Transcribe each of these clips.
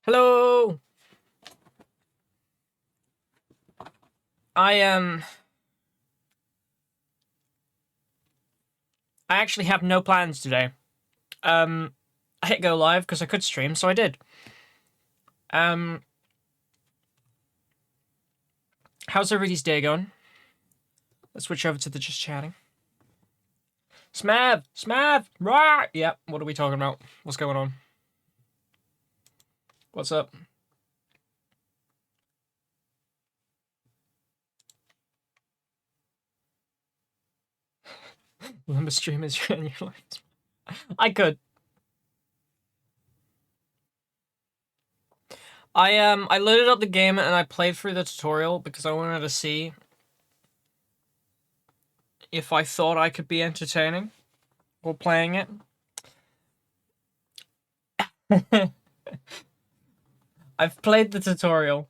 Hello. I I actually have no plans today. Um I hit go live because I could stream, so I did. Um how's everybody's day going? Let's switch over to the just chatting. Smav, right? Yep, what are we talking about? What's going on? What's up? Limbo stream is in your life. I could. I loaded up the game and I played through the tutorial because I wanted to see if I thought I could be entertaining while playing it. I've played the tutorial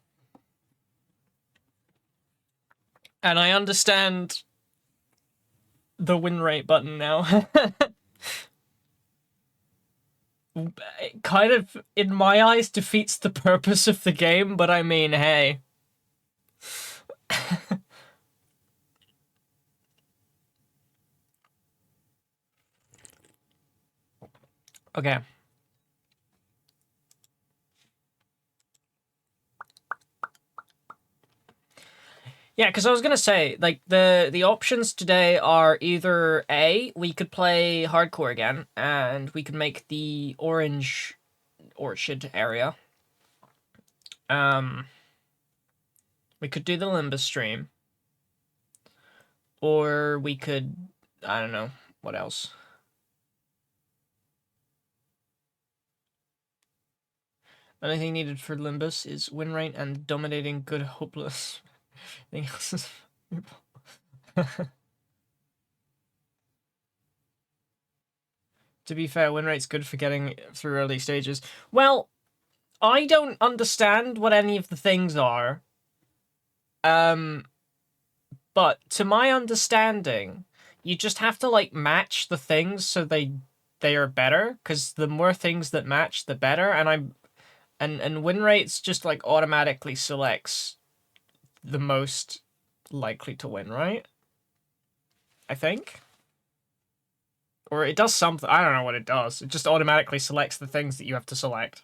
and I understand the win rate button now. It kind of, in my eyes, defeats the purpose of the game, but I mean, hey. Okay. Yeah, because I was gonna say, like, the options today are either A, we could play hardcore again, and we could make the orange orchard area. Um, we could do the Limbus stream. Or we could, I don't know, what else? The only thing needed for Limbus is win rate and dominating good hopeless. Anything else is To be fair, win rate's good for getting through early stages. Well, I don't understand what any of the things are. Um, but to my understanding, you just have to like match the things so they are better. Because the more things that match, the better. And win rates just like automatically selects the most likely to win, right? I think. Or it does something. I don't know what it does. It just automatically selects the things that you have to select.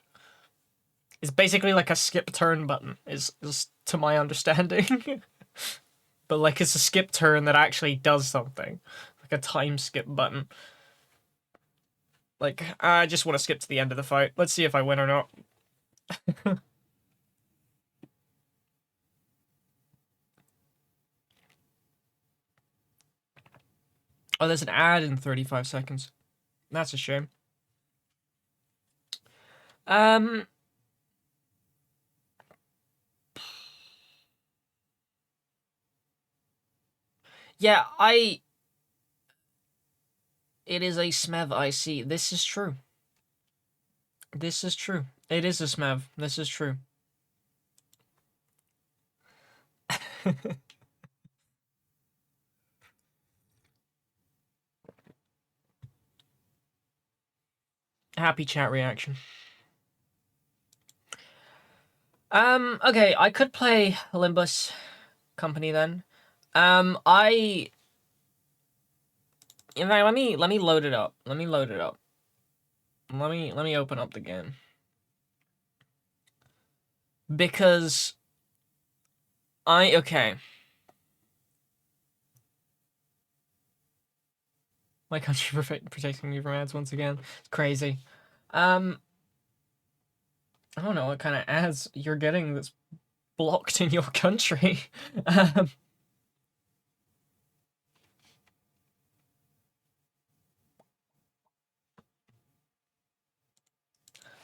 It's basically like a skip turn button, is to my understanding. But like it's a skip turn that actually does something. Like a time skip button. Like, I just want to skip to the end of the fight. Let's see if I win or not. Oh, there's an ad in 35 seconds. That's a shame. Um, yeah, it is a SMEV, I see. This is true. This is true. It is a SMEV. This is true. Happy chat reaction. Okay, I could play Olympus Company then. I in fact let me load it up. Let me load it up. Let me open up the game. Because okay. My country protecting me from ads once again. It's crazy. Um, I don't know what kind of ads you're getting that's blocked in your country. um,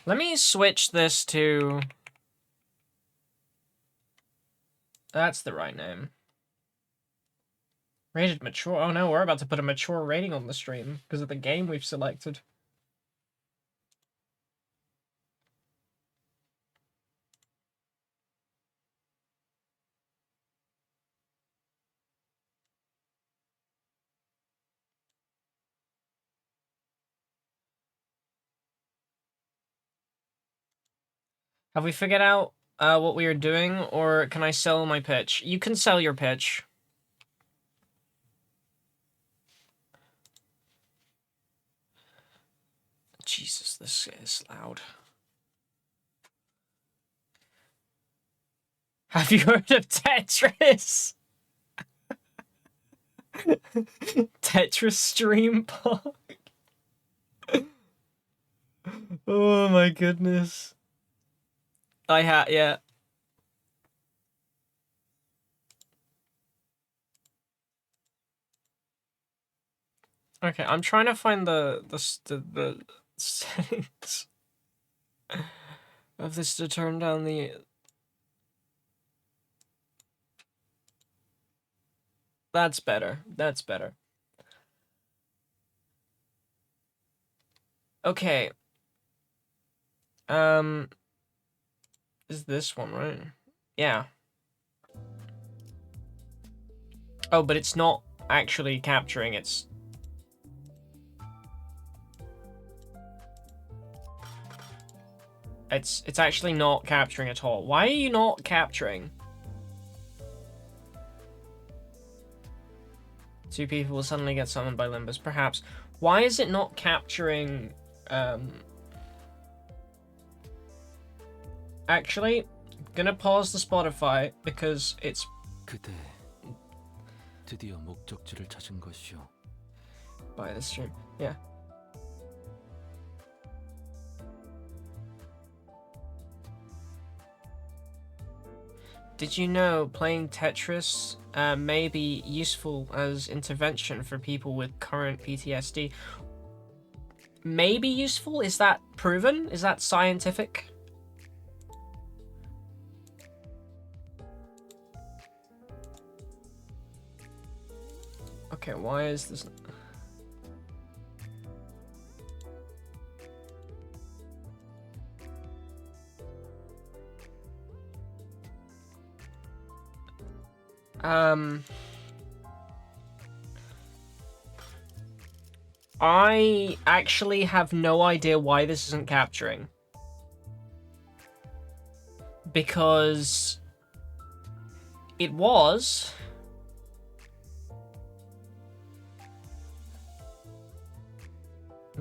Let me switch this to... That's the right name. Rated mature. Oh no, we're about to put a mature rating on the stream because of the game we've selected. Have we figured out what we are doing, or can I sell my pitch? You can sell your pitch. Jesus, this is loud. Have you heard of Tetris? Tetris Stream Park. Oh my goodness. Yeah. Okay, I'm trying to find the settings of this to turn down the. That's better. That's better. Okay. Is this one, right? Yeah. Oh, but it's not actually capturing, it's actually not capturing at all. Why are you not capturing? Two people will suddenly get summoned by Limbus, perhaps. Why is it not capturing, Actually, I'm gonna pause the Spotify because it's... 그대 드디어 목적지를 찾은 것이오. By the stream, yeah. Did you know playing Tetris may be useful as intervention for people with current PTSD? May be useful? Is that proven? Is that scientific? Okay, why is this... I actually have no idea why this isn't capturing. Because it was...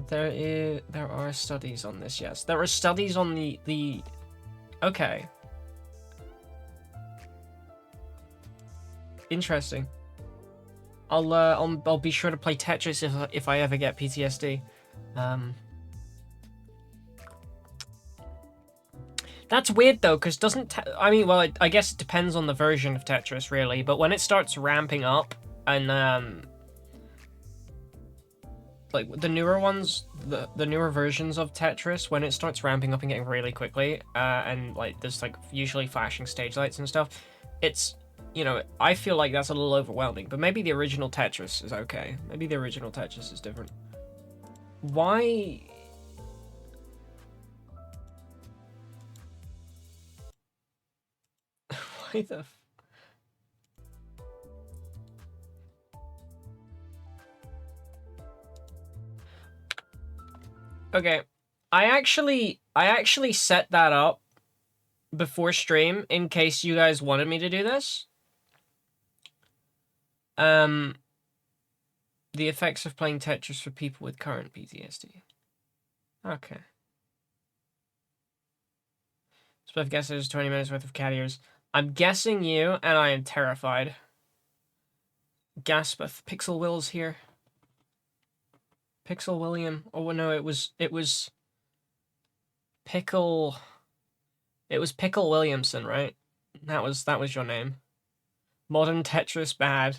There are studies on this, yes. There are studies on the... Okay. Interesting. I'll be sure to play Tetris if I ever get PTSD. That's weird though, because I mean, well, I guess it depends on the version of Tetris, really. But when it starts ramping up, and like the newer ones, the newer versions of Tetris, when it starts ramping up and getting really quickly, and like there's like usually flashing stage lights and stuff, it's, you know, I feel like that's a little overwhelming. But maybe the original Tetris is okay. Maybe the original Tetris is different. Why? Why the? Okay, I actually set that up before stream in case you guys wanted me to do this. The effects of playing Tetris for people with current PTSD. Okay. So I guess there's 20 minutes worth of cat ears. I'm guessing you, and I am terrified. Gaspeth. Pixel Will's here. Pixel William. Oh no, it was Pickle. It was Pickle Williamson, right? That was your name. Modern Tetris bad.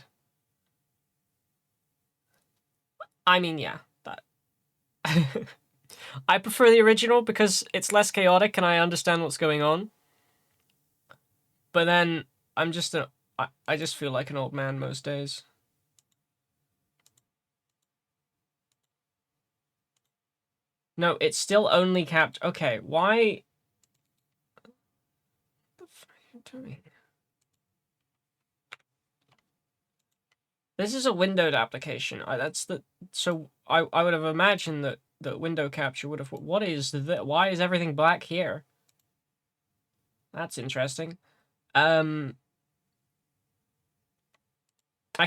I mean, yeah, that. I prefer the original because it's less chaotic and I understand what's going on. But then I'm just I just feel like an old man most days. No, it's still only capped. Okay, why? What the fuck are you doing? This is a windowed application. So I would have imagined that window capture would have. What is the? Why is everything black here? That's interesting. I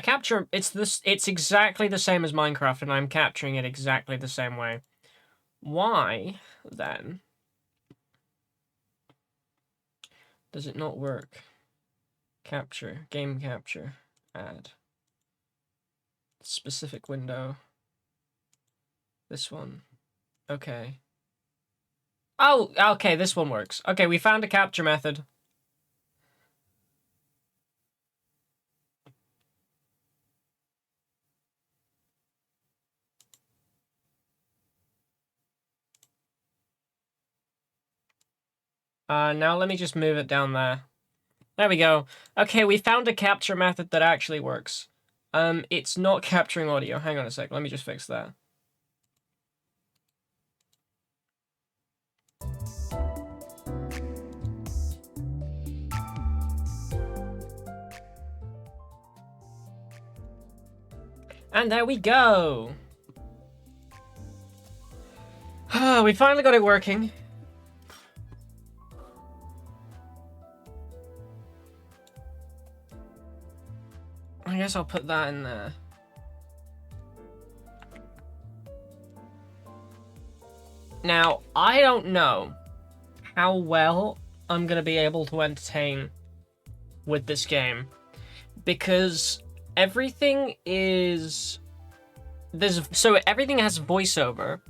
capture it's exactly the same as Minecraft, and I'm capturing it exactly the same way. Why then does it not work? Capture, game capture, add. Specific window. This one. Okay. Oh, okay, this one works. Okay, we found a capture method. Now let me just move it down there. There we go. Okay, we found a capture method that actually works. It's not capturing audio. Hang on a sec. Let me just fix that. And there we go. We finally got it working. I guess I'll put that in there. Now, I don't know how well I'm going to be able to entertain with this game, because everything is... So everything has voiceover,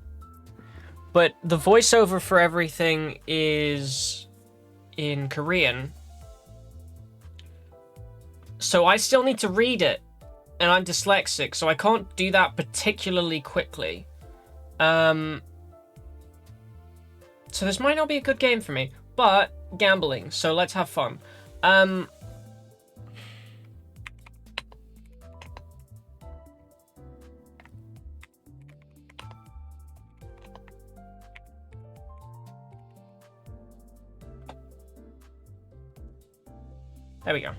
but the voiceover for everything is in Korean. So I still need to read it, and I'm dyslexic, so I can't do that particularly quickly. So this might not be a good game for me, but gambling, so let's have fun. There we go.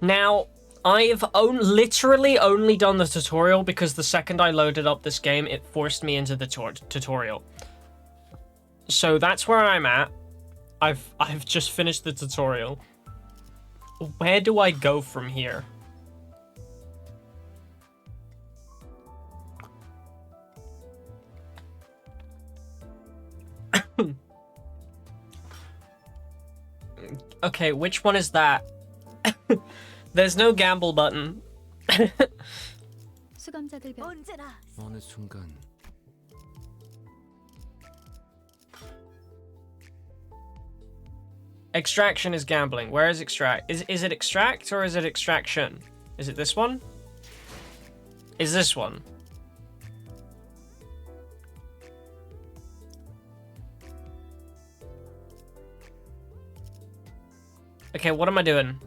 Now, I've literally only done the tutorial because the second I loaded up this game, it forced me into the tutorial. So that's where I'm at. I've just finished the tutorial. Where do I go from here? Okay, which one is that? There's no gamble button. 어느 순간 Extraction is gambling. Where is extract? Is it extract or is it extraction? Is it this one? Is this one? Okay, what am I doing?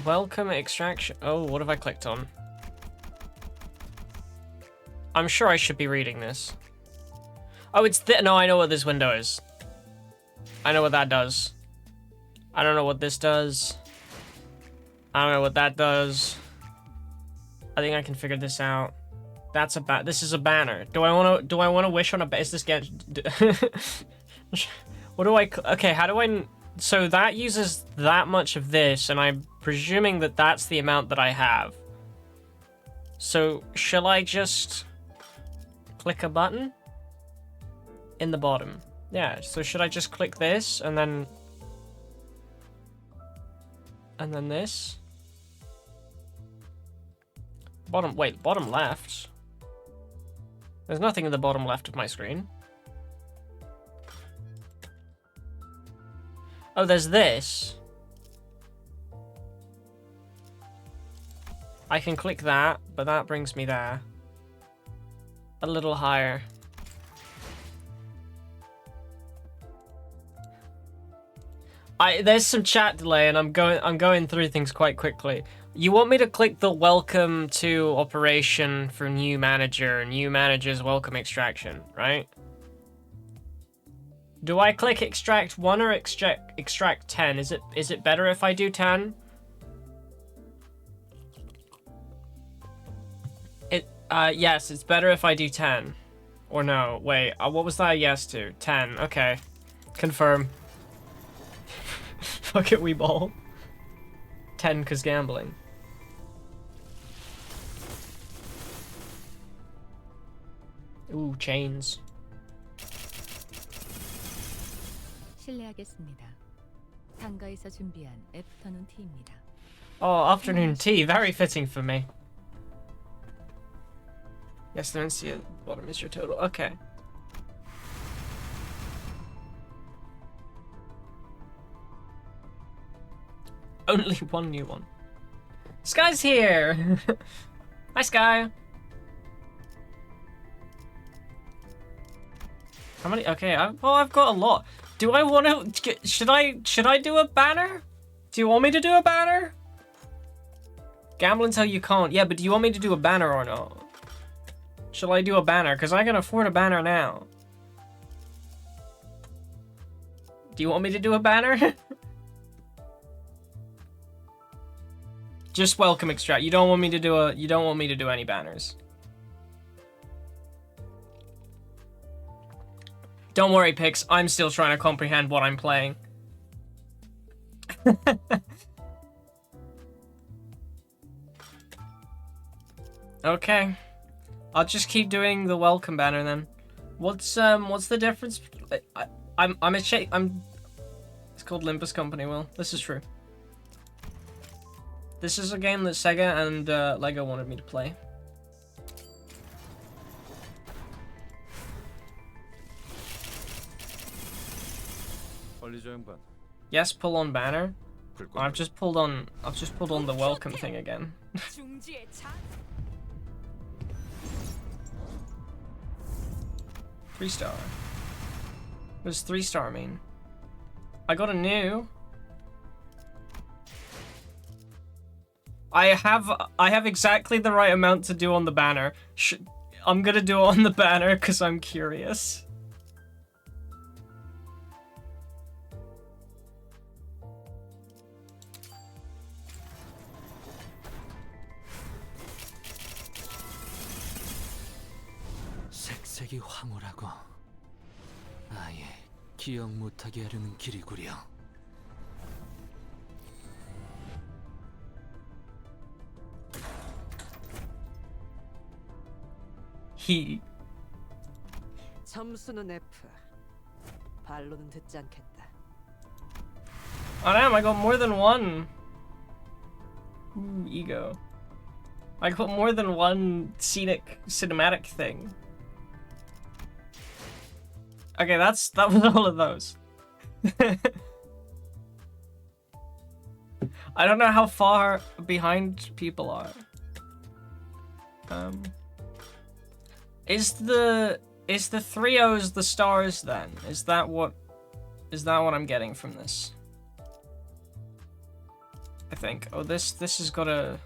Welcome extraction. Oh, what have I clicked on? I'm sure I should be reading this. Oh, it's no, I know what this window is. I know what that does. I don't know what this does. I don't know what that does. I think I can figure this out. That's a this is a banner. Do I want to wish on a is this get What do I okay, how do I so that uses that much of this, and I'm presuming that that's the amount that I have. So, shall I just click a button? In the bottom. Yeah, so should I just click this, and then this? Bottom left? There's nothing in the bottom left of my screen. Oh, there's this. I can click that, but that brings me there. A little higher. There's some chat delay, and I'm going through things quite quickly. You want me to click the welcome to operation for new manager's welcome extraction, right? Do I click extract 1 or extract 10? Is it better if I do 10? Yes, it's better if I do 10. Or no, wait, what was that a yes to? 10, okay. Confirm. Fuck it, we ball. 10 cause gambling. Ooh, chains. 실례하겠습니다. 상가에서 준비한 애프터눈 티입니다. Oh, afternoon tea, very fitting for me. Yes, don't see at the bottom is your total. Okay. Only one new one. Sky's here! Hi, Sky! How many? Okay, I've got a lot. Do I want to... Should I do a banner? Do you want me to do a banner? Gambling till you can't. Yeah, but do you want me to do a banner or not? Shall I do a banner? Because I can afford a banner now. Do you want me to do a banner? Just welcome extract. You don't want me to do any banners. Don't worry, Pix. I'm still trying to comprehend what I'm playing. Okay. I'll just keep doing the welcome banner then. What's the difference? It's called Limbus Company. Well, this is true. This is a game that Sega and Lego wanted me to play. Yes, pull on banner. I've just pulled on the welcome thing again. 3-star. What does 3-star mean? I got a new. I have exactly the right amount to do on the banner. I'm gonna do it on the banner because I'm curious. 색색이 황홀하고 아예 기억 못하게 하려는 길이구려. 점수는 F. 발로는 듣지 않겠다. Oh damn, I got more than one. Ooh, ego. I got more than one cinematic thing. Okay, that was all of those. I don't know how far behind people are. Is the 3 O's the stars then? Is that what I'm getting from this? I think. Oh, this has got a.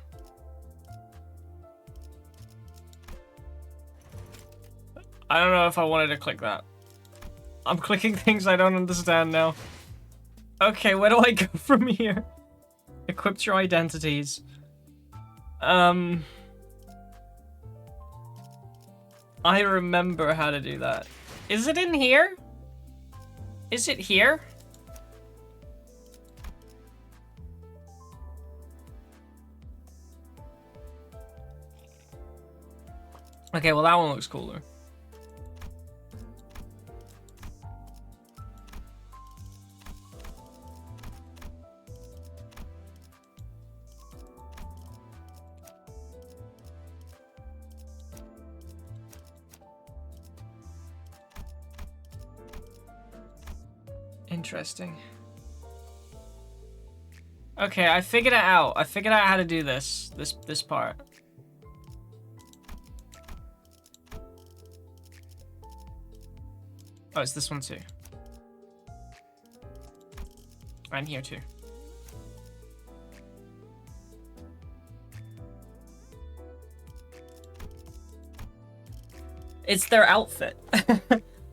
I don't know if I wanted to click that. I'm clicking things I don't understand now. Okay, where do I go from here? Equip your identities. I remember how to do that. Is it in here? Is it here? Okay, well that one looks cooler. Interesting. Okay, I figured it out. I figured out how to do this part. Oh, it's this one too. And here too. It's their outfit.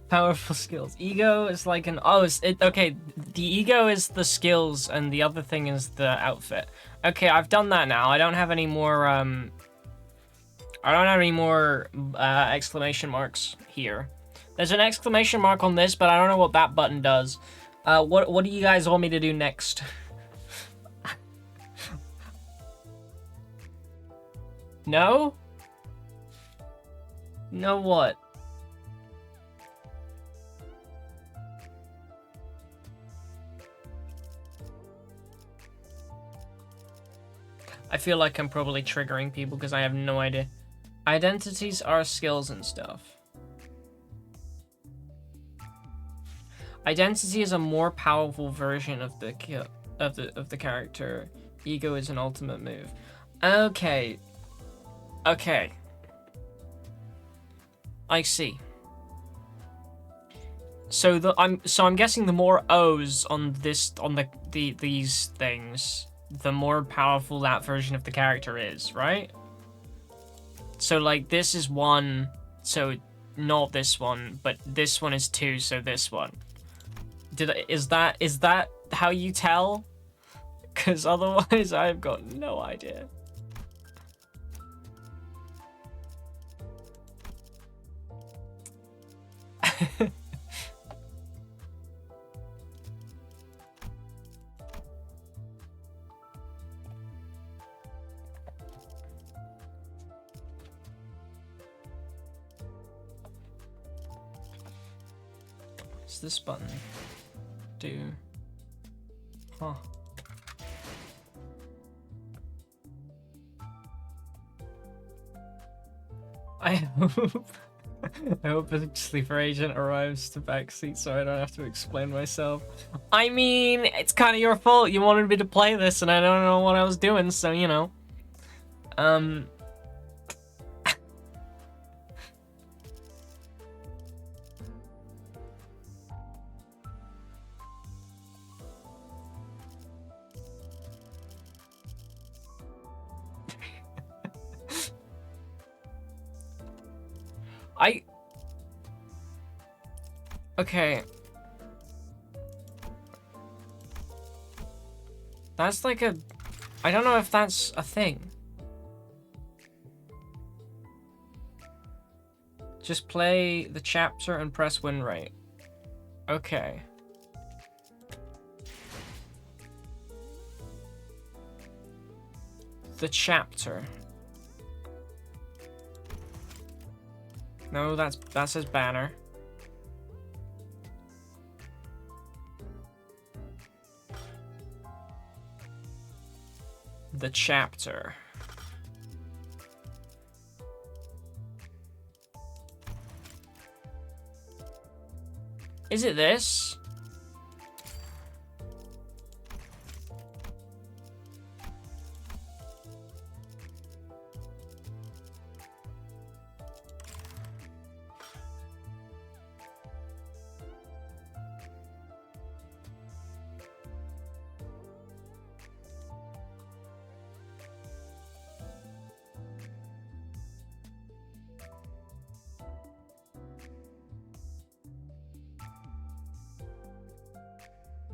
Powerful skills. Ego is like an okay. The ego is the skills, and the other thing is the outfit. Okay, I've done that now. I don't have any more exclamation marks here. There's an exclamation mark on this, but I don't know what that button does. What do you guys want me to do next? No? No what? I feel like I'm probably triggering people because I have no idea. Identities are skills and stuff. Identity is a more powerful version of the character. Ego is an ultimate move. Okay. Okay. I see. So I'm guessing the more O's on these things, the more powerful that version of the character is, right? So like this is 1, so not this one, but this one is 2, so this one. Is that how you tell? Because otherwise I've got no idea. What's this button do? Huh. I hope the sleeper agent arrives to backseat so I don't have to explain myself. I mean, it's kind of your fault. You wanted me to play this and I don't know what I was doing, so you know. Okay. That's like a... I don't know if that's a thing. Just play the chapter and press win rate. Okay. The chapter. No, that says banner. The chapter. Is it this?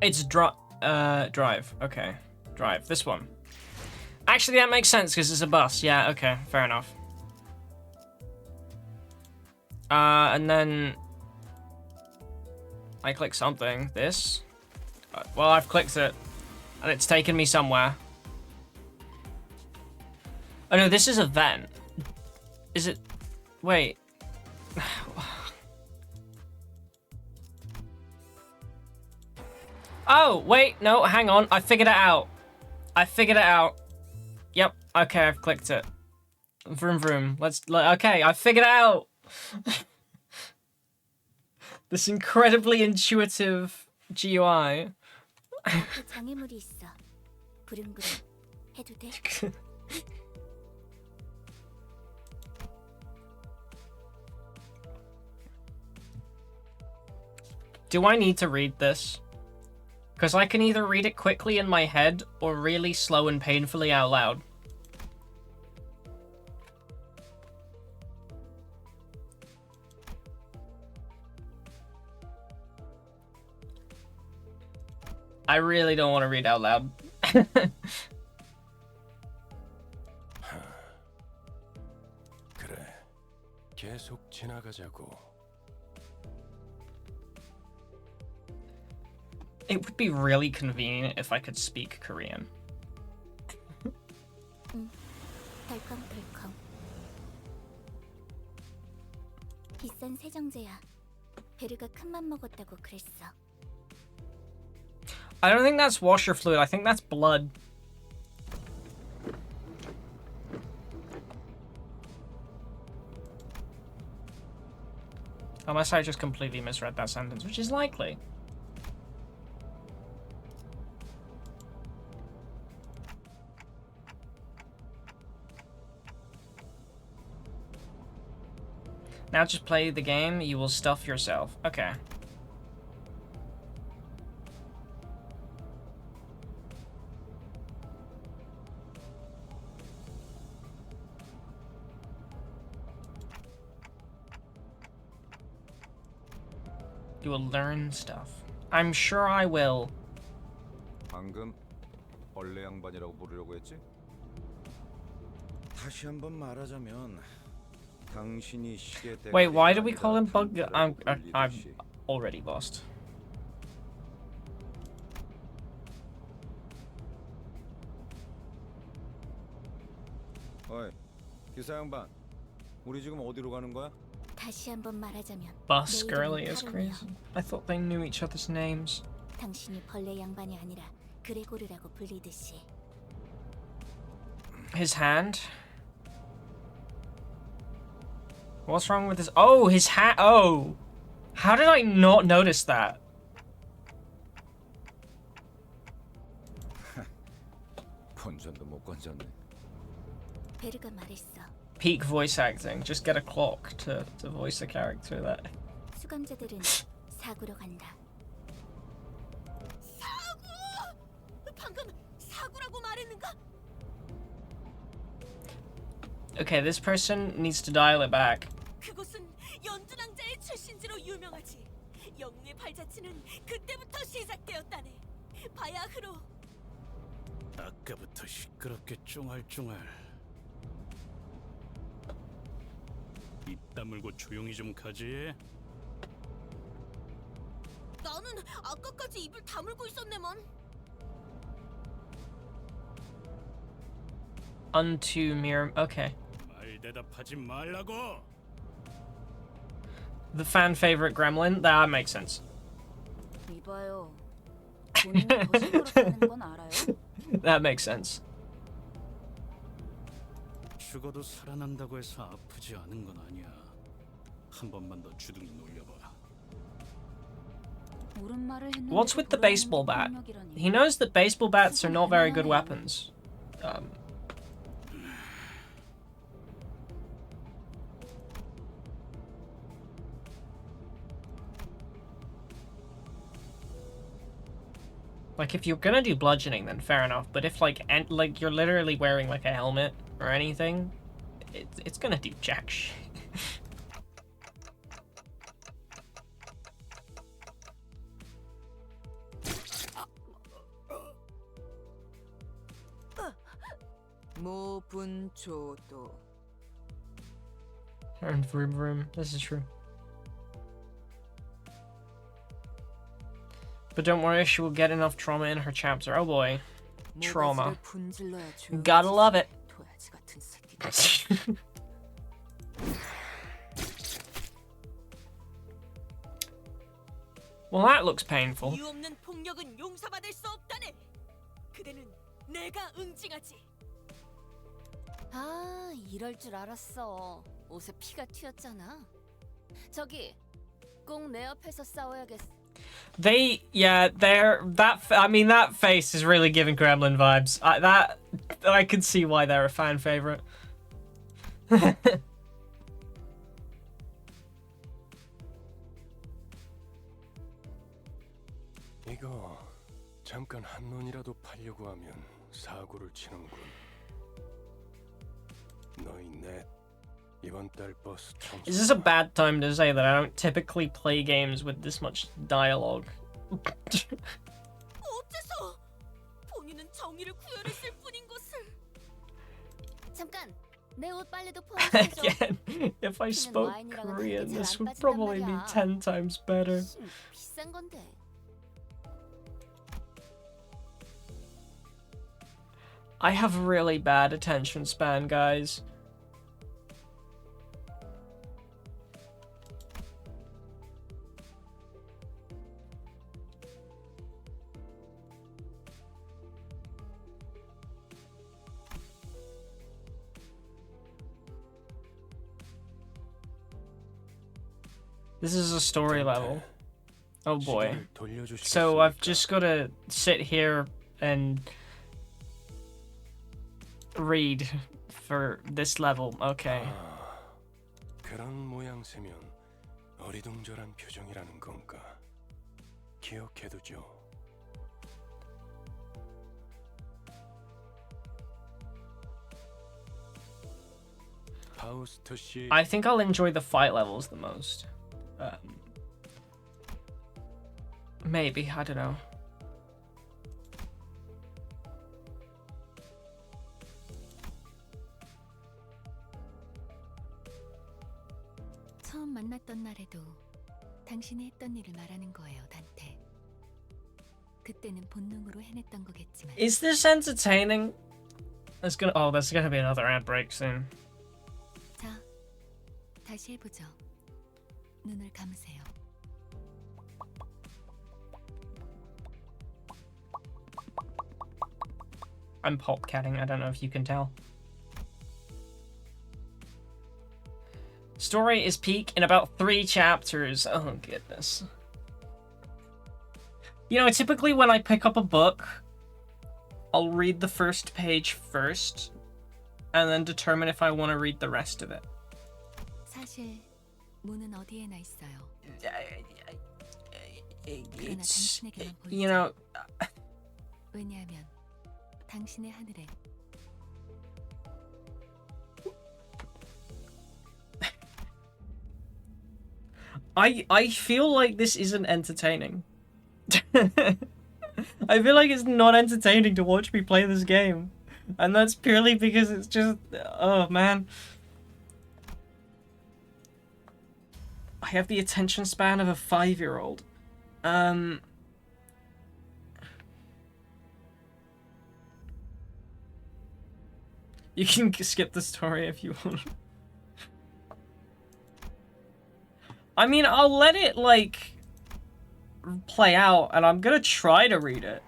It's drive. Okay. Drive. This one. Actually, that makes sense because it's a bus. Yeah, okay. Fair enough. And then... I click something. This. Well, I've clicked it. And it's taken me somewhere. Oh no, this is a vent. Is it... Wait. Oh, wait, no, hang on. I figured it out. Yep, okay, I've clicked it. Vroom vroom. Okay, I figured it out. This incredibly intuitive GUI. 장애물이 있어. 부릉부릉 해도 돼? Do I need to read this? Because I can either read it quickly in my head or really slow and painfully out loud. I really don't want to read out loud. 그래, 계속 지나가자고. It would be really convenient if I could speak Korean. 덜컹덜컹. 비싼 세정제야. 베르가 큰맘 먹었다고 그랬어. I don't think that's washer fluid, I think that's blood. Unless I just completely misread that sentence, which is likely. Now just play the game, you will stuff yourself. Okay. You will learn stuff. I'm sure I will. 방금 벌레 양반이라고 부르려고 했지? 다시 한번 말하자면 당신이 시계 Wait, why did we call him Bug? I'm already lost. 어이, 기사 양반. 우리 지금 어디로 가는 거야? 다시 한번 말하자면 Bus 내 girly 이름은 is 타로미요. crazy. I thought they knew each other's names. 당신이 벌레 양반이 아니라 그레고르라고 불리듯이. His hand? What's wrong with his... Oh, his hat! Oh! How did I not notice that? 본전도 못 건졌네. 베르가 말했어. Peak voice acting. Just get a clock to voice a character that... 수감자들은 사구로 간다. 사구! 방금 사구라고 말했는가? Okay, this person needs to dial it back. 그곳은 연두낭자의 출신지로 유명하지. 영웅의 발자취는 그때부터 시작되었다네. 바야흐로. 아까부터 시끄럽게 쫑알쫑알. 입 다물고 조용히 좀 가지. 나는 아까까지 입을 다물고 있었네만. Unto mirror... Okay. 말 대답하지 말라고. The fan favorite gremlin? That makes sense. 이봐요. 본인이 더 시끄럽다는 건 알아요? That makes sense. 죽어도 살아난다고 해서 아프지 않은 건 아니야. 한 번만 더 주둥이 놀려봐. 옳은 말을 했는데도 What's with the baseball bat? 폭력이라니. He knows that baseball bats are not very good weapons. Like, if you're gonna do bludgeoning, then fair enough. But if, like, you're literally wearing, like, a helmet or anything, it's gonna do jack shit. 모분초도. And vroom vroom. This is true. But don't worry, she will get enough trauma in her chapter. Oh boy. Trauma. 모가지를 분질러야 조용해지지. Gotta love it. 도야지 같은 새끼. Well, that looks painful. 이유 없는 폭력은 용서받을 수 없다네. 그대는 내가 응징하지. 아, 이럴 줄 알았어. 옷에 피가 튀었잖아. 저기, 꼭 내 옆에서 싸워야겠어. I mean, that face is really giving Gremlin vibes. I can see why they're a fan favorite. 이거 잠깐 한눈이라도 팔려고 하면 사고를 치는군. 너희 넷 이번 달 버스 청소. Is this a bad time to say that I don't typically play games with this much dialogue? 어째서 본인은 정의를 구현했을 뿐인 것을. 잠깐 내 옷 빨래도 포함시켜줘. Again, if I spoke Korean, this would probably be 10 times better. 비싼 건데. I have really bad attention span, guys. This is a story level. Oh boy. So I've just got to sit here and read for this level. Okay. 그런 모양새면 어리둥절한 표정이라는 건가? 기억해두죠. 파우스트 씨. I think I'll enjoy the fight levels the most. Maybe, I don't know. 처음 만났던 날에도 당신이 했던 일을 말하는 거예요, 단테. 그때는 본능으로 해냈던 거겠지만. Is this entertaining? There's gonna be another ad break soon. 자, 다시 해보죠. 눈을 감으세요. I'm popcatting, I don't know if you can tell. Story is peak in about 3 chapters. Oh goodness. You know, typically when I pick up a book, I'll read the first page first, and then determine if I want to read the rest of it. 사실 문은 어디에나 있어요. It's, you know, 왜냐하면 당신의 하늘에 I feel like this isn't entertaining. I feel like it's not entertaining to watch me play this game. And that's purely because it's just... Oh, man. I have the attention span of a 5-year-old. You can skip the story if you want. I mean, I'll let it, like, play out, and I'm gonna try to read it.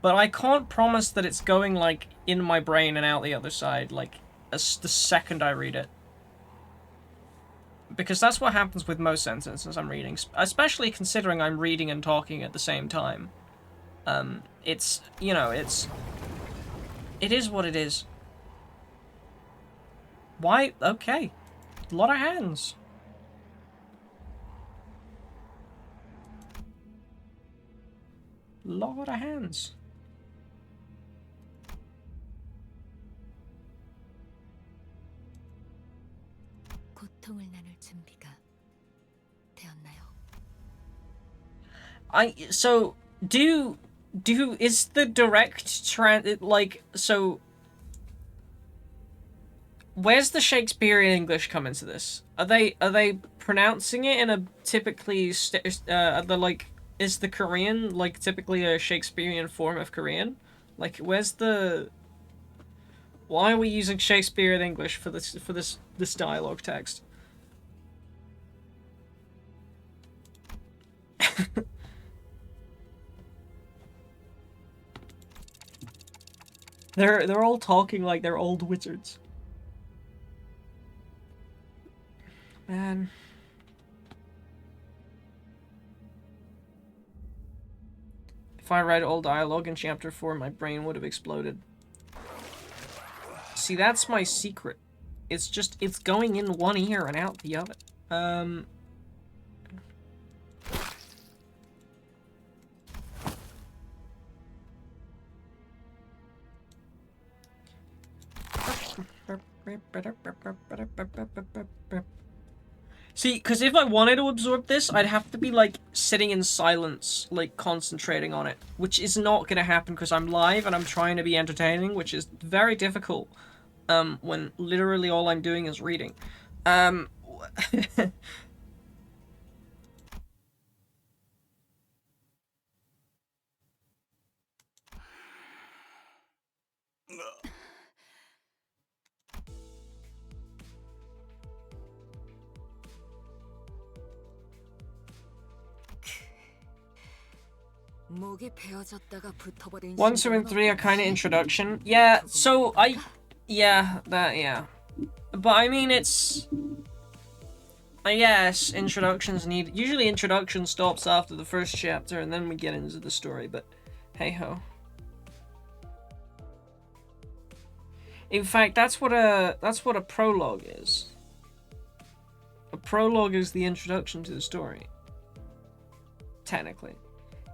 But I can't promise that it's going, like, in my brain and out the other side, like, the second I read it. Because that's what happens with most sentences I'm reading, especially considering I'm reading and talking at the same time. It's, you know, it is what it is. Why? Okay. A lot of hands. Lot of hands. 고통을 나눌 준비가 되었나요? Is the direct like, so where's the Shakespearean English come into this? Are they pronouncing it in a typically is the Korean like typically a Shakespearean form of Korean? Like, where's the... Why are we using Shakespearean English for this dialogue text? They're all talking like they're old wizards. Man. If I read all dialogue in chapter 4, my brain would have exploded. See, that's my secret. It's just, it's going in one ear and out the other. See, because if I wanted to absorb this, I'd have to be, like, sitting in silence, like, concentrating on it. Which is not gonna happen because I'm live and I'm trying to be entertaining, which is very difficult, when literally all I'm doing is reading. 목이 베어졌다가 붙어버린 1, 2, and 3 are kind of introduction. Yeah, so yeah. But I mean, it's... yes, introductions need... Usually introduction stops after the first chapter and then we get into the story, but hey-ho. In fact, that's what a prologue is. A prologue is the introduction to the story. Technically.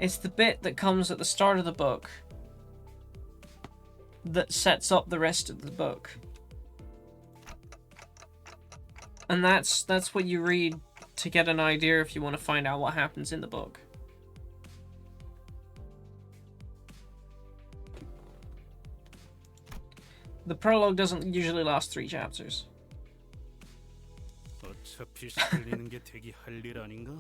It's the bit that comes at the start of the book that sets up the rest of the book. And that's what you read to get an idea if you want to find out what happens in the book. The prologue doesn't usually last 3 chapters. 어차피 살리는 게 되게 할 일 아닌가?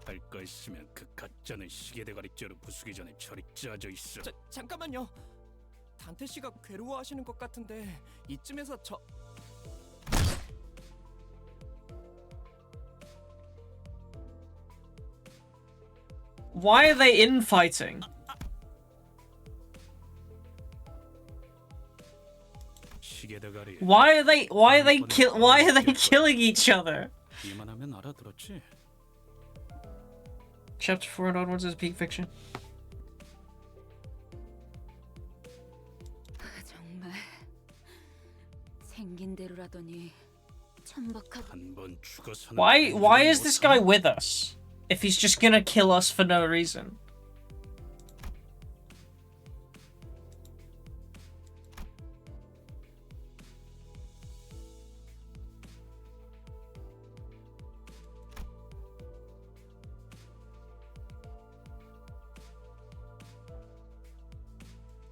할 거 있으면 그 가짜는 시계 대가리째로 부수기 전에 저리 짜져 있어. 잠깐만요. 단테 씨가 괴로워하시는 것 같은데 이쯤에서 저 Why are they infighting? 시계 대가리. Why are they killing each other? 이만하면 알아들었지. Chapter 4 and onwards is peak fiction. 정말 생긴 대로라더니 천박하고. 한번 죽어서는 Why is this guy with us? If he's just gonna kill us for no reason.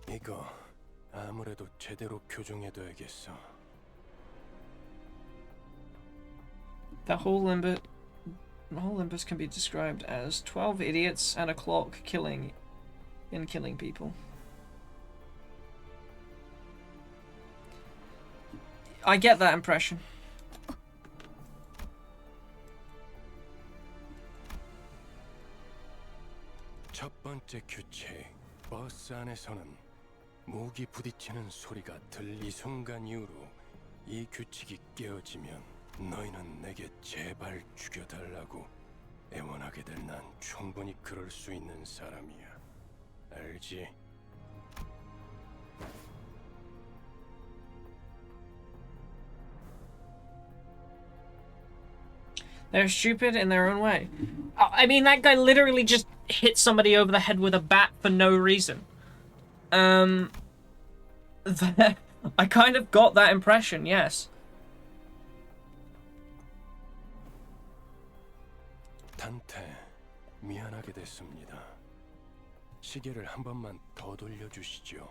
이거 아무래도 제대로 교정해둬야겠어. The whole Olympus can be described as 12 idiots and a clock killing people. I get that impression. 첫 번째 규칙, 버스 안에서는 무기 부딪히는 소리가 들리 순간 이후로 이 규칙이 깨어지면 너희는 내게 제발 죽여달라고 애원하게 될 난 충분히 그럴 수 있는 사람이야. 알지? They're stupid in their own way. I mean, that guy literally just hit somebody over the head with a bat for no reason. I kind of got that impression, yes. 단테, 미안하게 됐습니다. 시계를 한 번만 더 돌려주시죠.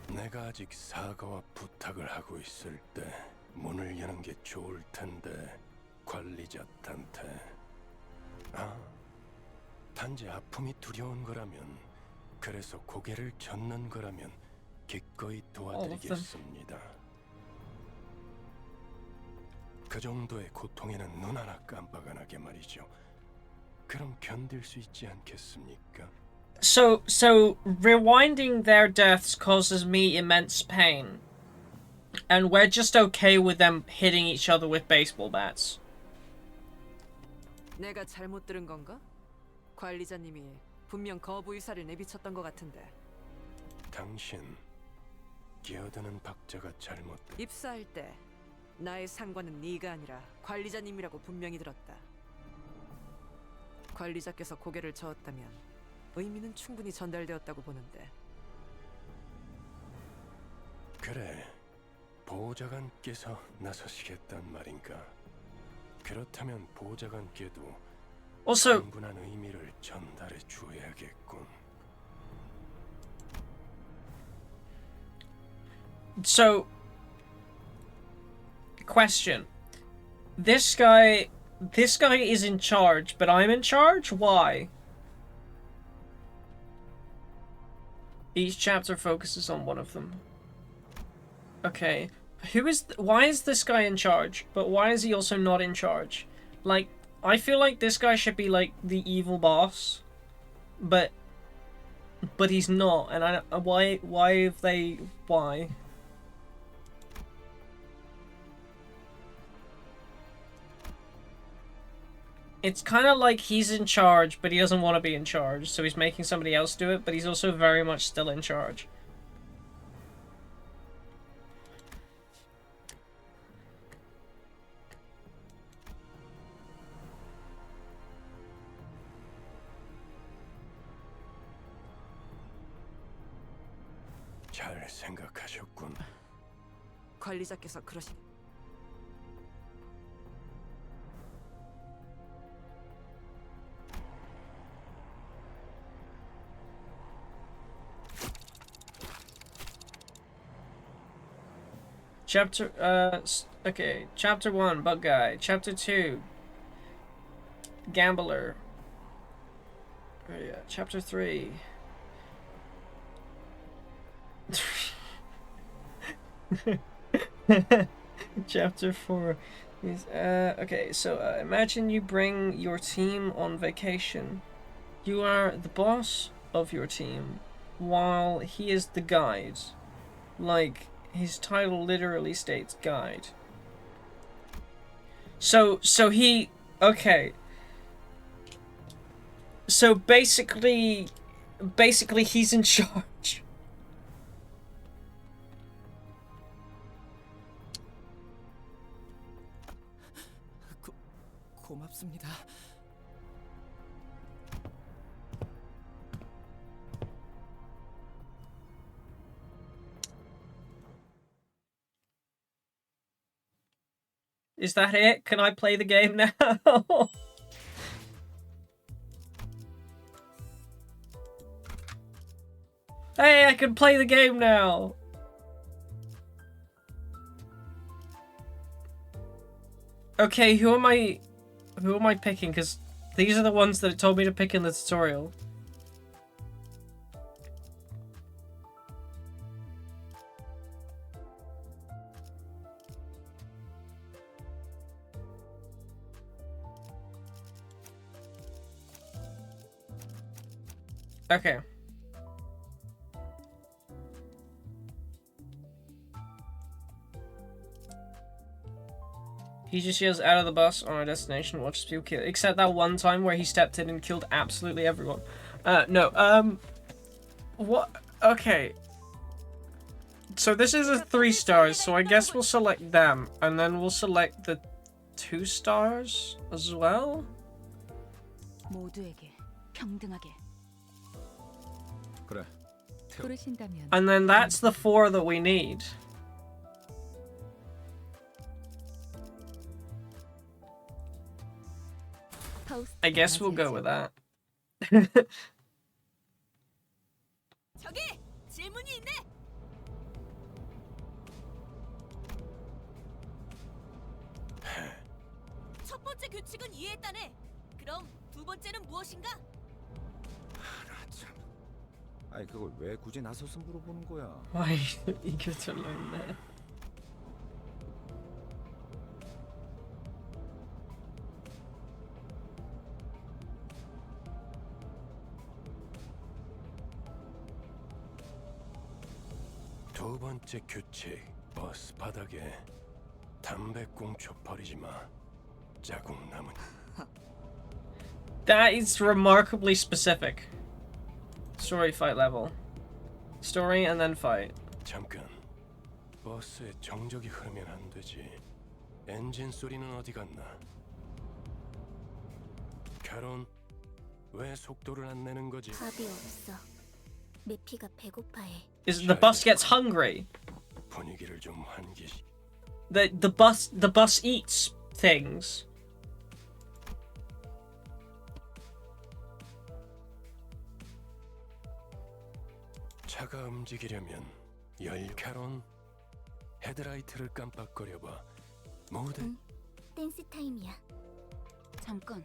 내가 아직 사과와 부탁을 하고 있을 때 문을 여는 게 좋을 텐데, 관리자 단테. 단지 아픔이 두려운 거라면, 그래서 고개를 젓는 거라면 기꺼이 도와드리겠습니다. 그 정도의 고통에는 눈 하나 깜빡 안 하게 말이죠. 그럼 견딜 수 있지 않겠습니까? So rewinding their deaths causes me immense pain. And we're just okay with them hitting each other with baseball bats. 내가 잘못 들은 건가? 관리자님이 분명 거부 의사를 내비쳤던 것 같은데. 당신 끼어드는 박자가 잘못. 입사할 때 나의 상관은 네가 아니라 관리자님이라고 분명히 들었다. 관리자께서 고개를 저었다면 의미는 충분히 전달되었다고 보는데. 그래, 보좌관께서 나서시겠단 말인가? 그렇다면 보좌관께도 Also, 충분한 의미를 전달해 주어야겠군. so, question. This guy is in charge, but I'm in charge? Why? Each chapter focuses on one of them. Okay. Why is this guy in charge? But why is he also not in charge? Like, I feel like this guy should be like the evil boss, but he's not, and why have they, why? It's kind of like he's in charge, but he doesn't want to be in charge, so he's making somebody else do it, but he's also very much still in charge. 잘 생각하셨군. 관리자께서 그러시. Okay, chapter 1, Bug Guy. Chapter 2, Gambler. Oh yeah, chapter 3. Chapter 4 is, okay, so imagine you bring your team on vacation. You are the boss of your team, while he is the guide. Like, his title literally states guide. So he, okay. So basically he's in charge. 고맙습니다. Is that it? Can I play the game now? Hey, I can play the game now! Okay, who am I picking? Because these are the ones that it told me to pick in the tutorial. Okay. He just yells out of the bus on our destination, watches people kill. Except that one time where he stepped in and killed absolutely everyone. No, what? Okay. So this is a 3 stars, so I guess we'll select them. And then we'll select the 2 stars as well? 모두에게 평등하게. 그래. 부르신다면 And then that's the 4 that we need. I guess we'll go with that. 저기 질문이 있네. 첫 번째 규칙은 이해했다네. 그럼 두 번째는 무엇인가? 나 참. 아니 그걸 왜 굳이 나서서 물어보는 거야? Why eager to learn that? 두 번째 규칙, 버스 바닥에 담배꽁초 버리지 마. 자국 남은. That is remarkably specific. Story fight level. Story and then fight. 잠깐, 버스에 정적이 흐르면 안 되지. 엔진 소리는 어디 갔나? 캐론, 왜 속도를 안 내는 거지? 답이 없어. 메피가 배고파해. Is the bus gets hungry? 분위기를 좀 환기시. The bus eats things. 차가 움직이려면 캐론, 헤드라이트를 깜빡거려봐. 모두 응. 댄스 타임이야. 잠깐.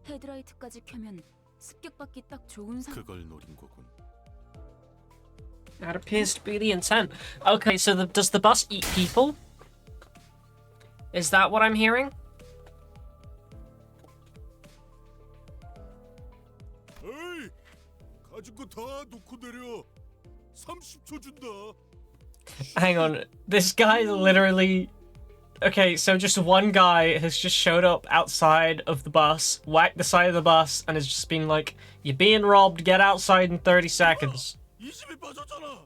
헤드라이트까지 켜면 습격받기 딱 좋은 그걸 노린 거군. That appears to be the intent. Okay, so does the bus eat people? Is that what I'm hearing? 에이, 가진 거 다 놓고 내려. 30초 준다. Hang on, this guy literally... Okay, so just one guy has just showed up outside of the bus, whacked the side of the bus, and has just been like, "You're being robbed, get outside in 30 seconds." 이 집에 빠졌잖아.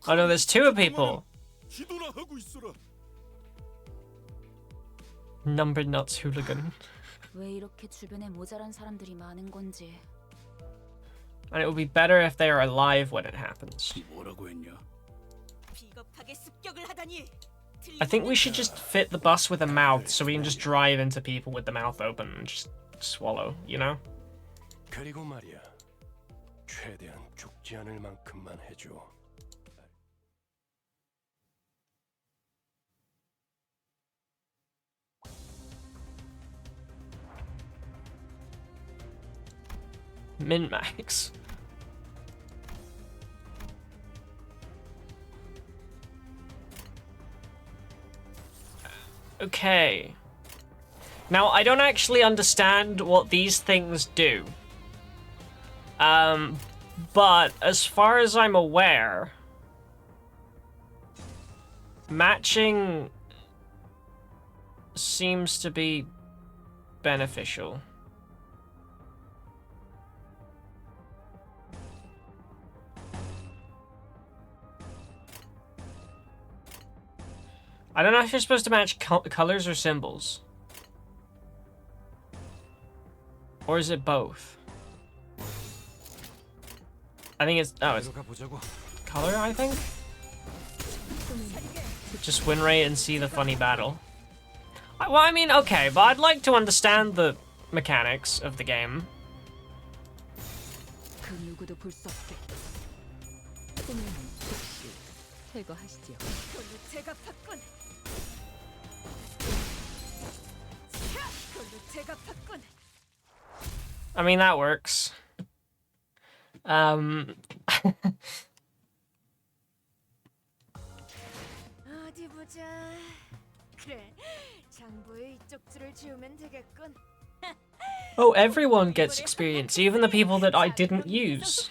Oh no, there's two people. 기도나 하고 있어라. Number nuts hooligan. 왜 이렇게 주변에 모자란 사람들이 많은 건지. And it would be better if they are alive when it happens. 뭐라고 했냐? 비겁하게 습격을 하다니. I think we should just fit the bus with a mouth so we can just drive into people with the mouth open and just swallow, you know? 그리고 말이야. 최대한 죽지 않을 만큼만 해줘. Min-max. Okay. Now, I don't actually understand what these things do. But as far as I'm aware, matching seems to be beneficial. I don't know if you're supposed to match colors or symbols. Or is it both? I think it's... Oh, it's color, I think? Just win rate and see the funny battle. Well, I mean, okay, but I'd like to understand the mechanics of the game. 그 누구도 볼 수 없게. 꿈을 즉시 제거하시지요. 그걸로 제가 팠군. 그걸로 제가 팠군. I mean, that works. 어디 보자. 그래, 장부의 이쪽 줄을 지우면 되겠군. Oh, everyone gets experience, even the people that I didn't use.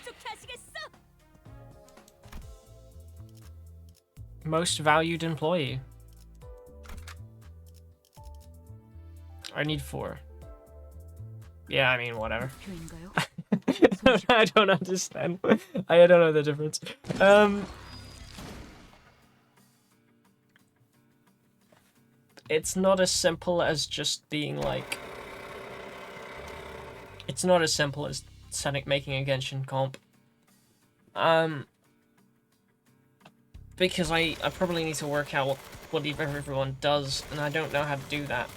Most valued employee. I need 4. Yeah, I mean, whatever. 표인가요? I don't understand. I don't know the difference. It's not as simple as just being like... It's not as simple as making a Genshin comp. Because I probably need to work out what everyone does, and I don't know how to do that.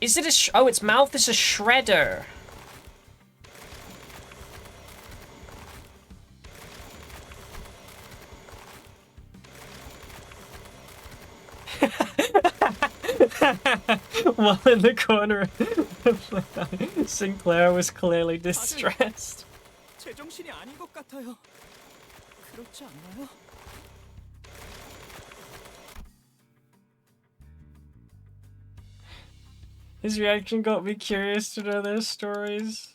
Is it a oh, its mouth is a shredder. While in the corner, Sinclair was clearly distressed. 제정신이 아닌 것 같아요. 그렇지 않나요? His reaction got me curious to know their stories.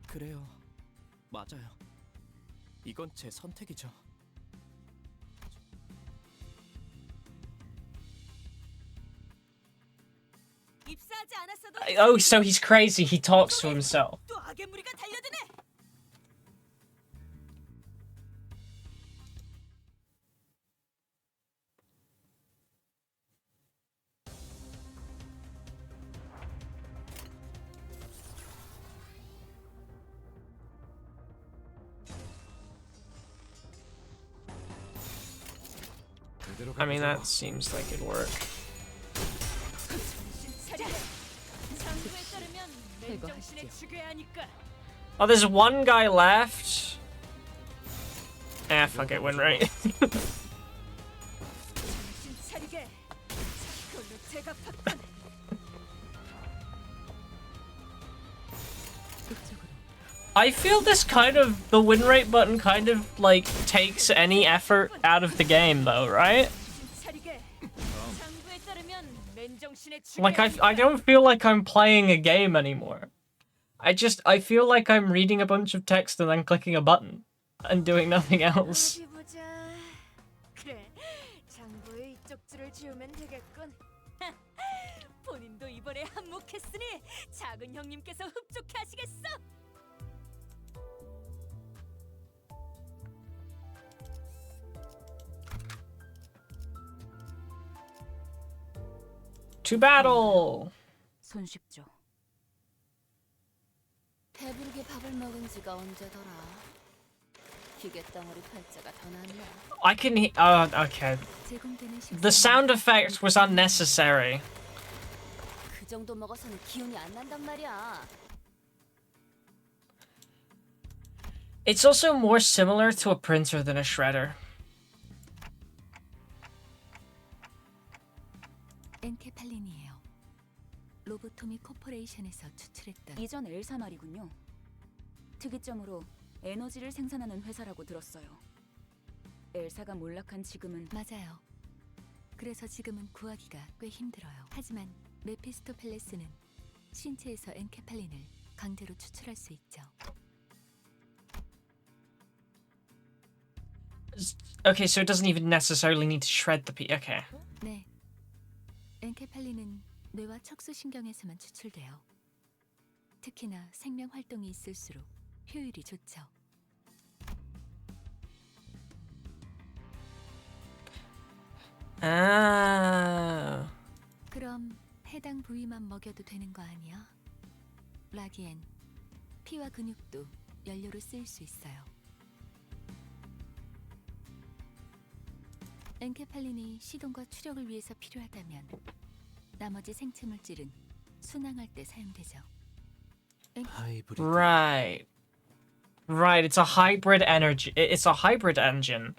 그래요. 맞아요. 이건 제 선택이죠. 입사하지 않았어도 Oh, so he's crazy. He talks to himself. 또 악의 무리가 달려드네. I mean, that seems like it'd work. 장부에 따르면 맨정신에 죽여야 하니까. Oh, there's one guy left. Ah, fuck it, win rate. 정신 차리게. 그걸로 제가 받던 I feel this kind of, the win rate button kind of like takes any effort out of the game though, right? 정신 차리게. 장부에 따르면 맨정신에 죽여야 Like I 하니까. don't feel like I'm playing a game anymore. I feel like I'm reading a bunch of text and then clicking a button and doing nothing else. 어디 보자. 그래, 장부에 이쪽 줄을 지우면 되겠군. 본인도 이번에 한몫했으니 작은 형님께서 흡족해 하시겠어. To battle! 손쉽죠. 배부르게 밥을 먹은 지가 언제더라. 기계 덩어리 팔자가 더 낫네. I can okay. 제공되는 식사 The sound effect was unnecessary. 그 정도 먹어서는 기운이 안 난단 말이야. It's also more similar to a printer than a shredder. 엔케팔린이에요. 로보토미 코퍼레이션에서 추출했던 이전 엘사 말이군요. 특이점으로 에너지를 생산하는 회사라고 들었어요. 엘사가 몰락한 지금은 맞아요. 그래서 지금은 구하기가 꽤 힘들어요. 하지만 메피스토펠레스는 신체에서 엔케팔린을 강제로 추출할 수 있죠. Okay, so it doesn't even necessarily need to shred the okay. 네. 엔케팔린은 뇌와 척수신경에서만 추출돼요. 특히나 생명 활동이 있을수록 효율이 좋죠. Ah. 그럼 해당 부위만 먹여도 되는 거 아니야? 라기엔 피와 근육도 연료로 쓰일 수 있어요. 엔케팔린이 시동과 추력을 위해서 필요하다면 나머지 생체 물질은 순항할 때 사용되죠. 하이브리드. Right. Right, it's a hybrid energy. It's a hybrid engine.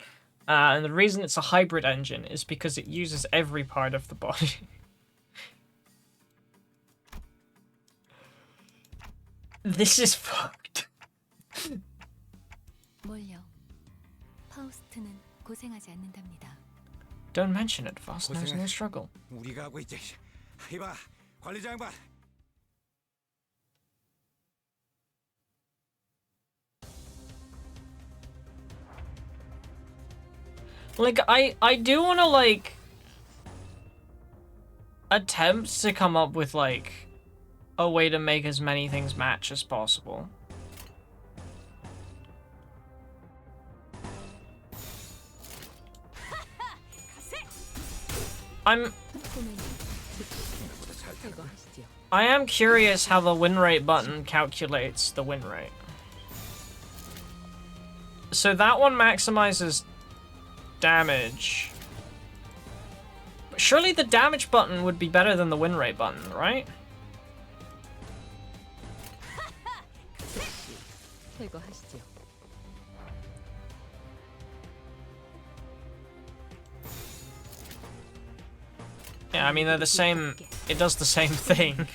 And the reason it's a hybrid engine is because it uses every part of the body. This is fucked. 뭘요? 파우스트는 고생하지 않는답니다. Don't mention it. Faust knows no struggle. 우리가 하고 있지. 이봐, 관리자 양반. Like, I do want to, like, attempt to come up with, like, a way to make as many things match as possible. I am curious how the win rate button calculates the win rate. So that one maximizes damage. But surely the damage button would be better than the win rate button, right? 제거하시죠. Yeah, I mean they're the same. It does the same thing.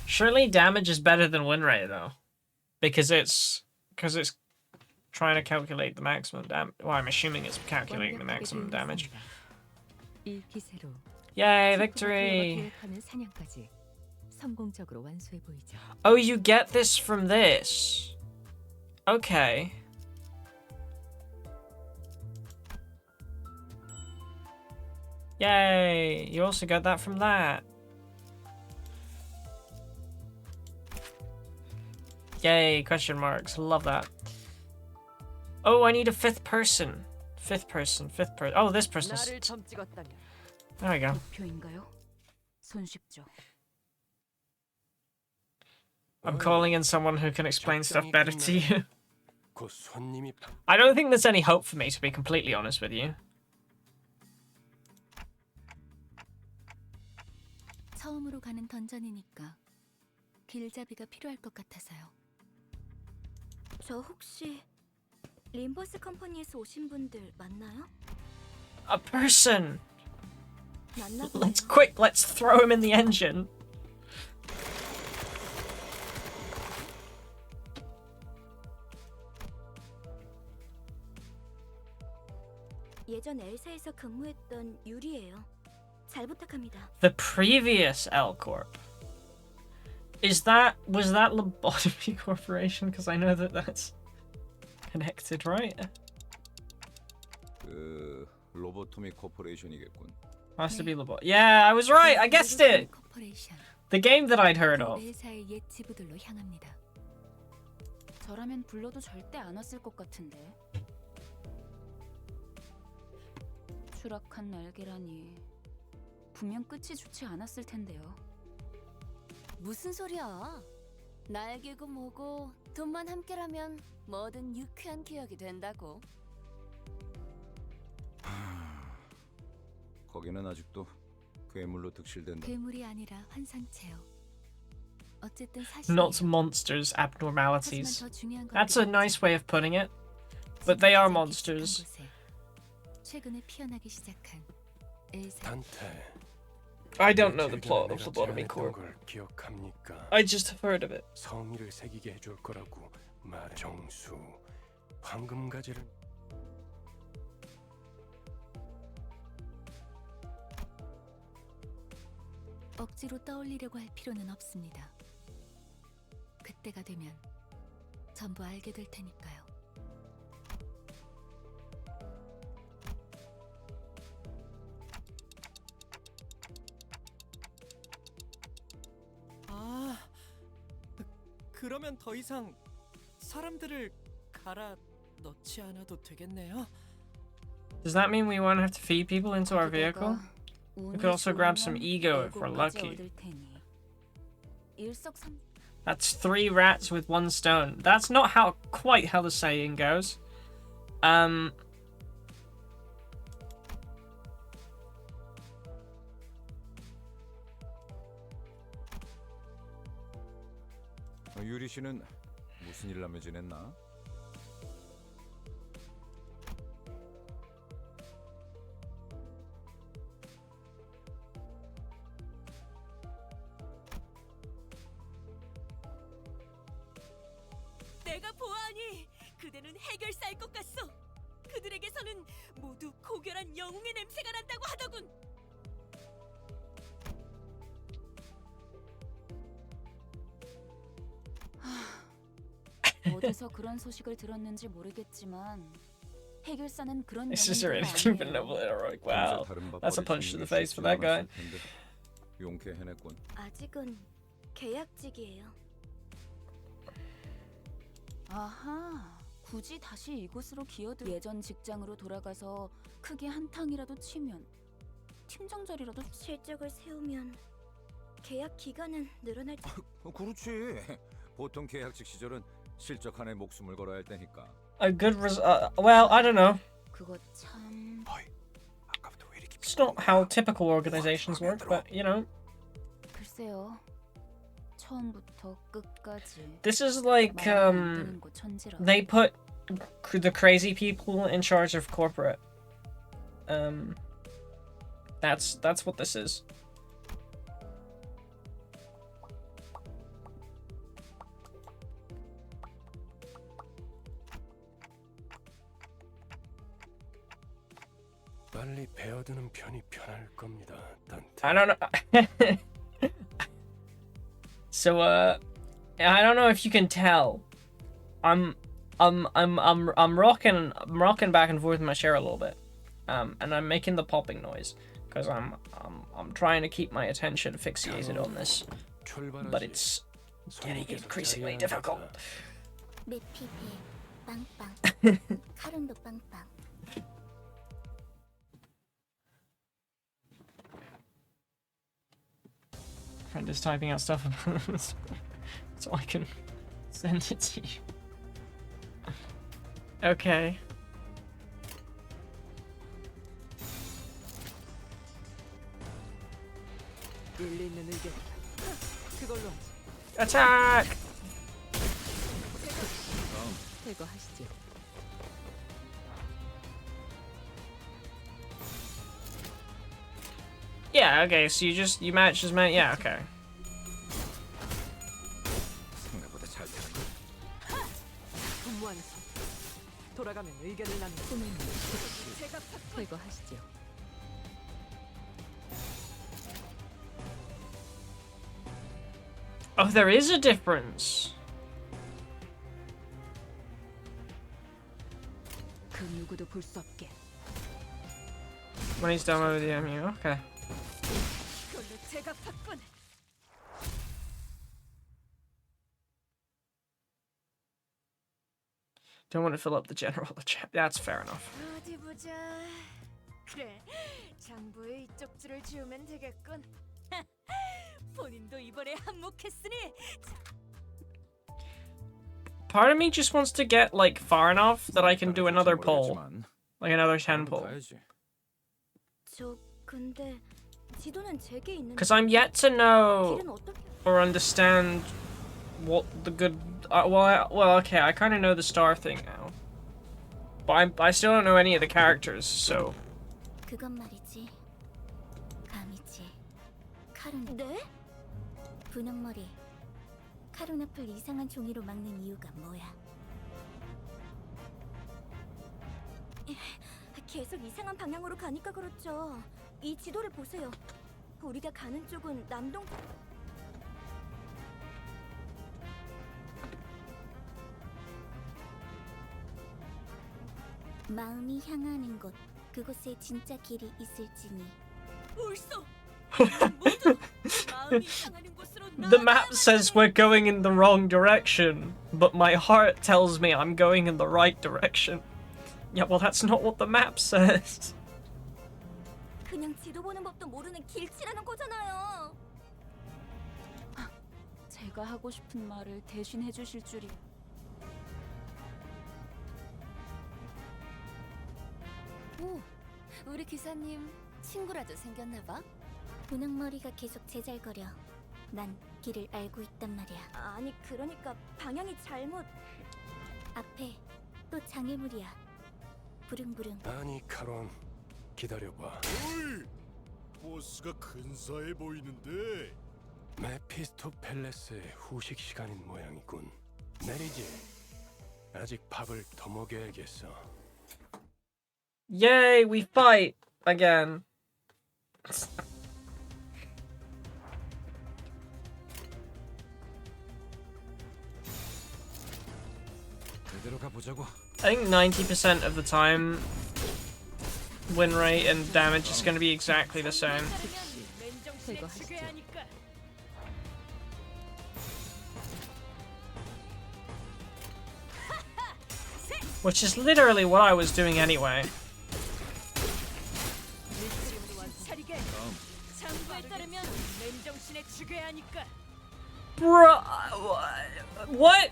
Surely damage is better than win rate though, because it's trying to calculate the maximum damage. Well, I'm assuming it's calculating the maximum damage. 이 기세로 Yay, 슈퍼 victory! 계획하는 사냥까지 성공적으로 완수해 보이죠. Oh, you get this from this. Okay. Yay! You also got that from that. Yay, question marks. Love that. Oh, I need a fifth person. Fifth person. Oh, this person's... 나를 점 찍었다면 There we go. 목표인가요? 손쉽죠. I'm calling in someone who can explain stuff better to you. 곧 손님이 I don't think there's any hope for me, to be completely honest with you. 처음으로 가는 던전이니까 길잡이가 필요할 것 같아서요. 저 혹시 림버스 컴퍼니에서 오신 분들 맞나요? A person! 맞나 봐요. Let's quick, let's throw him in the engine. 예전 엘사에서 근무했던 유리예요. 잘 부탁합니다. The previous L Corp. Was that Lobotomy Corporation? Because I know that that's connected, right? 그 로보토미 코퍼레이션이겠군. Has to be Lobot. Yeah, I was right. I guessed it. 코퍼레이션. The game that I'd heard of. 회사의 옛 지부들로 향합니다. 저라면 불러도 절대 안 왔을 것 같은데. 추락한 날개라니. 분명 끝이 좋지 않았을 텐데요. 무슨 소리야? 날개고 뭐고 돈만 함께라면 뭐든 유쾌한 기억이 된다고. 거기는 아직도 괴물로 득실된다. 괴물이 아니라 환상체요. 어쨌든 사실. Not monsters, abnormalities. 하지만 더 중요한 건 That's a nice way of putting it. But they are monsters. 최근에 피어나기 시작한 엘사. 단테. I don't know the 며칠 plot 전에 of 내가 Lobotomy 제안했던 Corp. 걸 기억합니까? I just have heard of it. 성의를 새기게 해줄 거라고 말해. 정수, 황금 가지를 억지로 떠올리려고 할 필요는 없습니다. 그때가 되면 전부 알게 될 테니까요. 아, 그러면 더 이상 사람들을 갈아 넣지 않아도 되겠네요. Does that mean we won't have to feed people into our vehicle? We could also grab some ego if we're lucky. That's 3 rats with 1 stone. That's not quite how the saying goes. 유리 씨는 무슨 일 하며 지냈나? 내가 보아하니 그대는 해결사일 것 같소. 그들에게서는 모두 고결한 영웅의 냄새가 난다고 하더군. 어디서 그런 소식을 들었는지 모르겠지만 해결사는 그런 This is 영웅들이 really keeping 아니에요. noble heroic. Wow. 다른 밥 That's a 버릴 punch to the 생각이 face for that 쉽지 guy. 않았을 텐데 용케 해냈군. 아직은 계약직이에요. 아하, 굳이 다시 이곳으로 기어들 예전 직장으로 돌아가서 크게 한탕이라도 치면 팀장 자리라도 실적을 세우면 계약 기간은 늘어날 그렇지. 보통 계약직 시절은 실적 하나에 목숨을 걸어야 할 때니까. A good well, I don't know. 그거 참 아까부터 왜 이렇게 It's not how typical organizations work, but you know. 글쎄요. 처음부터 끝까지 This is like 말하면 안 되는 거 천지라. they put the crazy people in charge of corporate. That's what this is. 빨리 배어드는 편이 편할 겁니다, 단테. I don't know. So I don't know if you can tell. I'm rocking back and forth in my chair a little bit. And I'm making the popping noise because I'm trying to keep my attention fixated on this. But it's getting increasingly difficult. 메피 배 빵빵. 카룬도 빵빵. Friend is typing out stuff so I can send it to you. Okay. 일리 있는 의견. 그걸로 하지. Attack! 제거하시죠. Yeah, okay, so you match as many. Yeah, okay. 생각보다 잘 되는 거. 분무하는 선. 돌아가면 의견을 나누는. 제가 제거하시죠. Oh, there is a difference. 그 누구도 볼 수 없게. When he's done with the MU, okay. 그걸로 제가 바꾼. Don't want to fill up the general chat. That's fair enough. 어디 보자. 그래, 장부에 이쪽 줄을 지우면 되겠군. 본인도 이번에 한몫했으니. Part of me just wants to get like far enough that I can do another pull, like another 10 pull. 저 근데 지도는 제게 있는데. Because I'm yet to know 길은 어떻게? or understand what the good. Well, okay, I kind of know the star thing now, but I still don't know any of the characters. So 그건 말이지. 감이지. 카룬. 네? 분홍머리. 카룬 앞을 이상한 종이로 막는 이유가 뭐야? 계속 이상한 방향으로 가니까 그렇죠. 이 지도를 보세요. 우리가 가는 쪽은 남동. 마음이 향하는 곳, 그곳에 진짜 길이 있을지니. 옳소. 모두 마음이 향하는 곳으로 the map says we're going in the wrong direction, but my heart tells me I'm going in the right direction. Yeah, well, that's not what the map says. 그냥 지도 보는 법도 모르는 길치라는 거잖아요. 제가 하고 싶은 말을 대신 해주실 줄이. 오, 우리 기사님 친구라도 생겼나 봐. 분홍머리가 계속 제잘거려. 난 길을 알고 있단 말이야. 아니 그러니까 방향이 잘못. 앞에 또 장애물이야. 부릉부릉. 아니 카론, 기다려봐. 어이! 보스가 근사해 보이는데. 메피스토 팰레스의 후식 시간인 모양이군. 내리지. 아직 밥을 더 먹여야겠어. Yay, we fight again. 그대로 가보자고. I think 90% of the time, win rate and damage is going to be exactly the same. Which is literally what I was doing anyway. Bruh, what?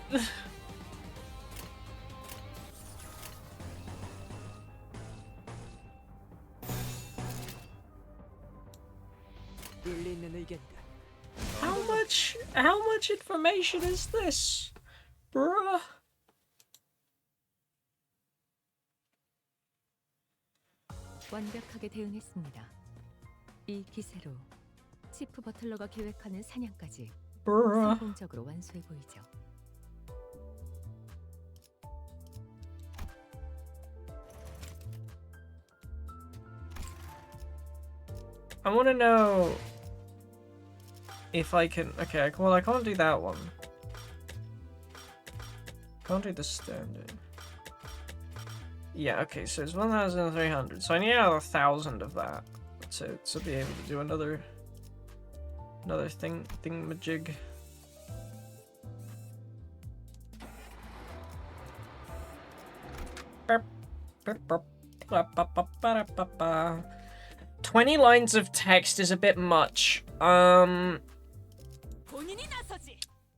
일리 있는 의견이다. How much information is this? Bruh. 완벽하게 대응했습니다. 이 기세로 치프 버틀러가 계획하는 사냥까지 Bruh. 성공적으로 완수해 보이죠. I want to know if I can. Okay, well, I can't do that one. Can't do the standard. Yeah, okay, so it's 1,300. So I need another 1,000 of that to be able to do another thingamajig. Burp, burp, burp, ba, ba, ba, ba, ba, ba. 20 lines of text is a bit much.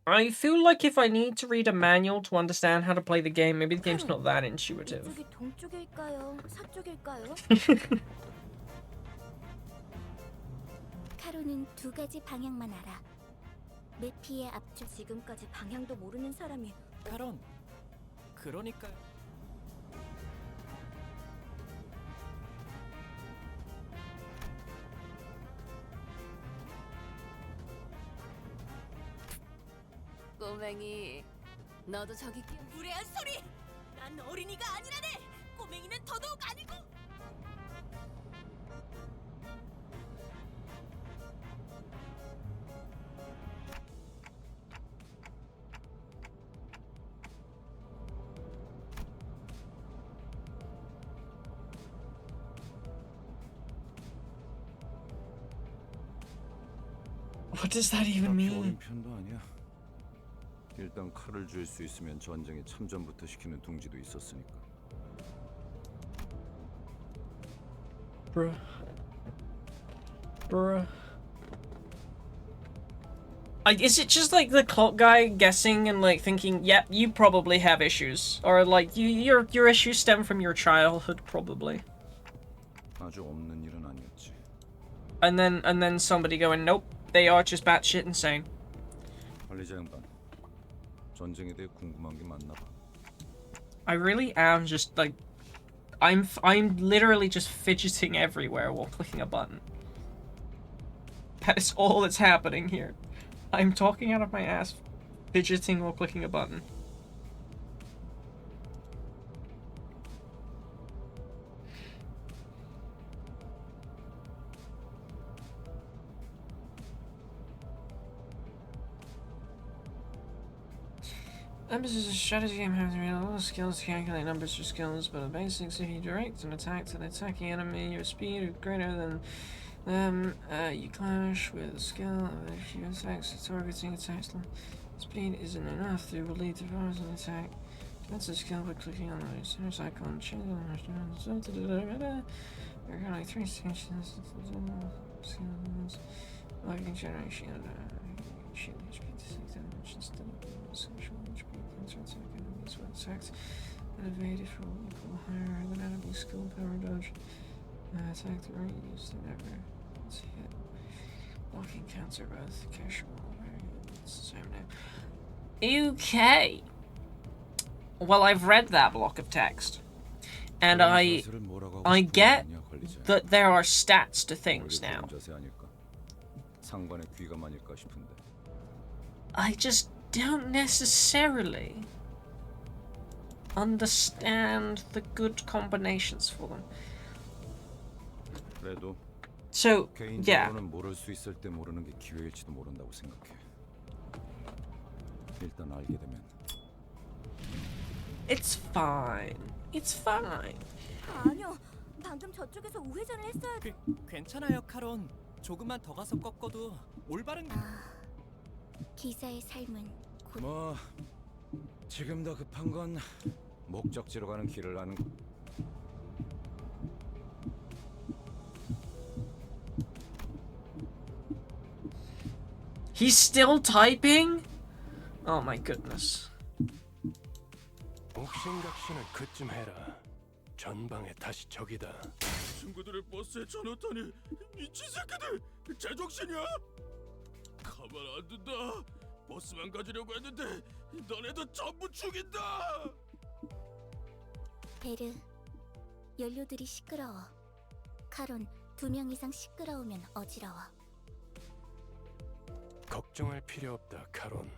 I feel like if I need to read a manual to understand how to play the game, maybe the game's not that intuitive. 이쪽이 동쪽일까요? 서쪽일까요? 카로는 두 가지 방향만 알아. 메피의 앞쪽 지금까지 방향도 모르는 사람이 카론, 그러니까 꼬맹이, 너도 저기 무례한 소리! 난 어린이가 아니라네! 꼬맹이는 더더욱 아니고! What does that even mean? 어린 편도 아니야. 일단 칼을 줄 수 있으면 전쟁에 참전부터 시키는 둥지도 있었으니까. Bruh. Bruh. Is it just like the clock guy guessing and like thinking, yep, you probably have issues, or like your issues stem from your childhood probably, 아주 없는 일은 아니었지. and then somebody going, nope, they are just batshit insane. 관리자 양반, 전쟁에 대해 궁금한 게 많나 봐. I really am just like, I'm literally just fidgeting everywhere while clicking a button. That is all that's happening here. I'm talking out of my ass, fidgeting while clicking a button. Numbers is a strategy game, having real skills to calculate numbers for skills, but the basics, if you direct an attack to the attacking enemy, your speed is greater than them, you clash with a skill. If you attack targeting attacks, speed isn't enough to relieve the powers of the attack. That's a skill by clicking on the search icon, change the there are like 3 stations, skills, logging generation, shield HP to 6 damage instead of social HP. Attack enemies when attacked and evaded for equal higher than enemy skill power dodge. Attack the right used never. Let's hit. Blocking counter both casual. It's the same name. Okay. Well, I've read that block of text, and I get that there are stats to things now. I just don't necessarily understand the good combinations for them. So, yeah. 모를 수 있을 때 모르는 게 기회일지도 모른다고 생각해. 일단 알게 되면. It's fine. It's fine. 아니요. 방금 저쪽에서 우회전을 했어야 돼. 괜찮아요, 카론. 조금만 더 가서 꺾어도 올바른 기사의 삶은 뭐 지금 더 급한 건 목적지로 가는 길을 아는 거. He's still typing? Oh my goodness. 옥신각신을 그쯤 해라. 전방에 다시 적이다. 친구들을 버스에 쳐넣다니 미친 새끼들! 제정신이야? 가만 안 둔다. 버스만 가지려고 했는데 너네도 전부 죽인다. 베르, 연료들이 시끄러워. 카론, 2명 이상 시끄러우면 어지러워. 걱정할 필요 없다, 카론.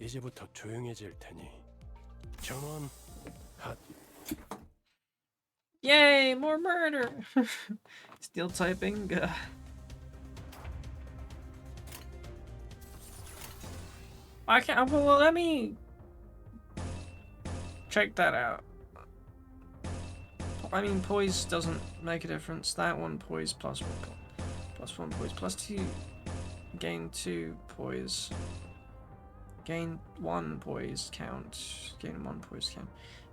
이제부터 조용해질 테니. 전원 핫. Yay, more murder! Still typing. I can't. Well, let me check that out. I mean, poise doesn't make a difference. That one poise plus 1 poise plus 2. Gain 2 poise. Gain 1 poise count. Gain 1 poise count.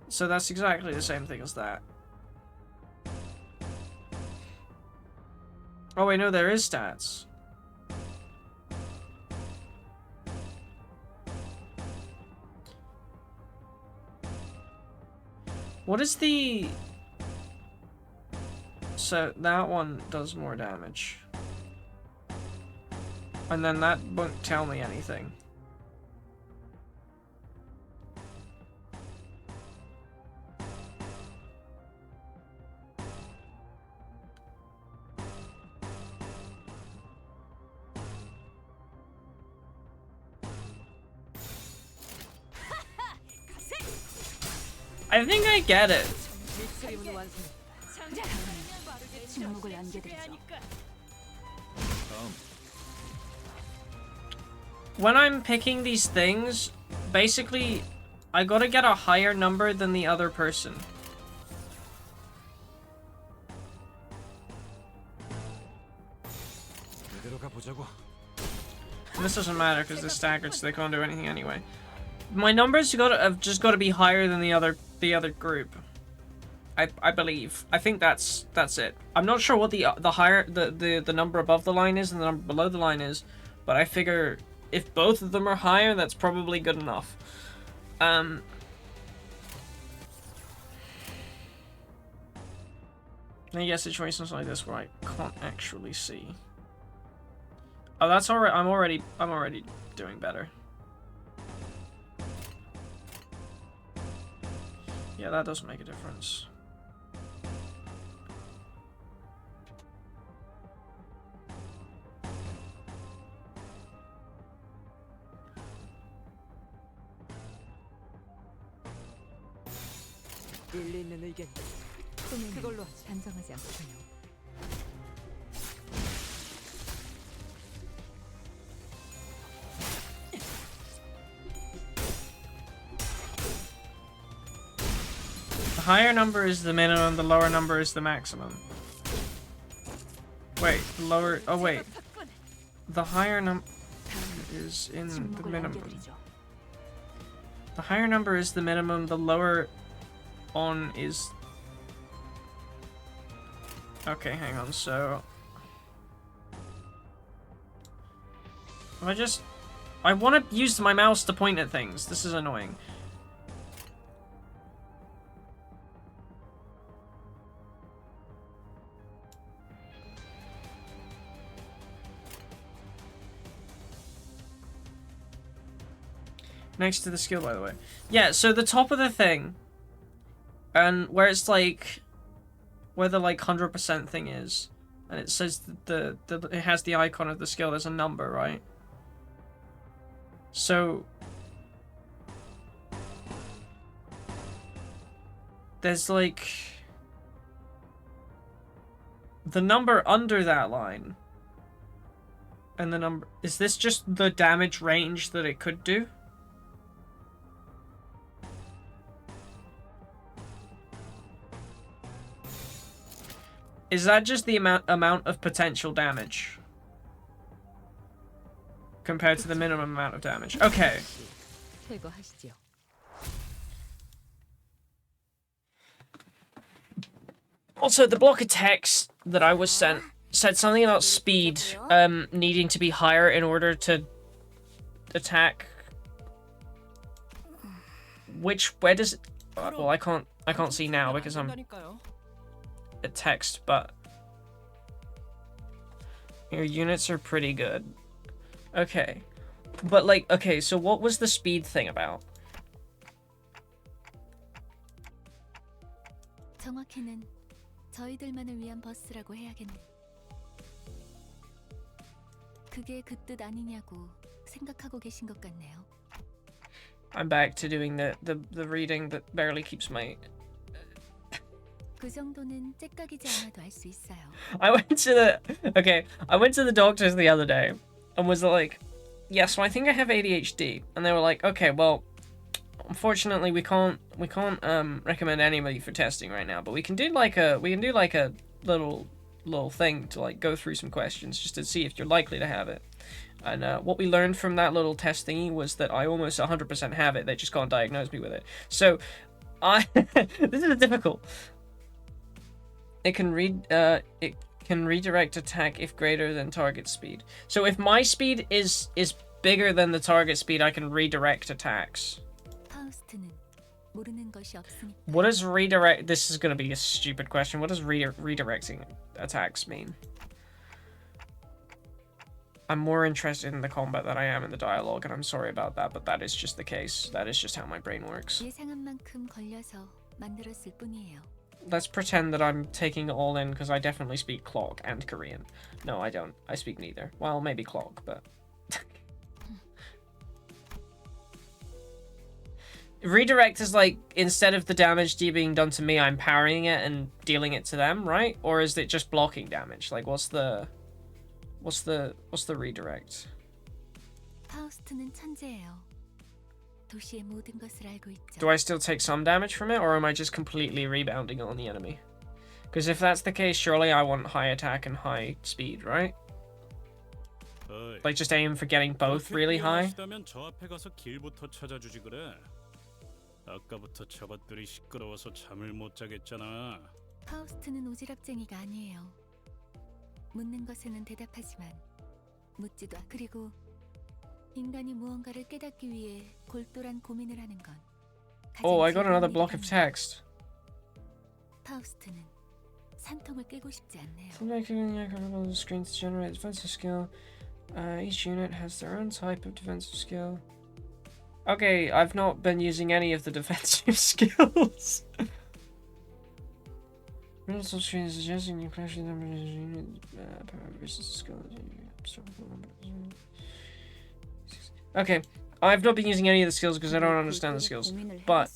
So that's exactly the same thing as that. Oh wait, no, there is stats. What is the... So that one does more damage. And then that won't tell me anything. I think I get it. 침묵을 안겨드리죠. When I'm picking these things, basically, I gotta get a higher number than the other person. And this doesn't matter because they're staggered, so they can't do anything anyway. My numbers have just got to be higher than the other group. I believe. I think that's it. I'm not sure what the higher the number above the line is and the number below the line is, but I figure if both of them are higher, that's probably good enough. I guess situations like this where I can't actually see. Oh, that's alright. I'm already doing better. Yeah, that does make a difference. 일리 있는 의견. 그걸로 하지. 단정하지 않군요. The higher number is the minimum, the lower number is the maximum. Wait, the lower... Oh, wait. The higher number is in the minimum. The higher number is the minimum, the lower on is... Okay, hang on, so... I want to use my mouse to point at things. This is annoying. Next to the skill, by the way. Yeah, so the top of the thing, and where it's like, where the like 100% thing is, and it says that it has the icon of the skill. There's a number, right? So there's like the number under that line, and the number. Is this just the damage range that it could do? Is that just the amount of potential damage compared to the minimum amount of damage? Okay. Also, the block of text that I was sent said something about speed needing to be higher in order to attack. Where does it? Well, I can't see now because I'm a text, but your units are pretty good. Okay, but like, okay, so what was the speed thing about? 정확히는 저희들만을 위한 버스라고 해야겠네. 그게 그 뜻 아니냐고 생각하고 계신 것 같네요. I'm back to doing the reading that barely keeps my. 그 정도는 째깍이지 않아도 알 수 있어요. I went to the doctors the other day and was like, yeah, so I think I have ADHD, and they were like, okay, well, unfortunately we can't recommend anybody for testing right now, but we can do like a little thing to like go through some questions just to see if you're likely to have it. And what we learned from that little test thingy was that I almost 100% have it. They just can't diagnose me with it. So this is difficult. It can redirect attack if greater than target speed. So if my speed is bigger than the target speed, I can redirect attacks. 파우스트는 모르는 것이 없으니까. What does redirect? This is going to be a stupid question. What does redirecting attacks mean? I'm more interested in the combat than I am in the dialogue, and I'm sorry about that, but that is just the case. That is just how my brain works. 예상한 만큼 걸려서 만들었을 뿐이에요. Let's pretend that I'm taking it all in because I definitely speak Clog and Korean. No, I don't. I speak neither. Well, maybe Clog, but... Redirect is like, instead of the damage being done to me, I'm parrying it and dealing it to them, right? Or is it just blocking damage? Like, what's the redirect? 파우스트는 천재예요. 도시의 모든 것을 알고 있죠. Do I still take some damage from it, or am I just completely rebounding on the enemy? Because if that's the case, surely I want high attack and high speed, right? Like just aim for getting both really high? 저 앞에 가서 길부터 찾아주지 그래. 아까부터 저것들이 시끄러워서 잠을 못 자겠잖아. 파우스트는 오지랖쟁이가 아니에요. 묻는 것에는 대답하지만 묻지도 그리고 인간이 무언가를 깨닫기 위해 골똘한 고민을 하는 건 Oh, I got another block of text. 파우스트는 산통을 깨고 싶지 않네요. The screen to generate defensive skill. Each unit has their own type of defensive skill. Okay, I've not been using any of the defensive skills. Mental screen is suggesting you clash with them unit versus skill. Okay, I've not been using any of the skills because I don't understand the skills, but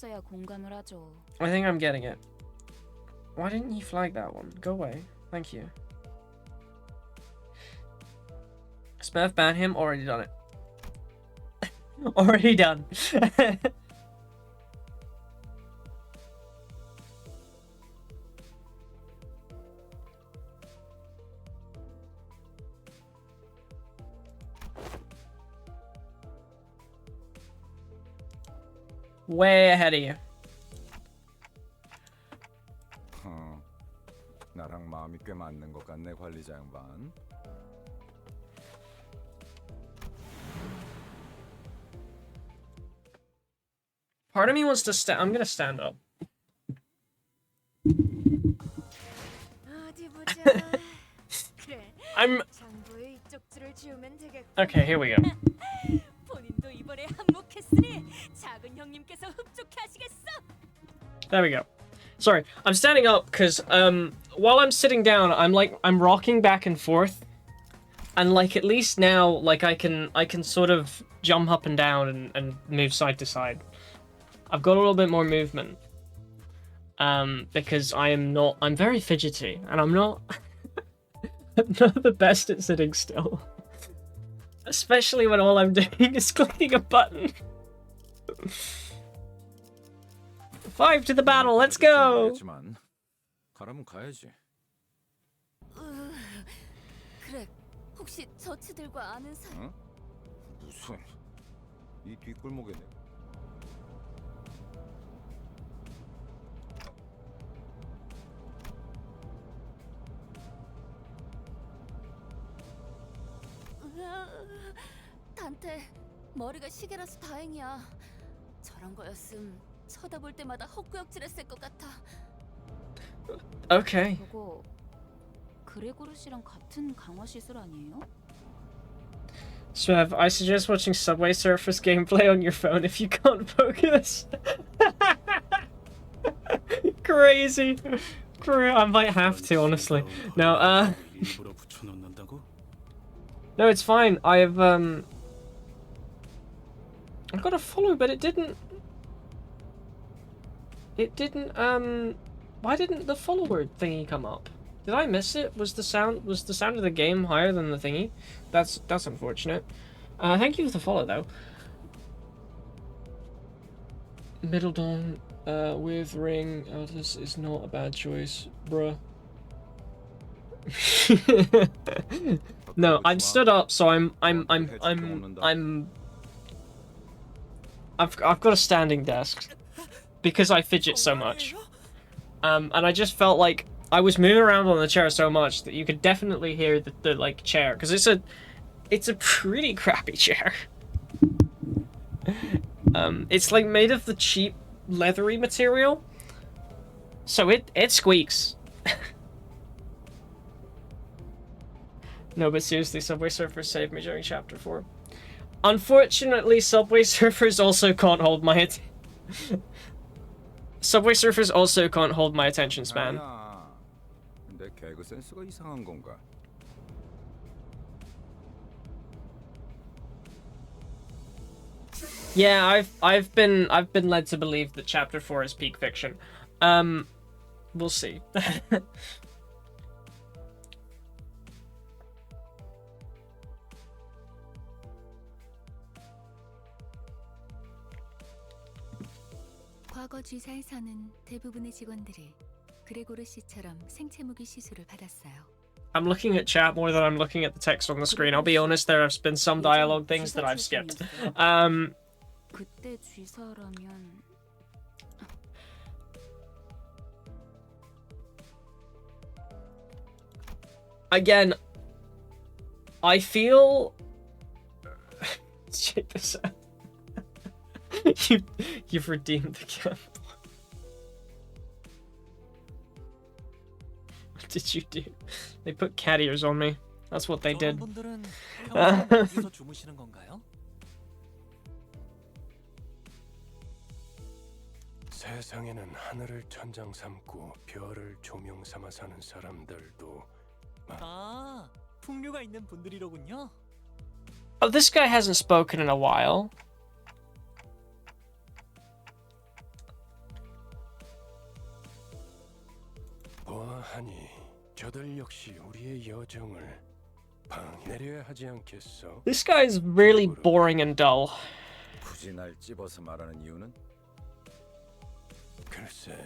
I think I'm getting it. Why didn't you flag that one? Go away. Thank you. Smurf ban him. Already done it. Already done. Way ahead of you. 나랑 마음이 꽤 맞는 것 같네, 관리자 양반. Part of me wants to stand. I'm gonna stand up. 어디 보자. 그래. I'm. 장부에 이쪽 줄을 지우면 되겠고. Okay, here we go. 본인도 이번에 한몫했으니 작은 형님께서 흡족해 하시겠어. There we go. Sorry, I'm standing up because while I'm sitting down, I'm rocking back and forth, and like at least now like I can sort of jump up and down and move side to side. I've got a little bit more movement because I'm very fidgety and I'm not the best at sitting still, especially when all I'm doing is clicking a button. 5 to the battle, let's go! 가라면 가야지. 그래, 혹시 저치들과 아는 사이? 응? 무슨 이 뒷골목에네. 단테, 머리가 시계라서 다행이야. 저런 거였음 쳐다볼 때마다 헛구역질했을 것 같아. Okay. 저거 그레고르 씨랑 같은 강화 시술 아니에요? Svev, I suggest watching Subway Surfers gameplay on your phone if you can't focus. Crazy. I might have to, honestly. No, no, it's fine. I've got a follow, but it didn't. Why didn't the follower thingy come up? Did I miss it? Was the sound of the game higher than the thingy? That's unfortunate. Thank you for the follow, though. Middle Dawn with Ring. Oh, this is not a bad choice, bruh. No, I'm stood up, so I've got a standing desk because I fidget so much. And I just felt like I was moving around on the chair so much that you could definitely hear the like chair, because it's a pretty crappy chair. It's like made of the cheap leathery material, so it squeaks. No, but seriously, Subway Surfers saved me during Chapter 4. Unfortunately, Subway Surfers also can't hold my Subway Surfers also can't hold my attention span. 아니야. 내 개그 센스가 이상한 건가? Yeah, I've been led to believe that Chapter 4 is peak fiction. We'll see. 과거 G사에서는 대부분의 직원들이 그레고르 씨처럼 생체 무기 시술을 받았어요. I'm looking at chat more than I'm looking at the text on the screen. I'll be honest, there have been some dialogue things that I've skipped. 그때 G사라면 Again, I feel check this out. You've redeemed the gamble. What did you do? They put cat ears on me. That's what they did. 분들은 평생 여기서 주무시는 건가요? 세상에는 하늘을 천장 삼고 별을 조명 삼아 사는 사람들도 아, 풍류가 있는 분들이로군요. Oh, this guy hasn't spoken in a while. 보아하니 저들 역시 우리의 여정을 방해내려야 하지 않겠어? This guy is really boring and dull. 굳이 날 찝어서 말하는 이유는? 글쎄,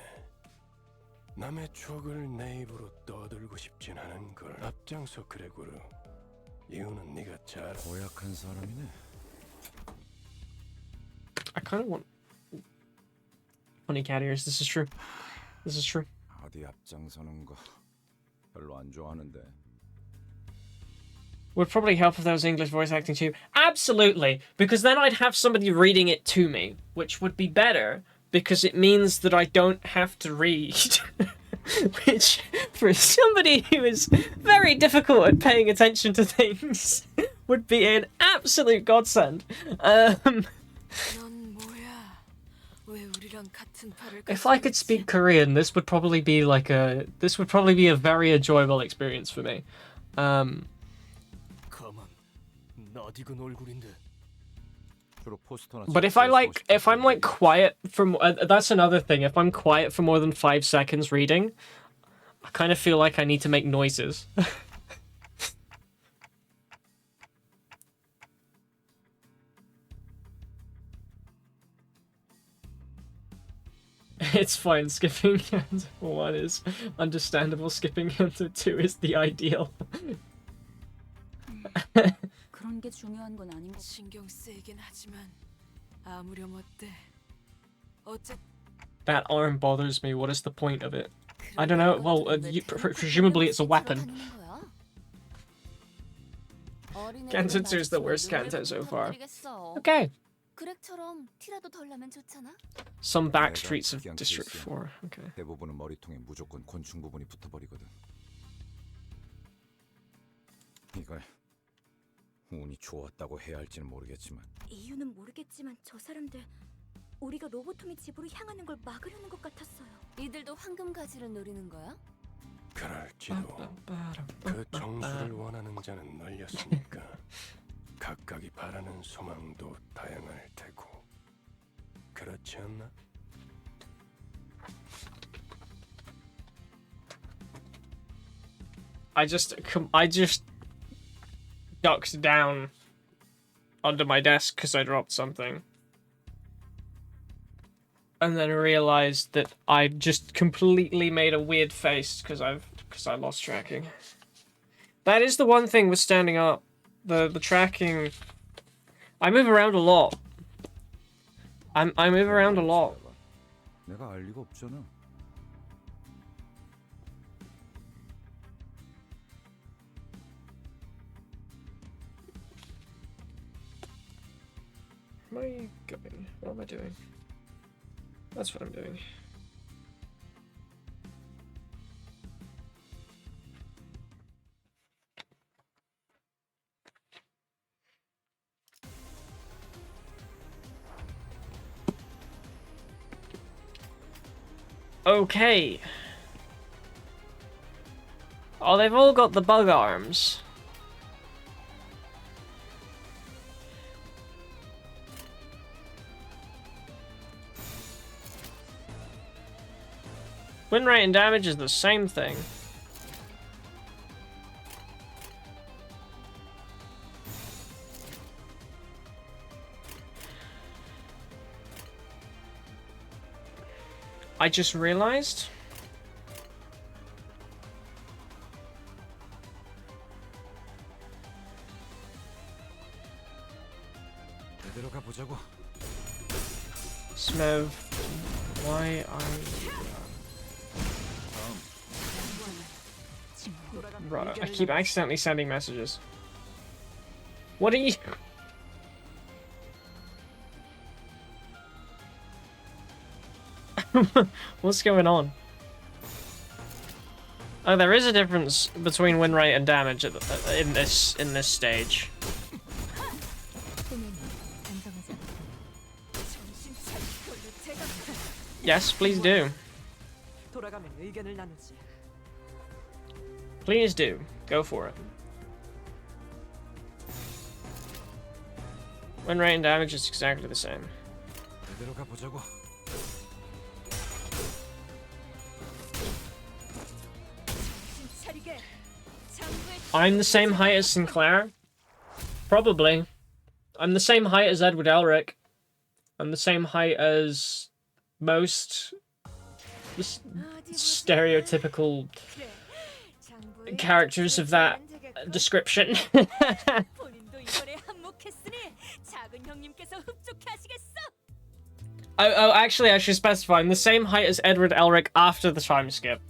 남의 추억을 내 입으로 떠들고 싶진 않은 걸. 앞장서 그레고르. 이유는 네가 잘. 고약한 사람이네. I kind of want funny cat ears. This is true. This is true. 어디 앞장서는 거 별로 안 좋아하는데. Would probably help if there was English voice acting too. Absolutely, because then I'd have somebody reading it to me, which would be better, because it means that I don't have to read. Which, for somebody who is very difficult at paying attention to things, would be an absolute godsend. If I could speak Korean, this would probably be like a very enjoyable experience for me. 낯익은 얼굴인데. But if I'm like quiet from that's another thing. If I'm quiet for more than 5 seconds reading, I kind of feel like I need to make noises. It's fine. Skipping Kanto 1 is understandable. Skipping Kanto 2 is the ideal. 그런 게 중요한 건 아닌 것. 신경 쓰이긴 하지만 아무렴 어때? 어째 That arm bothers me. What is the point of it? I don't know. Well, presumably it's a weapon. Kanto 2 is the worst Kanto so far. Okay. 그렉처럼 티라도 덜 나면 좋잖아. Some back streets of District 4. Okay. 대부분은 머리통에 무조건 곤충 부분이 붙어버리거든. 이걸 운이 좋았다고 해야 할지는 모르겠지만. 이유는 모르겠지만 저 사람들 우리가 로보토미 집으로 향하는 걸 막으려는 것 같았어요. 이들도 황금 가지를 노리는 거야? 그럴지도. 그 정수를 원하는 자는 널렸으니까 각각이 바라는 소망도 다양할 테고. 그렇지 않나? I just ducked down under my desk because I dropped something. And then realized that I just completely made a weird face because I lost tracking. That is the one thing with standing up. The tracking. I move around a lot. I move around a lot. 내가 알 리가 없잖아. Where am I going? What am I doing? That's what I'm doing. Okay. Oh, they've all got the bug arms. Win rate and damage is the same thing. I just realized. 제대로 가보자고. Smev, why are you... Right, I keep accidentally sending messages. What are you... What's going on? Oh, there is a difference between win rate and damage at the, in this stage. Yes, please do. 돌아가면 의견을 나누지. Please do. Go for it. Win rate and damage is exactly the same. 제대로 가보자고. I'm the same height as Sinclair? Probably. I'm the same height as Edward Elric. I'm the same height as most stereotypical characters of that description. Oh, actually, I should specify. I'm the same height as Edward Elric after the time skip.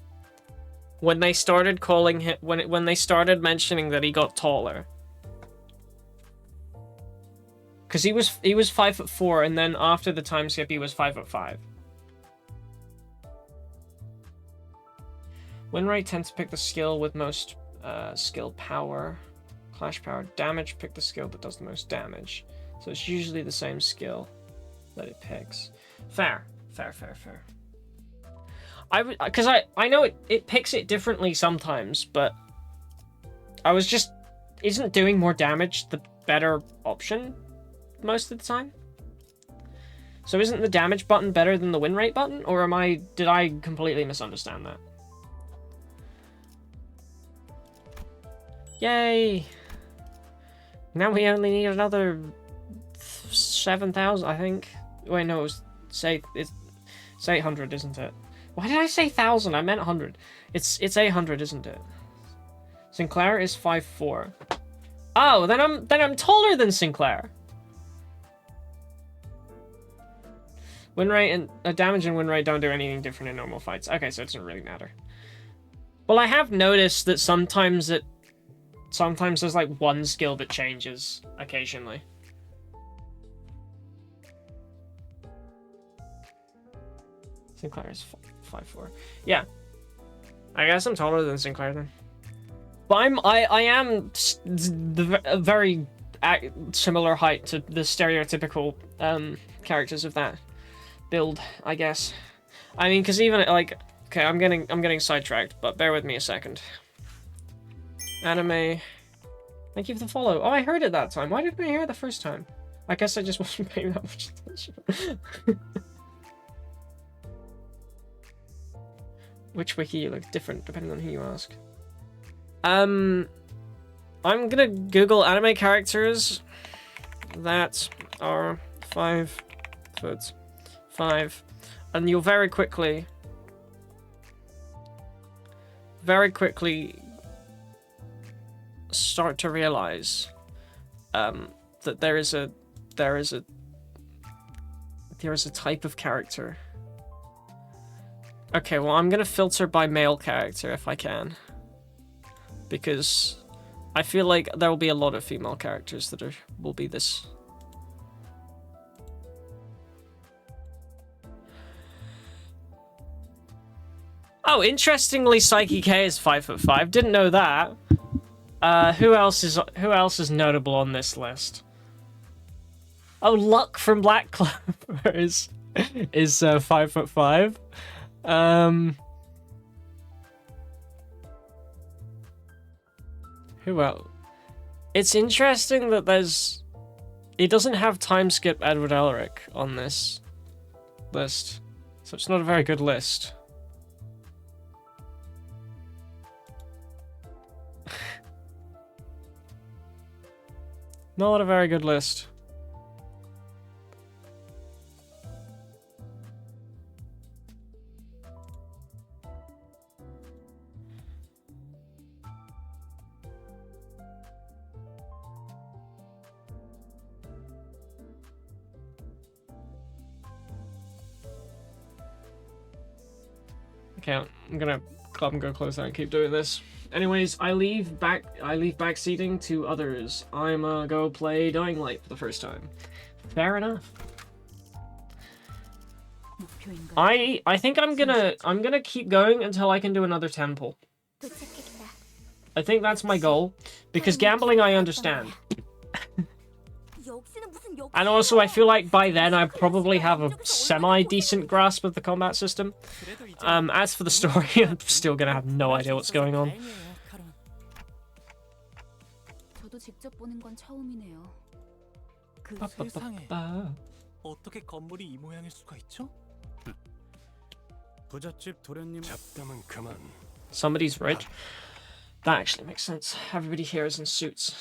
When they started calling him, when they started mentioning that he got taller, because he was 5'4", and then after the time skip he was 5'5". Win rate tends to pick the skill with most skill power, clash power. Damage pick the skill that does the most damage, so it's usually the same skill that it picks. Fair. Because I know it picks it differently sometimes, but I was just... Isn't doing more damage the better option most of the time? So isn't the damage button better than the win rate button? Or did I completely misunderstand that? Yay! Now we only need another 7,000, I think. Wait, no, it's 800, isn't it? Why did I say 1,000? I meant 100. It's 800, isn't it? Sinclair is 5'4". Oh, then I'm taller than Sinclair. Win rate and damage and win rate don't do anything different in normal fights. Okay, so it doesn't really matter. Well, I have noticed that sometimes there's like one skill that changes occasionally. Sinclair is 5'4". Yeah, I guess I'm taller than Sinclair then. But I am a very similar height to the stereotypical characters of that build, I guess. I mean, because even like, okay, I'm getting sidetracked, but bear with me a second. Anime. Thank you for the follow. Oh, I heard it that time. Why didn't I hear it the first time? I guess I just wasn't paying that much attention. Which wiki looks different depending on who you ask. I'm gonna Google anime characters that are 5'5", and you'll very quickly start to realize that there is a type of character. Okay, well, I'm gonna filter by male character if I can, because I feel like there will be a lot of female characters that will be this. Oh, interestingly, Psyche K is 5'5". Didn't know that. Who else is notable on this list? Oh, Luck from Black Clover is 5'5". Who else? It's interesting that he doesn't have time skip Edward Elric on this list, so it's not a very good list. Not a very good list. Okay, I'm gonna club and go close that and keep doing this. Anyways, I leave back seating to others. I'm go play Dying Light for the first time. Fair enough. I think I'm gonna keep going until I can do another temple. I think that's my goal, because gambling I understand. And also, I feel like by then I probably have a semi-decent grasp of the combat system. As for the story, I'm still gonna have no idea what's going on. 저도 직접 보는 건 처음이네요. 그 세상에 어떻게 건물이 이 모양일 수가 있죠? 부잣집 도련님. 잡담은 그만. Somebody's rich. That actually makes sense. Everybody here is in suits.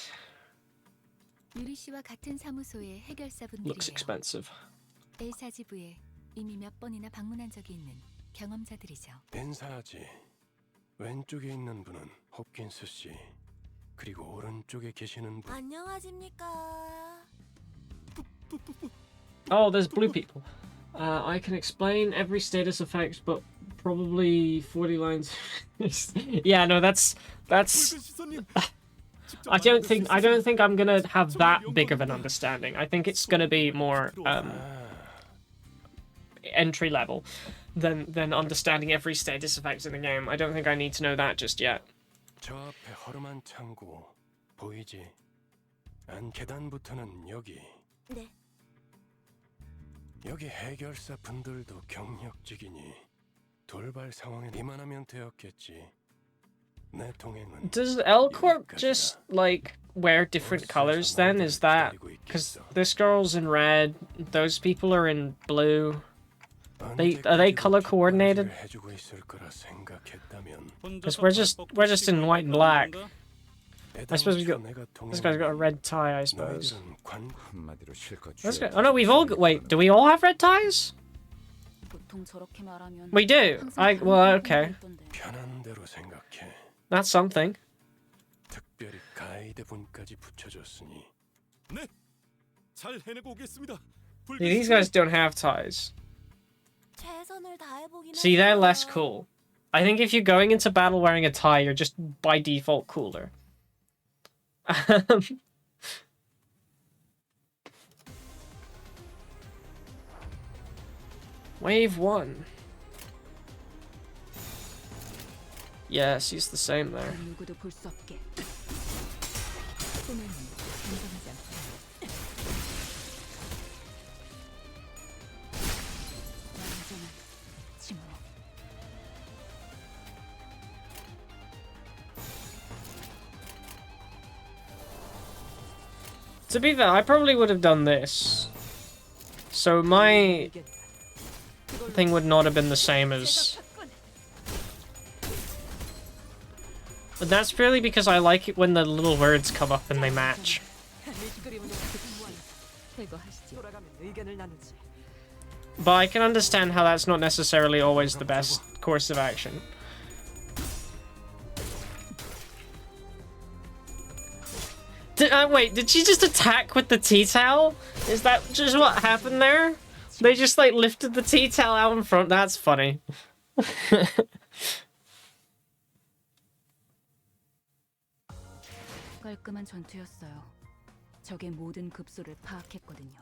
유리 씨와 같은 사무소의 해결사분들이에요. Looks expensive. 엘사지부에 이미 몇 번이나 방문한 적이 있는 경험자들이죠. 인사하지. 왼쪽에 있는 분은 홉킨스 씨. 그리고 오른쪽에 계시는 분. 안녕하십니까. Oh, there's blue people. I can explain every status effect, but probably 40 lines. Yeah, no, that's. I don't think I'm gonna have that big of an understanding. I think it's gonna be more entry level than understanding every status effect in the game. I don't think I need to know that just yet. 저 앞에 허름한 창고 보이지? 안 계단부터는 여기. 네. 여기 해결사 분들도 경력직이니 돌발 상황에 이만하면 되었겠지. 내 동행은 Does L-Corp just like wear different colors then? Is that because this girl's in red, those people are in blue? Are they color coordinated? Because we're just in white and black. I suppose this guy's got a red tie, I suppose. This guy, oh no, we've all got, wait, do we all have red ties? We do. Well, okay. That's something. These guys don't have ties. See, they're less cool. I think if you're going into battle wearing a tie, you're just by default cooler. Wave 1. Yes, he's the same there. To be fair, I probably would have done this. So my thing would not have been the same as... But that's purely because I like it when the little words come up and they match. 제거하시지. 돌아가면 의견을 나누지. But I can understand how that's not necessarily always the best course of action. Wait, did she just attack with the tea towel? Is that just what happened there? They just like lifted the tea towel out in front. That's funny. 깔끔한 전투였어요. 적의 모든 급소를 파악했거든요.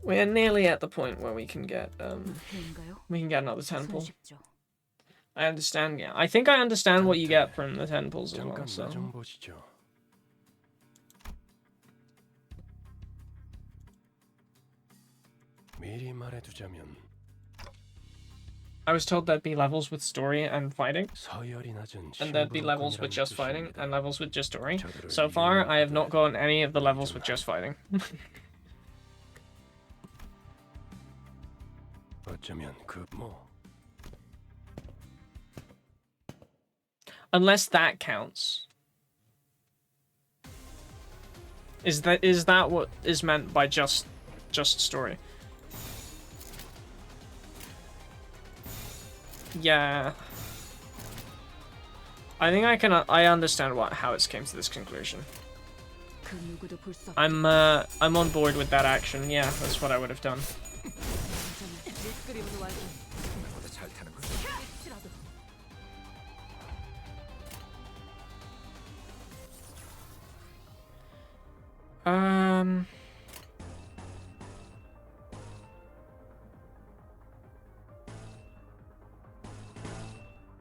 We are nearly at the point where we can get 목표인가요? we can get another temple. 손쉽죠. I understand. Yeah, I think I understand what you get from the temples as well. 잠깐 So. 좀 보시죠. 미리 말해두자면 I was told there'd be levels with story and fighting, 서열이 낮은 and there'd be levels with 신부군이라는 just fighting, 뜻입니다. and levels with just story. 저들을 So far, I have not 이용할 gotten any of the levels with just fighting. 어쩌면 Unless that counts. Is that what is meant by just story? Yeah. I think I understand how it came to this conclusion. 그 누구도 볼 수 없게. I'm on board with that action. Yeah, that's what I would have done. 밑그림은 완성. 보다 잘 타는 거. 혹시라도.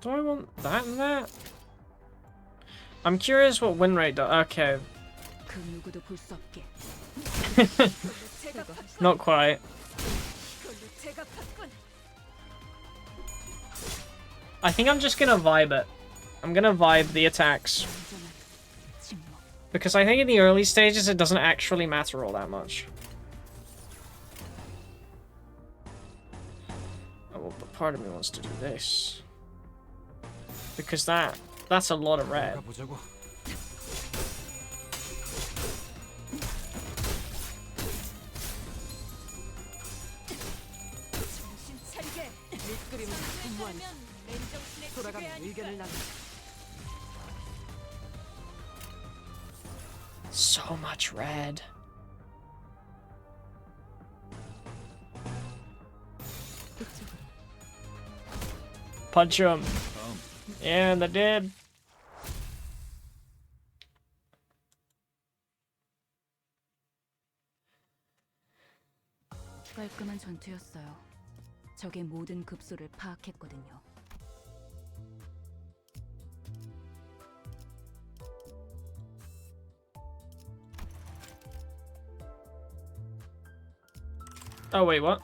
Do I want that and that? I'm curious what win rate does. Okay. 그 누구도 볼 수 없게. Not quite. 이걸로 제가 받건. I think I'm just gonna vibe it. I'm gonna vibe the attacks. Because I think in the early stages it doesn't actually matter all that much. Oh, well, but part of me wants to do this. Because that's a lot of red. 보자고. 정신 차리게. 밑그림은 분무한. 돌아가면 의견을 나누지. So much red. Punch him. And they did. 깔끔한 전투였어요. 적의 모든 급소를 파악했거든요. Oh wait, what?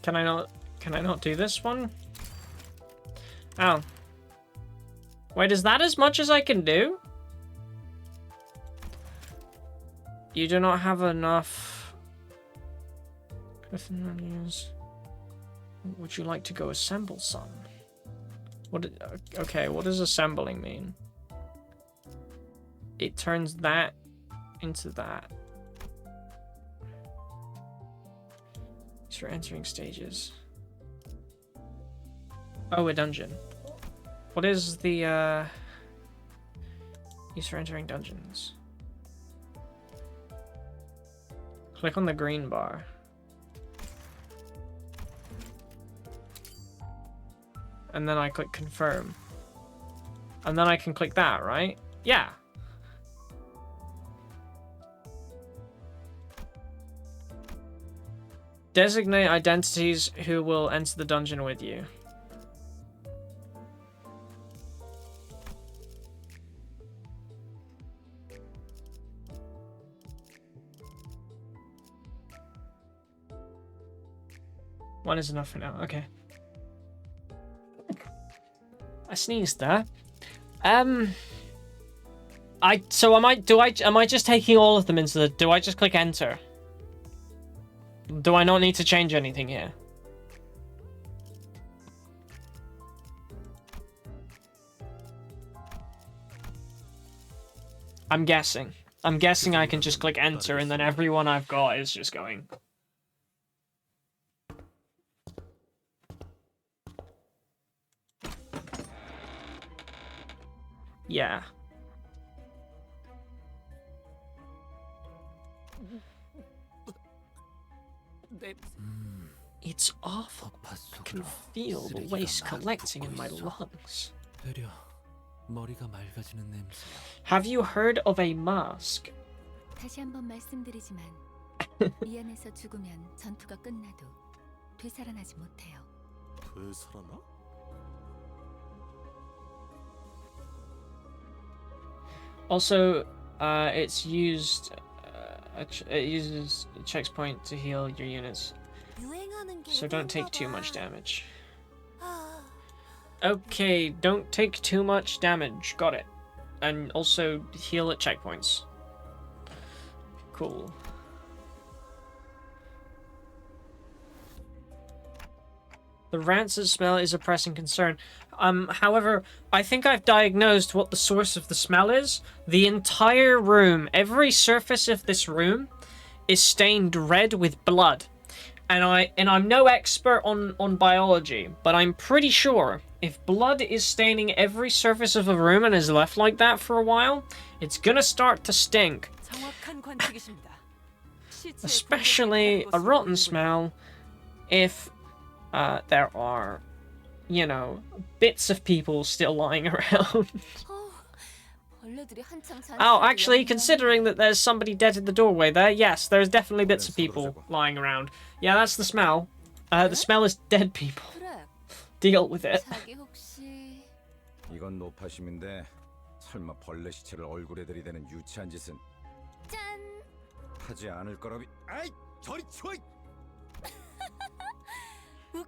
Can I not do this one? Oh. Wait, is that as much as I can do? You do not have enough. Griffin menus. Would you like to go assemble some? Okay, what does assembling mean? It turns that into that. For entering stages. Oh, a dungeon. What is the use for entering dungeons? Click on the green bar. And then I click confirm. And then I can click that, right? Yeah. Designate identities who will enter the dungeon with you. One is enough for now. Okay. I sneezed there. Am I just taking all of them into the? Do I just click enter? Do I not need to change anything here? I'm guessing. I'm guessing I can just click enter and then everyone I've got is just going. Yeah. It's awful. I can feel the waste collecting in my lungs. 되려 머리가 맑아지는 냄새야. Have you heard of a mask? 다시 한번 말씀드리지만 이 안에서 죽으면 전투가 끝나도 되살아나지 못해요. 되살아나? Also, it's used. It uses a checkpoint to heal your units, so don't take too much damage. Okay, don't take too much damage. Got it. And also heal at checkpoints. Cool. The rancid smell is a pressing concern. However, I think I've diagnosed what the source of the smell is. The entire room, every surface of this room is stained red with blood. And I'm no expert on biology, but I'm pretty sure if blood is staining every surface of a room and is left like that for a while, it's gonna start to stink. Especially a rotten smell if there are, you know, bits of people still lying around. Oh, actually, considering that there's somebody dead in the doorway there, yes, there's definitely bits of people lying around. Yeah, that's the smell. The smell is dead people. Deal with it. 이건 노파심인데 설마 벌레 시체를 얼굴에 들이대는 유치한 짓은 하지 않을 거라비. 아이, 저리 치워.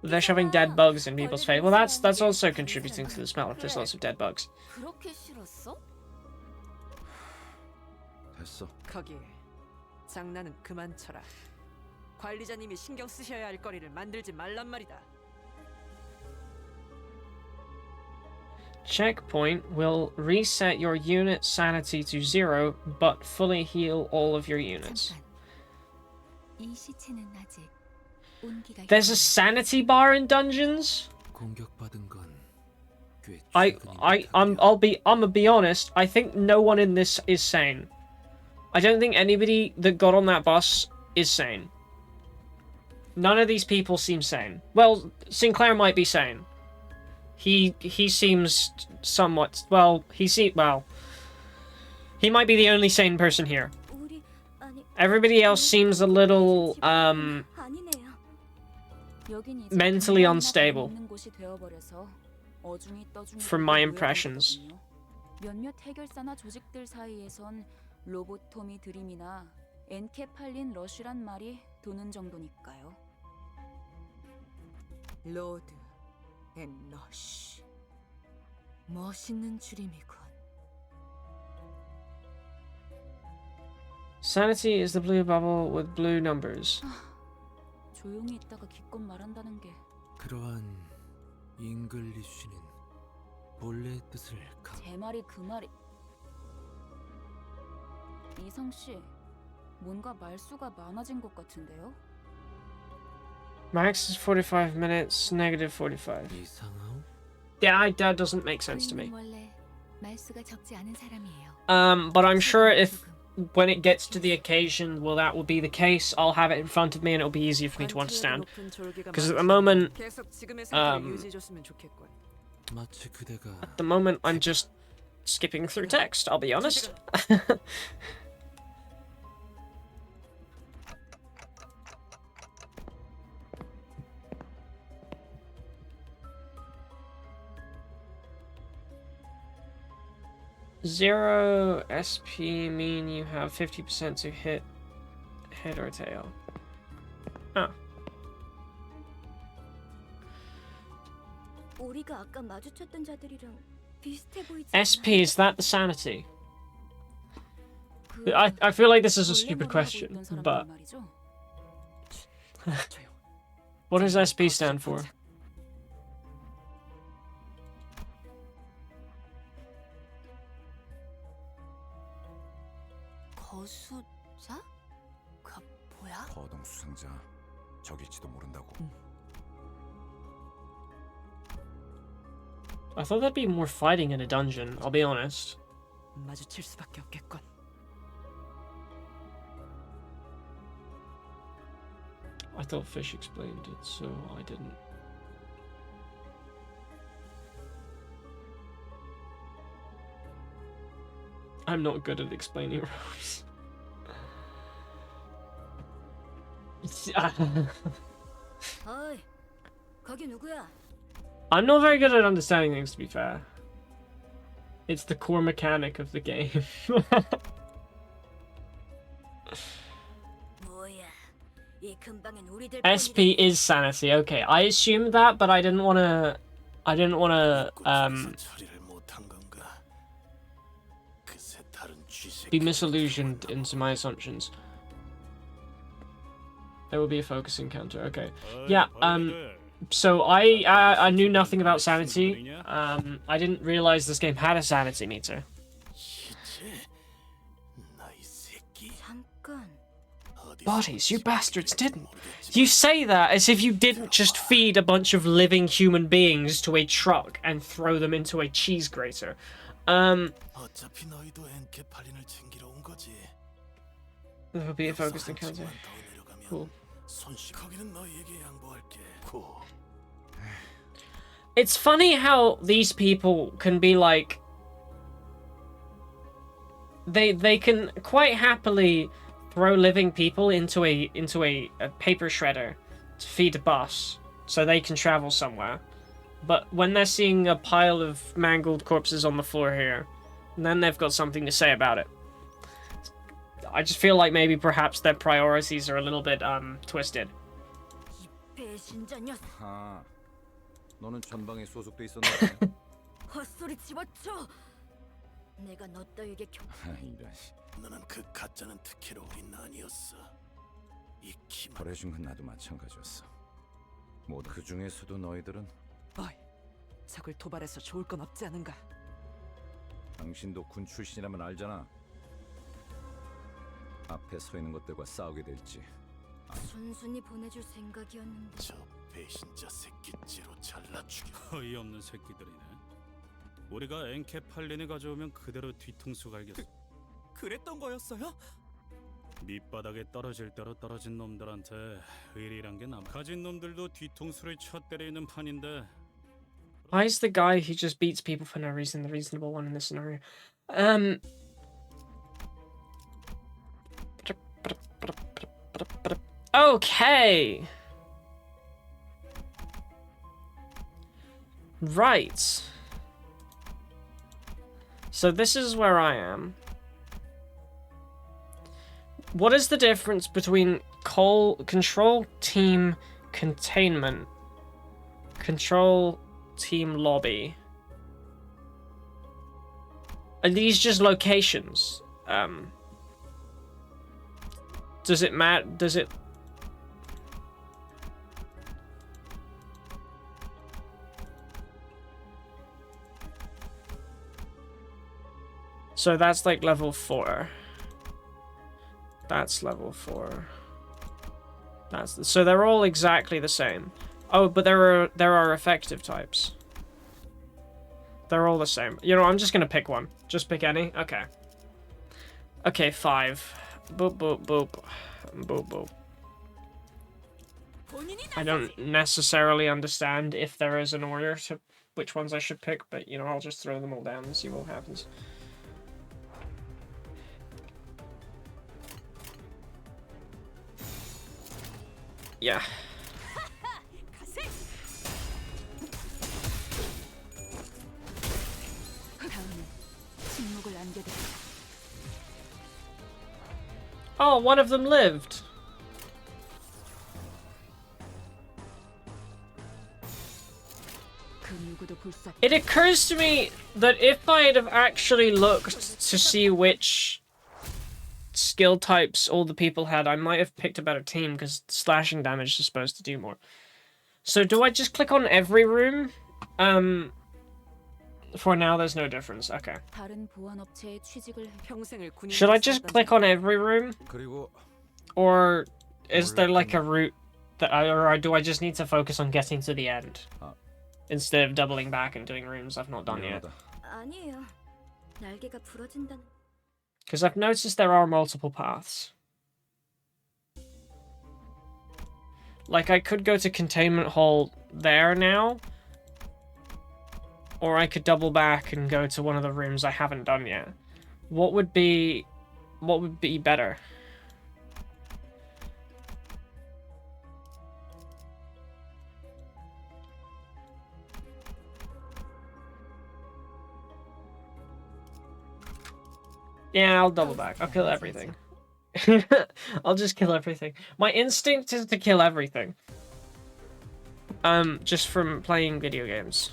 They're shoving dead bugs in people's face. Well, that's also contributing to the smell if there's lots of dead bugs. 됐어. 거기 장난은 그만 쳐라. 관리자님이 신경 쓰셔야 할 거리를 만들지 말란 말이다. Checkpoint will reset your unit sanity to 0, but fully heal all of your units. 이 시체는 아직 온기가 There's a sanity bar in dungeons? 공격받은 건 꽤 I'm gonna be honest, I think no one in this is sane. I don't think anybody that got on that bus is sane. None of these people seem sane. Well, Sinclair might be sane. He seems somewhat, he might be the only sane person here. Everybody else seems a little mentally unstable from my impressions. 몇몇 해결사나 조직들 사이에선 로보토미 드림이나 엔케팔린 러쉬란 말이 도는 정도니까요. 로드 앤 러쉬. 멋있는 줄임이군. Sanity is the blue bubble with blue numbers. 조용히 있다가 기껏 말한다는 게 그러한 잉글리쉬는 본래의 뜻을 제 말이 그 말이 이성 씨 뭔가 말수가 많아진 것 같은데요? Max is 45 minutes, negative 45. 이상하오? Yeah, that doesn't make sense to me. 원래 말수가 적지 않은 사람이에요. But I'm sure if when it gets to the occasion, well, that will be the case. I'll have it in front of me and it'll be easier for me to understand. Because at the moment, I'm just skipping through text, I'll be honest. Zero SP mean you have 50% to hit head or tail. Oh. 우리가 아까 마주쳤던 자들이랑 비슷해 보이지 SP, is that the sanity? I feel like this is a stupid question, but what does SP stand for? 저수자? 그 뭐야? 거동 수상자 적일지도 모른다고. I thought there'd be more fighting in a dungeon, I'll be honest. 마주칠 수밖에 없겠군. I thought Fish explained it, so I didn't. I'm not good at explaining ropes. 어이, 거기 누구야? I'm not very good at understanding things, to be fair. It's the core mechanic of the game. 뭐야? 이 근방엔 우리들 SP is sanity. Okay, I assumed that, but I didn't want to. I didn't want to be misillusioned into my assumptions. There will be a focus encounter. Okay. Yeah. So I knew nothing about sanity. I didn't realize this game had a sanity meter. 잠깐. Bodies, you bastards didn't. You say that as if you didn't just feed a bunch of living human beings to a truck and throw them into a cheese grater. There will be a focused encounter. Cool. It's funny how these people can be like... They can quite happily throw living people into a paper shredder to feed a bus so they can travel somewhere. But when they're seeing a pile of mangled corpses on the floor here, then they've got something to say about it. I just feel like maybe perhaps their priorities are a little bit twisted. 배신자 녀석. 아, 너는 전방에 소속돼 있었나? 헛소리 집어쳐. 내가 너 따위에게 이런. 너는 그 가짜는 특혜로 우린 아니었어. 이 키 벌해준 건 나도 마찬가지였어. 모두 그 중에서도 너희들은 어이, 적을 도발해서 좋을 건 없지 않은가? 당신도 군 출신이라면 알잖아. 앞에 서 있는 것들과 싸우게 될지. 순순히 보내줄 생각이었는데. 저 배신자 새끼째로 잘라 죽여. 어이없는 새끼들이네. 우리가 엔케팔린을 가져오면 그대로 뒤통수 갈겼어. 그랬던 거였어요? 밑바닥에 떨어질 대로 떨어진 놈들한테 의리란 게 남. 가진 놈들도 뒤통수를 쳐 때리는 판인데. Why is the guy who just beats people for no reason the reasonable one in this scenario? Okay. Right. So this is where I am. What is the difference between control team containment, control team lobby? Are these just locations? Does it matter? Does it? So that's like level 4. That's level 4. So they're all exactly the same. Oh, but there are effective types. They're all the same. You know, I'm just gonna pick one. Just pick any. Okay. Okay, 5. Boop boop boop. Boop boop. I don't necessarily understand if there is an order to which ones I should pick, but you know, I'll just throw them all down and see what happens. Yeah. Oh, one of them lived. It occurs to me that if I had have actually looked to see which skill types all the people had, I might have picked a better team because slashing damage is supposed to do more. So do I just click on every room For now, there's no difference. Okay. 다른 보안업체에 취직을 평생을 군인. Should I just click on every room? 그리고 Or is there like a route that or do I just need to focus on getting to the end? Instead of doubling back and doing rooms I've not done yet. 아니에요. 날개가 부러진다는. Because I've noticed there are multiple paths. Like, I could go to Containment Hall there now. Or I could double back and go to one of the rooms I haven't done yet. What would be better? Yeah, I'll double back. I'll kill everything. I'll just kill everything. My instinct is to kill everything. Just from playing video games.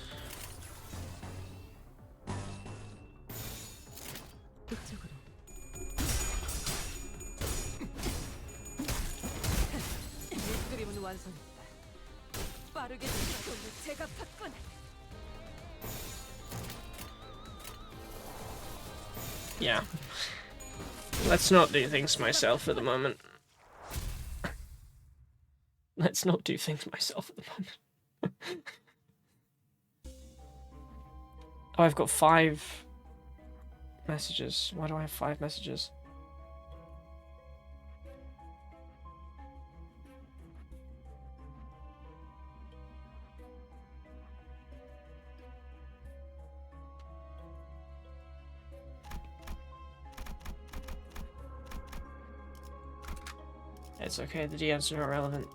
그림은 완성했다. 빠르게 손을 제가 받거나. Yeah. Let's not do things myself at the moment. Let's not do things myself at the moment. Oh, I've got 5 messages. Why do I have 5 messages? It's okay, the DMs are not relevant.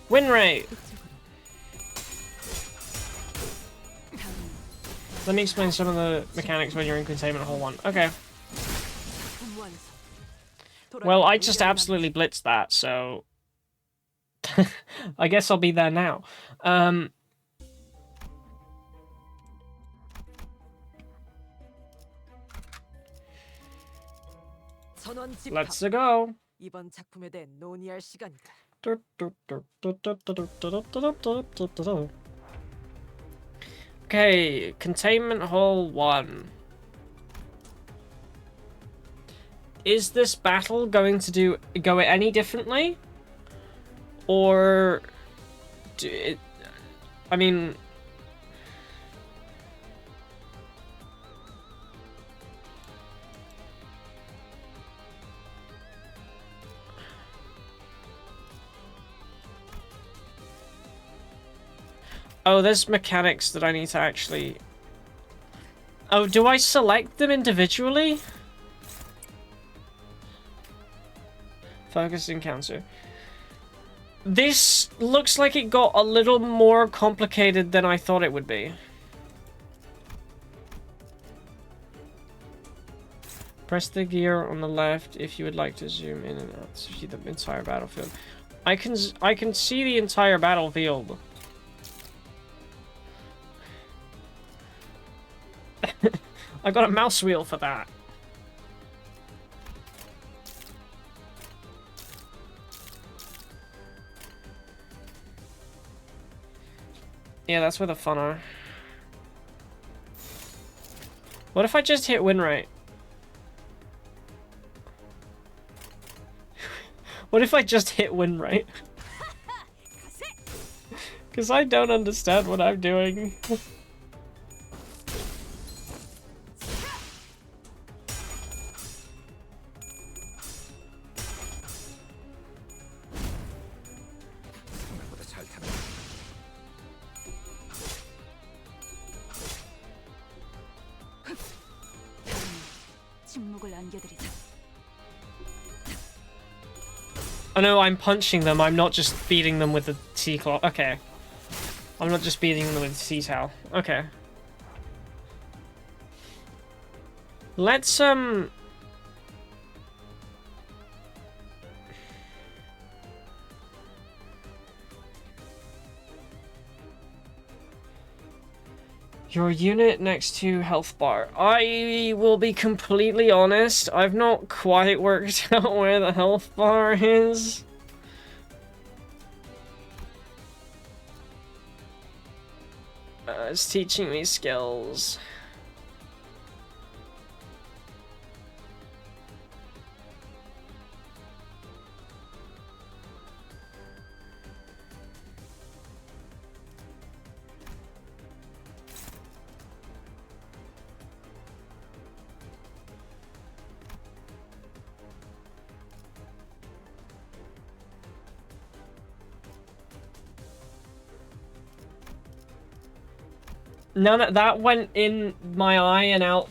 Win rate! Let me explain some of the mechanics when you're in Containment Hall 1. Okay. Well, I just absolutely blitzed that, so... I guess I'll be there now. Let's go! 이번 작품에 대해 논의할 시간이다. Okay, Containment Hall 1. Is this battle going to go any differently? Or... I mean... Oh, there's mechanics that I need to actually... Oh, do I select them individually? Focus encounter. This looks like it got a little more complicated than I thought it would be. Press the gear on the left if you would like to zoom in and out to see the entire battlefield. I can see the entire battlefield. I got a mouse wheel for that. Yeah, that's where the fun are. What if I just hit win rate? What if I just hit win rate? Because I don't understand what I'm doing. Oh no, I'm punching them. I'm not just beating them with the T-claw. Okay. I'm not just beating them with T-towel. Okay. Let's, Your unit next to health bar. I will be completely honest, I've not quite worked out where the health bar is. It's teaching me skills. None of that went in my eye and out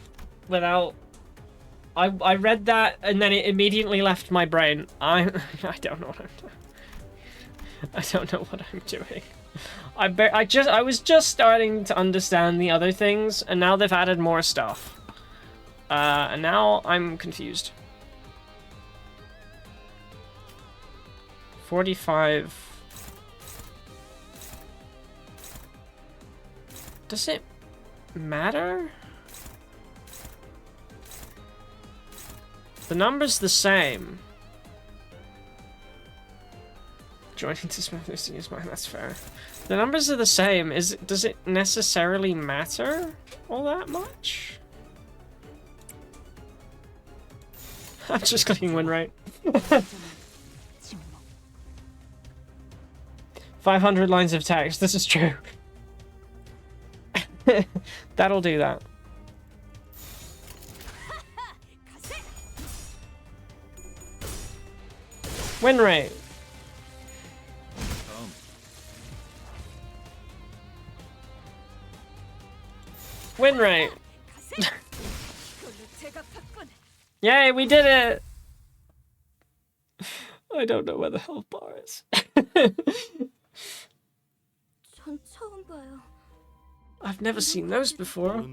without. I read that and then it immediately left my brain. I don't know what I'm doing. I don't know what I'm doing. I was just starting to understand the other things, and now they've added more stuff. And now I'm confused. 45. Does it matter? The number's the same. Joining to Smith is mine, that's fair. The numbers are the same. Does it necessarily matter all that much? I'm just clicking win rate. 500 lines of text, this is true. That'll do that. Win rate. Win rate. Yay, we did it! I don't know where the health bar is. 전 처음 봐요. I've never seen those before.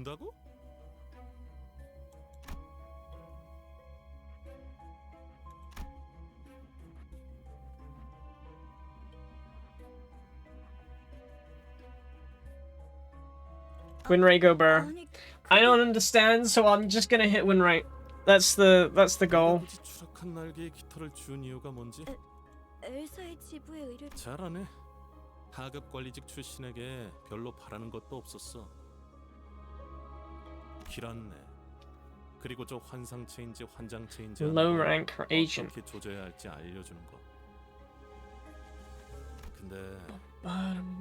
Win rate go burr. I don't understand, so I'm just gonna hit win rate. That's the goal. 추락한 날개에 깃털을 준 이유가 뭔지? 엘사의 지부에 의뢰. 잘하네. 하급 관리직 출신에게 별로 바라는 것도 없었어. 길었네. 그리고 저 환상체인지 환장체인지 Low rank agent. 어떻게 조져야 할지 알려주는 거. 근데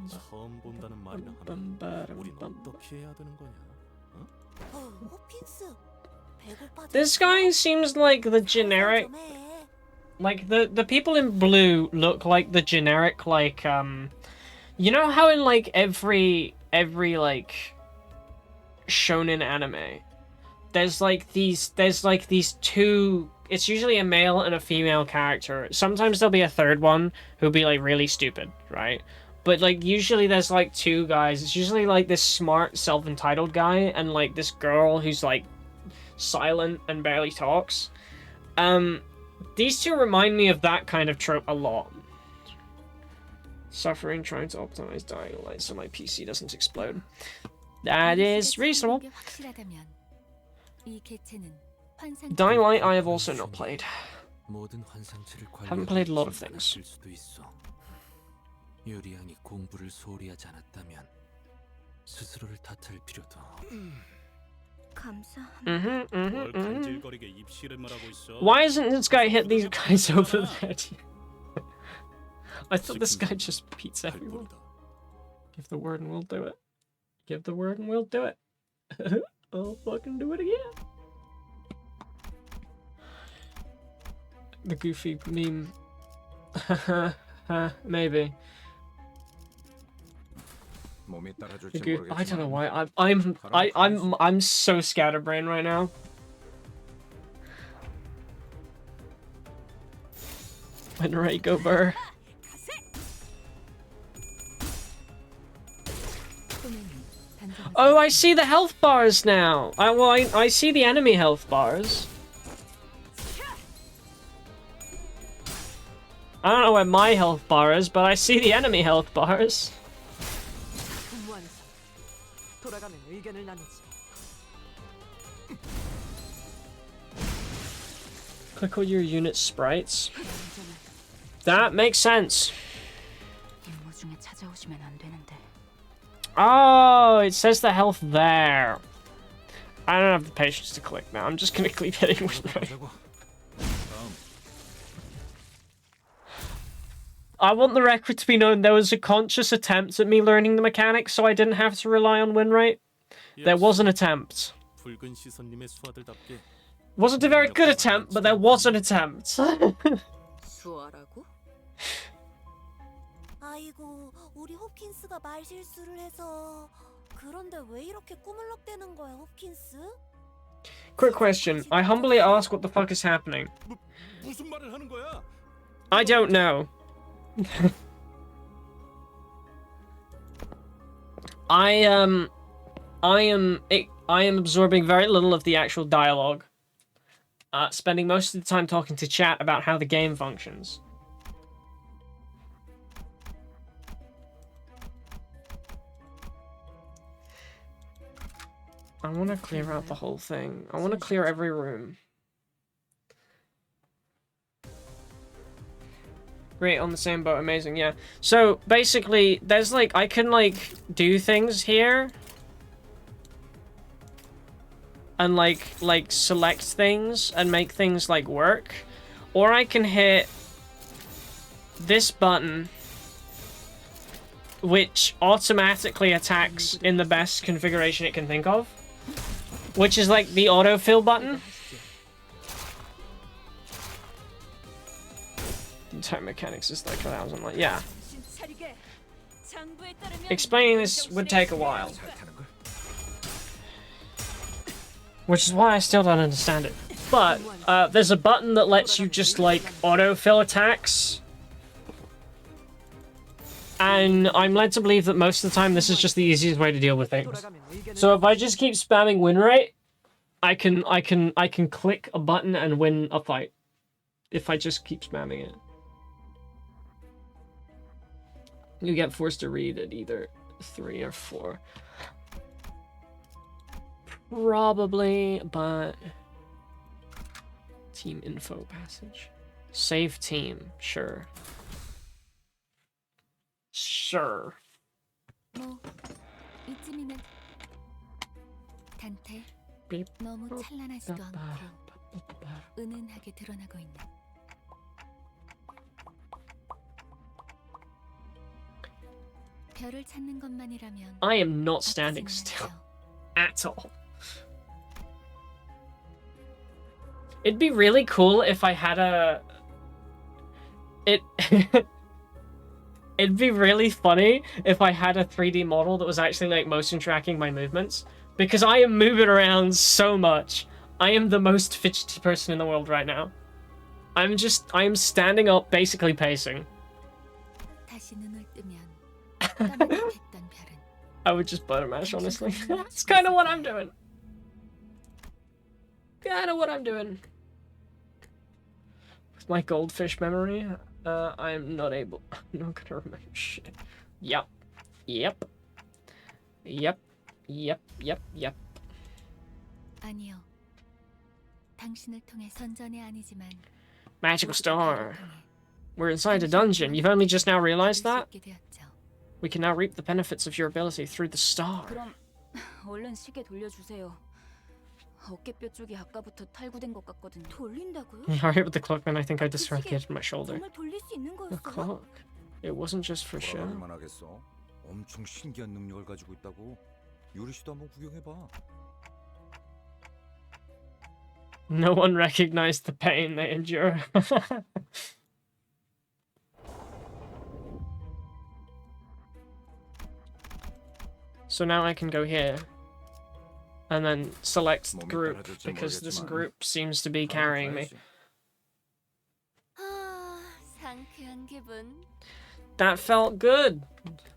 처음 본다는 말이나 하면 우린 어떻게 해야 되는 거냐? 호핀스. This guy seems like the generic, like the people in blue look like the generic, like you know how in like every like shonen anime there's like these two, it's usually a male and a female character. Sometimes there'll be a third one who'll be like really stupid, right? But like usually there's like two guys. It's usually like this smart self-entitled guy and like this girl who's like silent and barely talks. These two remind me of that kind of trope a lot. Suffering trying to optimize Dying Light so my PC doesn't explode. That is reasonable. Dying Light I have also not played. Haven't played a lot of things. 유리양이 공부를 소홀히 하지 않았다면 스스로를 탓할 필요도. Why isn't this guy hit these guys over there? I thought this guy just beats everyone. Give the word and we'll do it. Give the word and we'll do it. I'll fucking do it again. The goofy meme. Maybe. I don't know why I'm so scatterbrained right now. When ready, go burr. Oh, I see the health bars now. I see the enemy health bars. I don't know where my health bar is, but I see the enemy health bars. 돌아가면 의견을 나누지. Click on your unit sprites. That makes sense. 임무 중에 찾아오시면 안 되는데. Oh, it says the health there. I don't have the patience to click now. I'm just gonna keep hitting win rate. I want the record to be known there was a conscious attempt at me learning the mechanics so I didn't have to rely on win rate. There was an attempt. 붉은 시선님의 수하들답게 Wasn't a very good attempt, but there was an attempt. 수아라고? 아이고, 우리 홉킨스가 말 실수를 해서. 그런데 왜 이렇게 꾸물럭대는 거야, 홉킨스? Quick question. I humbly ask what the fuck is happening. 무슨 말을 하는 거야? I don't know. I am absorbing very little of the actual dialogue. Spending most of the time talking to chat about how the game functions. I want to clear out the whole thing. I want to clear every room. Great, on the same boat, amazing, yeah. So, basically, there's like, I can like, do things here. And like select things and make things like work. Or I can hit this button, which automatically attacks in the best configuration it can think of. Which is like the autofill button. Entire mechanics is like 1,000, like, yeah. Explaining this would take a while. Which is why I still don't understand it. But, there's a button that lets you just, like, autofill attacks. And I'm led to believe that most of the time this is just the easiest way to deal with things. So if I just keep spamming win rate, I can click a button and win a fight. If I just keep spamming it. You get forced to read at either 3 or 4. Probably, but... Team info passage. Save team, sure. Sure. 뭐 이쯤이면 단테 너무 찬란하지도 않고 은은하게 드러나고 있는 별을 찾는 것만이라면 I am not standing still at all. It'd be really cool if I had a... It'd be really funny if I had a 3D model that was actually like motion tracking my movements. Because I am moving around so much. I am the most fidgety person in the world right now. I am standing up, basically pacing. 다시 눈을 뜨면 까맣겠던 별은 I would just butter mash, honestly. That's kind of what I'm doing. Kind of what I'm doing. With my goldfish memory, I am not able... I'm not gonna remember shit. Yep. Yep. Yep. Yep. Yep. Yep. 아니요. 당신을 통해 선전이 아니지만 Magical star. We're inside a dungeon. You've only just now realized that? We can now reap the benefits of your ability through the star. 그럼 얼른 시계 돌려주세요. 어깨뼈 쪽이 아까부터 탈구된 것 같거든요. 돌린다고요? I hit with the clock, then I think I dislocated my shoulder. 정말 돌릴 수 있는 The 거였어요? clock? It wasn't just for show. 돌아가기만 하겠어. 엄청 신기한 능력을 가지고 있다고. 유리 씨도 한번 구경해봐. No one recognized the pain they endure. So now I can go here. And then select the group, because this group seems to be carrying me. 아, 상쾌한 기분. That felt good.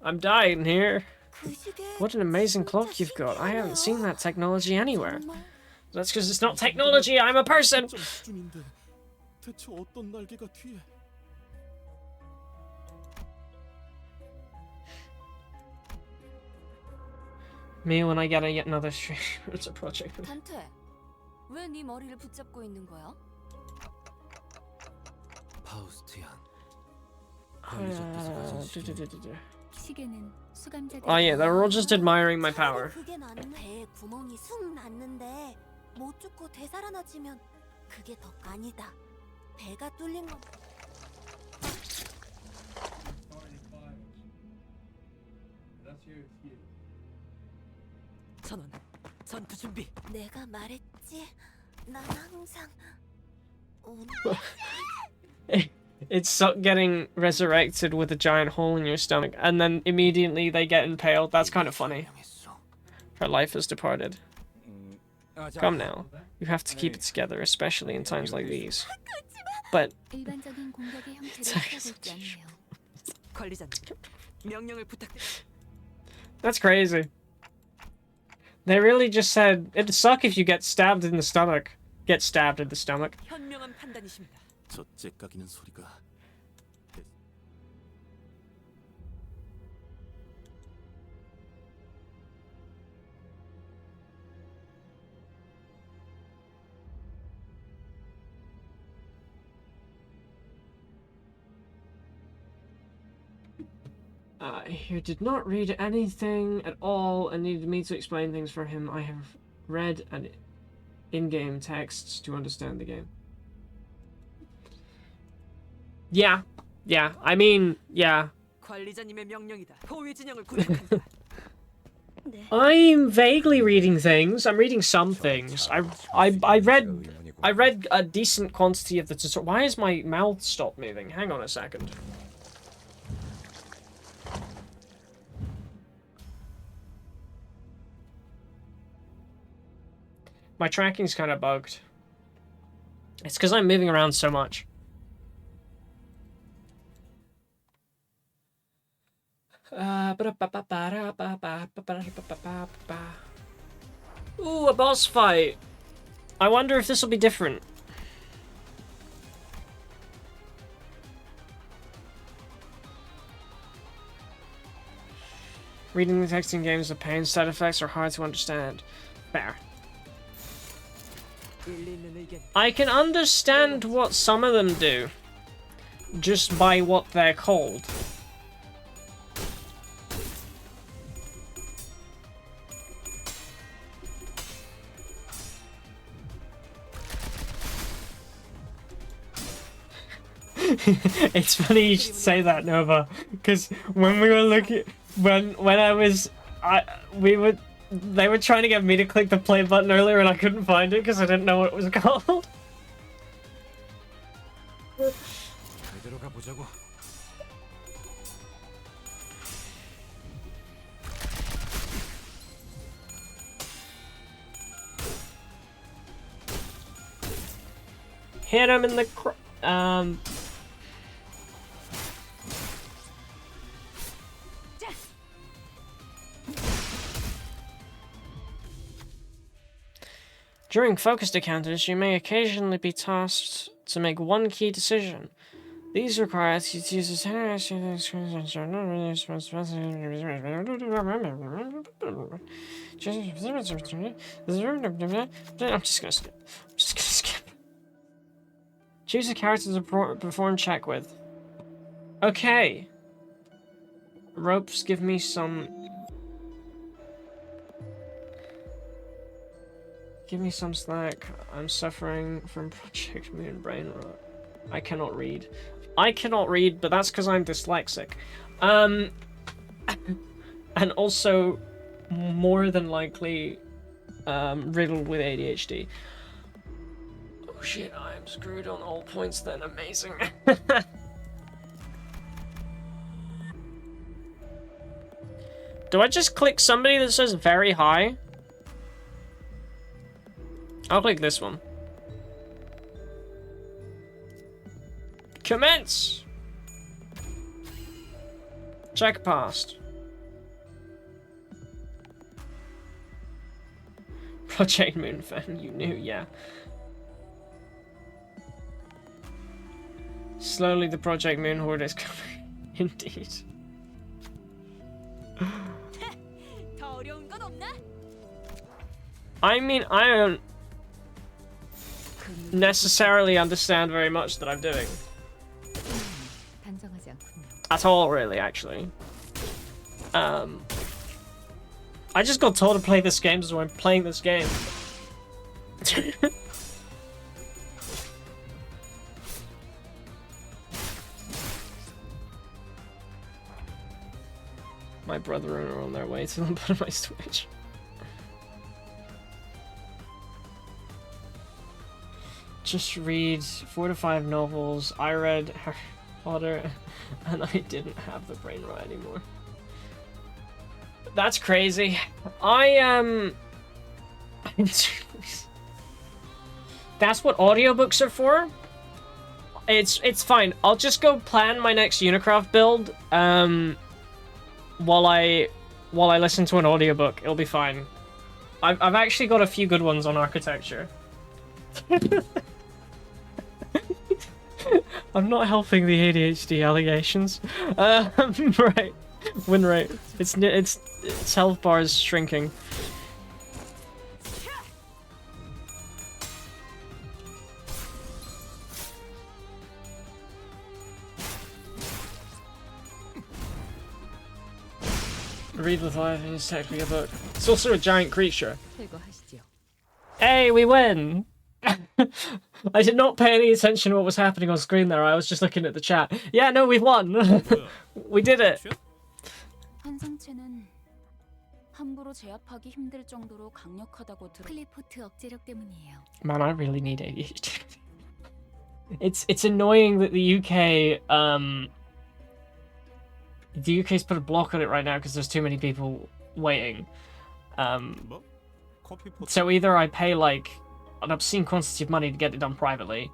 I'm dying here. 그 시계 What an amazing clock you've got. I haven't seen that technology anywhere. That's because it's not technology, I'm a person! 수준인데 대체 어떤 날개가 뒤에? Me when I get yet another stream. It's a project. 단테, 왜 네 머리를 붙잡고 있는 거야? 파우스티안. 시계는 수감자들. Oh yeah, they're all just admiring my power. 그게 나는 배에 구멍이 숭 났는데 못 죽고 되살아나지면 그게 더 아니다. 배가 뚫린 건 전원, 전투 준비. 내가 말했지. 난 항상 오늘 It's getting resurrected with a giant hole in your stomach, and then immediately they get impaled. That's kind of funny. Her life has departed. Come now. You have to keep it together, especially in times like these. But 일반적인 공격의 형태를 취하고 있지 않네요. 관리자님, 명령을 부탁드립니다. that's crazy. They really just said it'd suck if you get stabbed in the stomach. Get stabbed in the stomach. 현명한 판단이십니다. 저 째까기는 소리가 He did not read anything at all and needed me to explain things for him. I have read an in-game texts to understand the game. Yeah. I mean, yeah. 관리자님의 명령이다. 포위 진영을 구축한다. I'm vaguely reading things. I'm reading some things. I read a decent quantity of the tutorial. Why is my mouth stopped moving? Hang on a second. My tracking's kind of bugged. It's because I'm moving around so much. Ooh, a boss fight. I wonder if this will be different. Reading the text in games, the pain side effects are hard to understand. Fair. I can understand what some of them do, just by what they're called. It's funny you should say that, Nova, because when we were looking, they were trying to get me to click the play button earlier and I couldn't find it because I didn't know what it was called. Hit him in the During focused encounters, you may occasionally be tasked to make one key decision. These require you to use a I'm just gonna skip. Choose a character to perform check with. Okay. Ropes give me some... Give me some slack. I'm suffering from Project Moon brain rot. I cannot read. I cannot read, but that's because I'm dyslexic. And also, more than likely, riddled with ADHD. Oh shit, I'm screwed on all points then. Amazing. Do I just click somebody that says very high? I'll click this one. Commence! Check passed. Project Moon fan, you knew, yeah. Slowly the Project Moon horde is coming. Indeed. 더 어려운 건 없나? I mean, I don't necessarily understand very much that I'm doing. 단정하지 않군요. At all, really, actually. I just got told to play this game, so I'm playing this game. My brother are on their way to the bottom of my Switch. Just read 4 to 5 novels. I read Harry Potter, and I didn't have the brain rot anymore. That's crazy. That's what audiobooks are for? It's fine. I'll just go plan my next Unicraft build while I listen to an audiobook. It'll be fine. I've actually got a few good ones on architecture. I'm not helping the ADHD allegations. Right. Win rate. Its health bar is shrinking. Read Leviathan is technically a book. It's also a giant creature. Hey, we win! I did not pay any attention to what was happening on screen there. I was just looking at the chat. Yeah, no, we've won. We did it. 환상체는 함부로 제압하기 힘들 정도로 강력하다고 들어. 클리포트 억제력 때문이에요. Man, I really need ADHD. It's annoying that the UK's put a block on it right now because there's too many people waiting. So either I pay like an obscene quantity of money to get it done privately,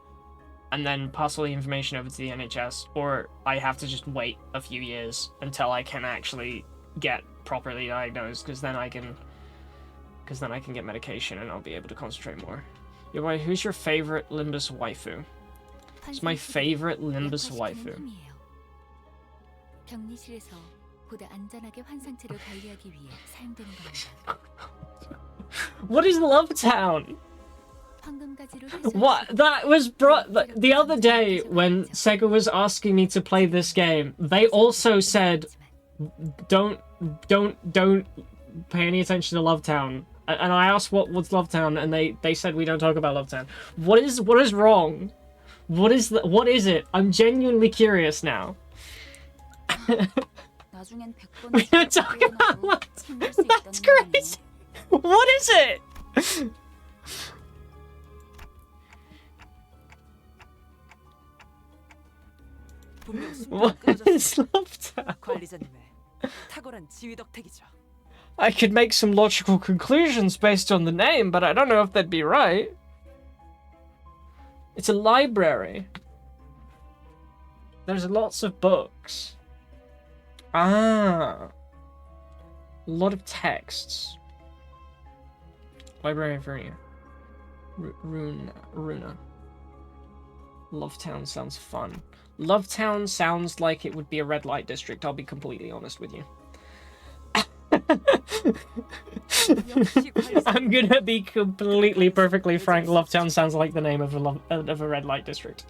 and then pass all the information over to the NHS, or I have to just wait a few years until I can actually get properly diagnosed, because then I can get medication and I'll be able to concentrate more. Yo, boy, who's your favorite Limbus waifu? It's my favorite Limbus waifu. 격리실에서 보다 안전하게 환상체를 관리하기 위해 사용되는 겁니다. What is Love Town? What? That was brought the other day when Sega was asking me to play this game. They also said, don't pay any attention to Love Town. And I asked what's Love Town, and they said we don't talk about Love Town. What is wrong? What is it? I'm genuinely curious now. We don't talk about Love Town. That's crazy. What is it? What is Love Town? 관리자님의 탁월한 지휘 덕택이죠. I could make some logical conclusions based on the name, but I don't know if they'd be right. It's a library. There's lots of books. Ah. A lot of texts. Library of Runa. Love Town sounds fun. Love Town sounds like it would be a red light district, I'll be completely honest with you. I'm gonna be completely perfectly frank. Love Town sounds like the name of a red light district.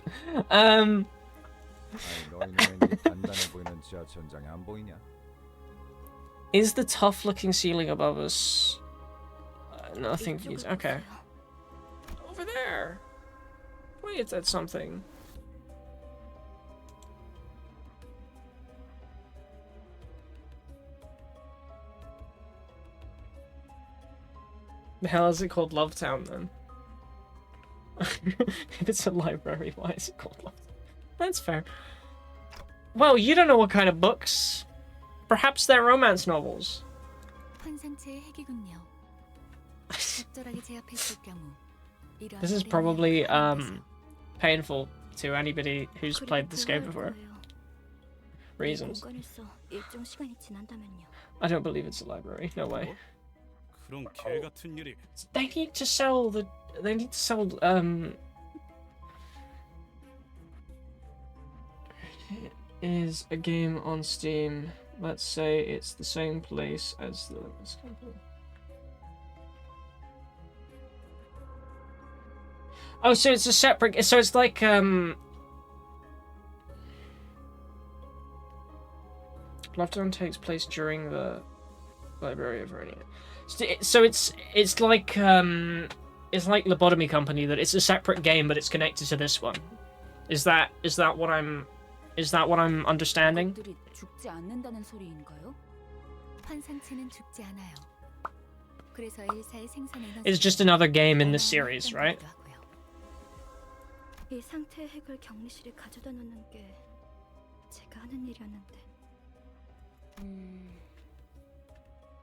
Is the tough looking ceiling above us nothing? Okay. Over there. Wait, that's something. The hell is it called Love Town then? If it's a library, why is it called Love Town? That's fair. Well, you don't know what kind of books. Perhaps they're romance novels. 환상체의 핵이군요. 적절하게 제압했을 경우 This is probably painful to anybody who's played this game before. Reasons. I don't believe it's a library. No way. 그런 개 같은 일이. They need to sell is a game on Steam. Let's say it's the same place as the Limbus company. Oh, so it's a separate. So it's like Lovedown takes place during the Library of Vernia. So it's like Lobotomy Company, that it's a separate game but it's connected to this one. Is that what I'm understanding? 것들이 죽지 않는다는 소리인가요? 환상체는 죽지 않아요. 그래서 엘사의 생산 에너지. It's just another game in this series, right? 이 상태의 핵을 격리실에 가져다 놓는 게 제가 하는 일이었는데.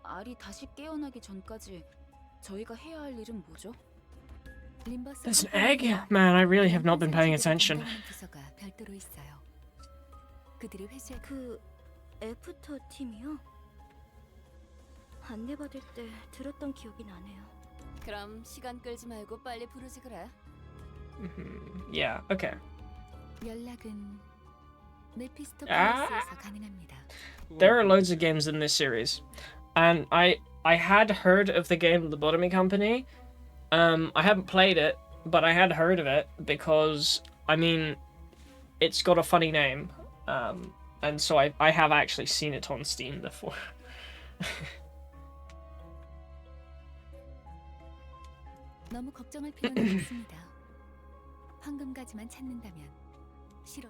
알이 다시 깨어나기 전까지 저희가 해야 할 일은 뭐죠? There's an egg? Man, I really have not been paying attention. 부서가 별도로 있어요. 그들이 회수할 그 애프터 팀이요? 안내받을 때 들었던 기억이 나네요. 그럼 시간 끌지 말고 빨리 부르지 그래. Yeah, okay. 연락은 메피스토 플러스에서 가능합니다. There are loads of games in this series, and I had heard of the game Lobotomy Company. I haven't played it, but I had heard of it because, I mean, it's got a funny name, and so I have actually seen it on Steam before. 너무 걱정할 필요는 없습니다. 황금가지만 찾는다면 싫어.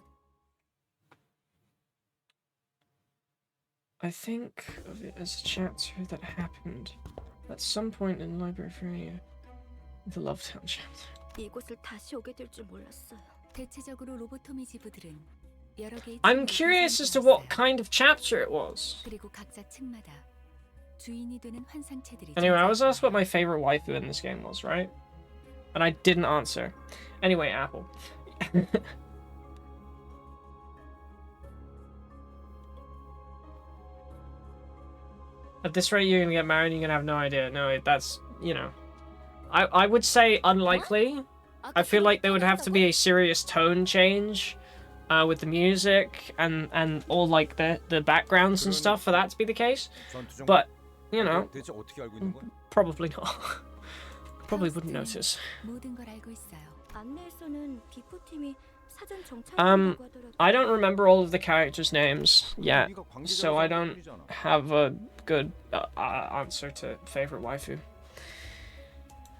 I think of it as a chapter that happened at some point in Library of Vernia, the Lovetown chapter. 이곳을 다시 오게 될 줄 몰랐어요. 대체적으로 로보토미 지부들은 여러 개의 I'm curious as to what kind of chapter it was. 그리고 각자 층마다 주인이 되는 환상체들이. Anyway, I was asked what my favorite waifu in this game was, right? And I didn't answer. Anyway, Apple. At this rate, you're gonna get married and you're gonna have no idea. No, that's, you know. I would say unlikely. I feel like there would have to be a serious tone change with the music and all like the backgrounds and stuff for that to be the case. But, you know, probably not. Probably wouldn't notice. 모든 걸 알고 있어요. 안내에서는 비포팀이 사전 정찰. I don't remember all of the characters' names yet, so I don't have a good answer to favorite waifu.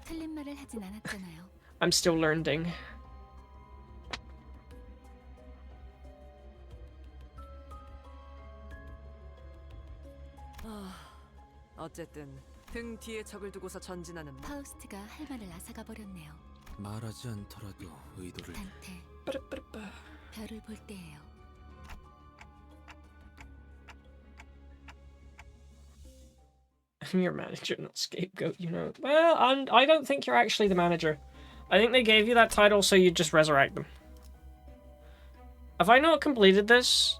틀린 말을 하진 않았잖아요. I'm still learning. 어쨌든 등 뒤에 적을 두고서 전진하는 파우스트가 할 말을 앗아가 버렸네요. 말하지 않더라도 의도를. 단테. 별을 볼 때예요. I'm your manager, not scapegoat, you know. Well, I don't think you're actually the manager. I think they gave you that title so you just resurrect them. Have I not completed this?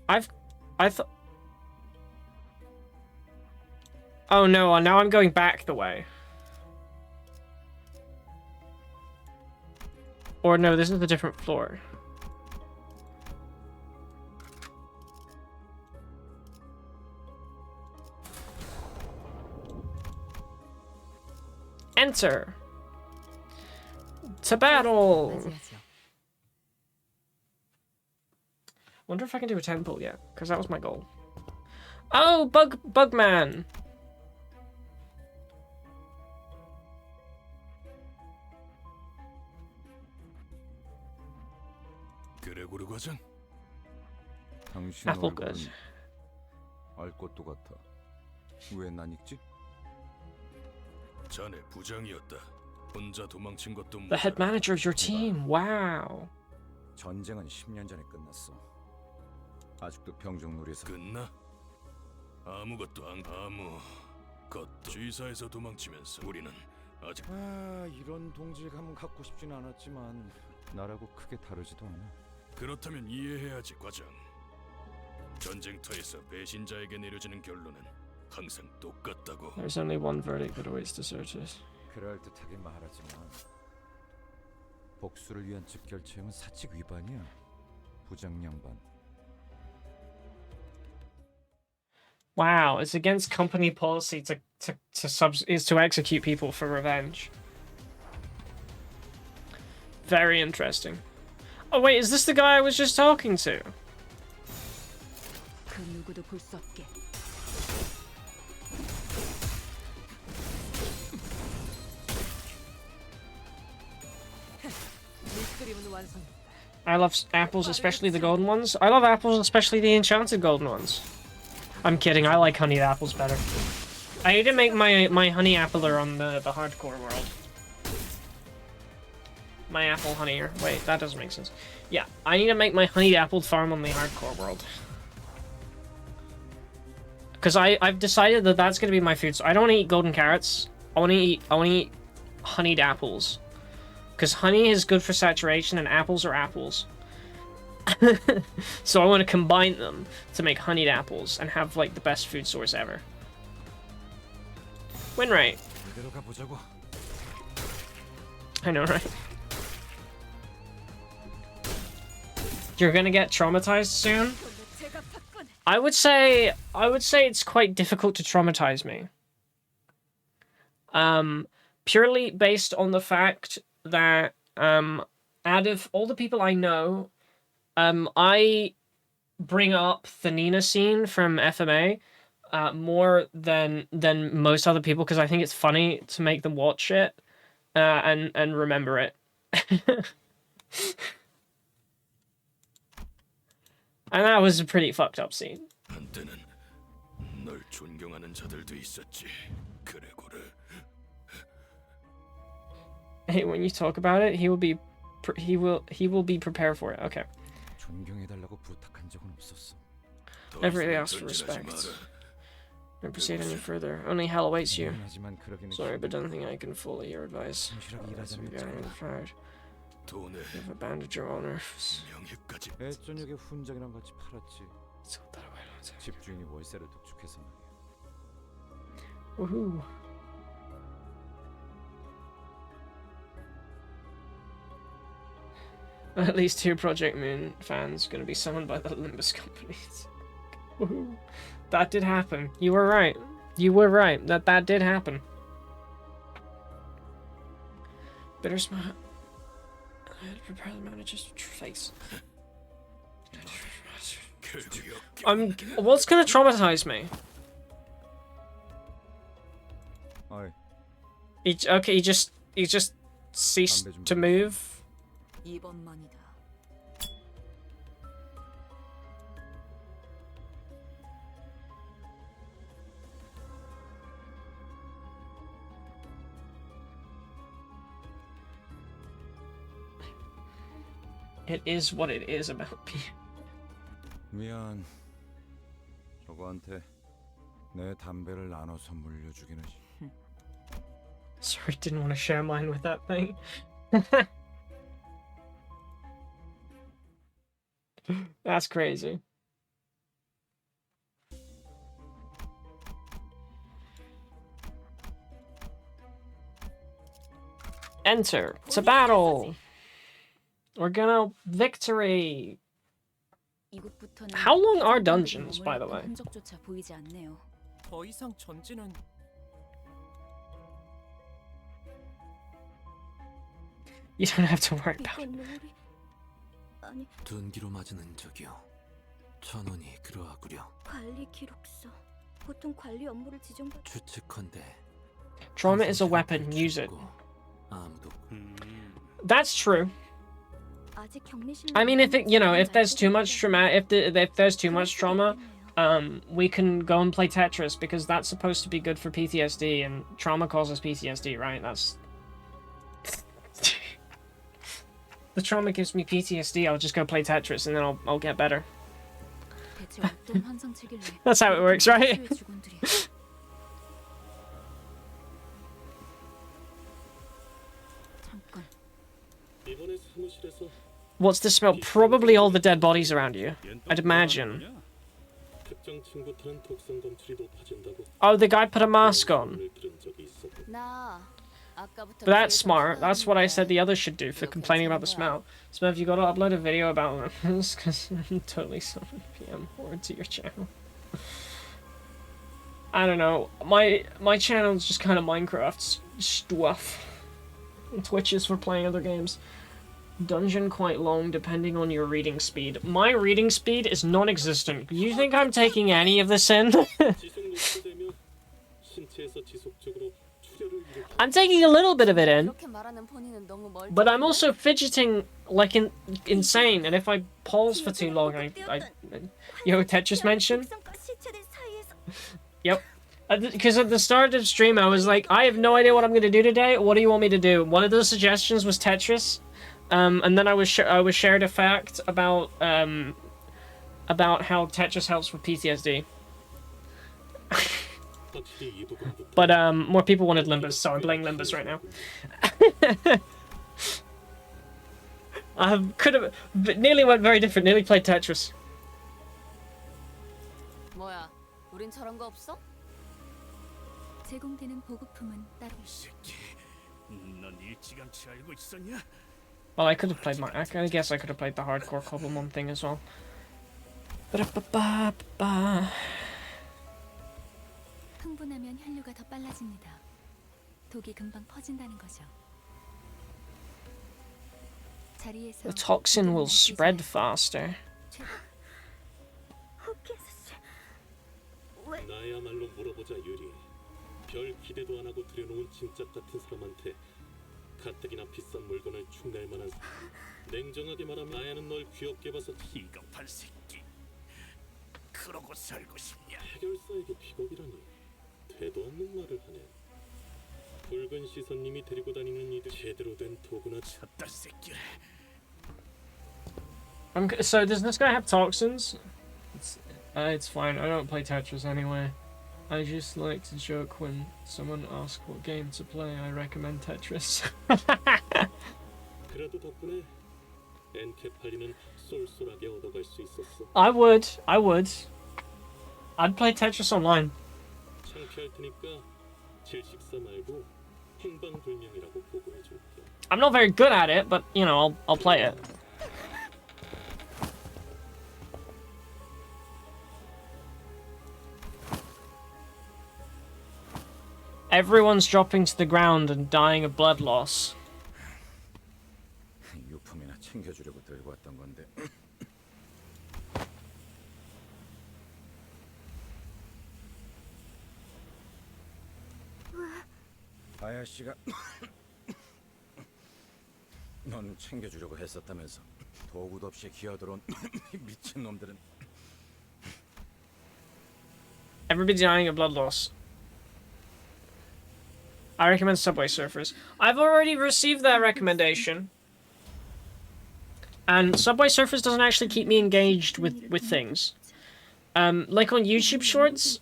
I thought... Oh no, now I'm going back the way. Or no, this is a different floor. Enter. To battle. Wonder if I can do a temple yet, because that was my goal. Oh, Bugman. 그레고르 과장. 당신 얼굴은 알 것도 같아. 왜 난 읽지? 자네 부장이었다. 혼자 도망친 것도 The head manager of your team. Wow. 전쟁은 10년 전에 끝났어. 아직도 병정놀이에서 끝나? 아무것도 아무것도 주의사에서 도망치면서 우리는 아직 이런 동질감은 갖고 싶진 않았지만 나라고 크게 다르지도 않아. 그렇다면 이해해야지 과장. 전쟁터에서 배신자에게 내려지는 결론은 항상 똑같다고. There's only one verdict that awaits deserters. 그럴듯하게 말하지만 복수를 위한 즉결체형은 사칙 위반이야. 부장 양반. Wow, it's against company policy is to execute people for revenge. Very interesting. Oh wait, is this the guy I was just talking to? 그 누구도 볼 수 없게. 밑그림은 완성. I love apples, especially the golden ones. I love apples, especially the enchanted golden ones. I'm kidding, I like honeyed apples better. I need to make my honey appler on the hardcore world. My apple honeyer. Wait, that doesn't make sense. Yeah, I need to make my honeyed apple farm on the hardcore world. Because I've decided that that's going to be my food. So I don't want to eat golden carrots. I want to eat honeyed apples. Because honey is good for saturation and apples are apples. So I want to combine them to make honeyed apples and have like the best food source ever. Win rate. I know, right? You're gonna get traumatized soon? I would say it's quite difficult to traumatize me. Purely based on the fact that out of all the people I know, I bring up the Nina scene from FMA more than most other people because I think it's funny to make them watch it and remember it. And that was a pretty fucked up scene. 한때는 널 존경하는 자들도 있었지. 그래 고래. Hey, when you talk about it, he will be prepared for it. Okay. 존경해달라고 부탁한 적은 없었어. Never really asked for respect. Don't proceed any further. Only hell awaits you. Sorry, but don't think I can follow your advice. You've abandoned your honor. 애저녁에 훈장이랑 같이 팔았지. 집주인이 월세를 독촉해서 말이야. Woohoo. At least 2 Project Moon fans gonna be summoned by the Limbus companies. Woohoo. That did happen. You were right. You were right. That did happen. Bitter smart. I had to prepare the manager's face. What's gonna traumatize me? He just ceased to move. 이번만이다. It is what it is about me. 미안. 저거한테 내 담배를 나눠서 물려주기는. Sorry, didn't want to share mine with that thing. That's crazy. Enter to battle. We're gonna victory. How long are dungeons, by the way? 흔적조차 보이지 않네요. 더 이상 전진은 You don't have to worry about it. 둔기로 맞은 흔적이요. 전원이 그러하구려. 관리 기록서. 보통 관리 업무를 지정받. 추측컨대. Trauma is a weapon. Use it. 아무도. That's true. I mean, if there's too much trauma, if there's too much trauma, we can go and play Tetris because that's supposed to be good for PTSD, and trauma causes PTSD, right? That's the trauma gives me PTSD. I'll just go play Tetris, and then I'll get better. That's how it works, right? What's the smell? Probably all the dead bodies around you, I'd imagine. Oh, the guy put a mask on. But that's smart. That's what I said the others should do for complaining about the smell. Smurf, you gotta upload a video about this, because I'm totally summoned PM Horde to your channel. I don't know. My channel's just kind of Minecraft stuff. Twitch is for playing other games. Dungeon quite long depending on your reading speed. My reading speed is non-existent. You think I'm taking any of this in? I'm taking a little bit of it in. But I'm also fidgeting like insane, and if I pause for too long, Yo, Tetris mention? Yep. Because at the start of stream, I was like, I have no idea what I'm going to do today. What do you want me to do? One of the suggestions was Tetris. And then I was shared a fact about how Tetris helps with PTSD. But more people wanted Limbus, so I'm playing Limbus right now. Could have nearly went very different. Nearly played Tetris. 뭐야? 우린 저런 거 없어? 제공되는 보급품은 따로. 넌 일찌감치 알고 있었냐? Well, I could have played I guess I could have played the hardcore Cobblemon thing as well. 흥분하면 혈류가 더 빨라집니다. 독이 금방 퍼진다는 거죠. 자리에서 The toxin will spread faster. 나야말로 물어보자 유리. 별 기대도 안 하고 들여놓은 짐짝 같은 사람한테 가뜩이나 비싼 물건을 축낼 만한. 냉정하게 말하면 나야는 널 귀엽게 봐서 기겁한 새끼. 그러고 살고 싶냐? 해결사에게 비겁이라니. 되도 않는 말을 하네. 붉은 시선님이 데리고 다니는 이들 제대로 된 도구나 찾다 새끼. So does this guy have toxins? It's fine. I don't play Tetris anyway. I just like to joke when someone asks what game to play. I recommend Tetris. 그래도 덕분에 엔케팔리는 쏠쏠하게 얻어갈 수 있었어. I would. I'd play Tetris online. 창피할 테니까 질식사 말고 행방불명이라고 보고해줄게. I'm not very good at it, but you know, I'll play it. Everyone's dropping to the ground and dying of blood loss. 유품이나 챙겨주려고 들고 왔던 건데. 아야씨가 넌 챙겨주려고 했었다면서. 도구도 없이 기어들어온 미친 놈들은. Everybody dying of blood loss. I recommend Subway Surfers. I've already received that recommendation. And Subway Surfers doesn't actually keep me engaged with things. Like on YouTube Shorts,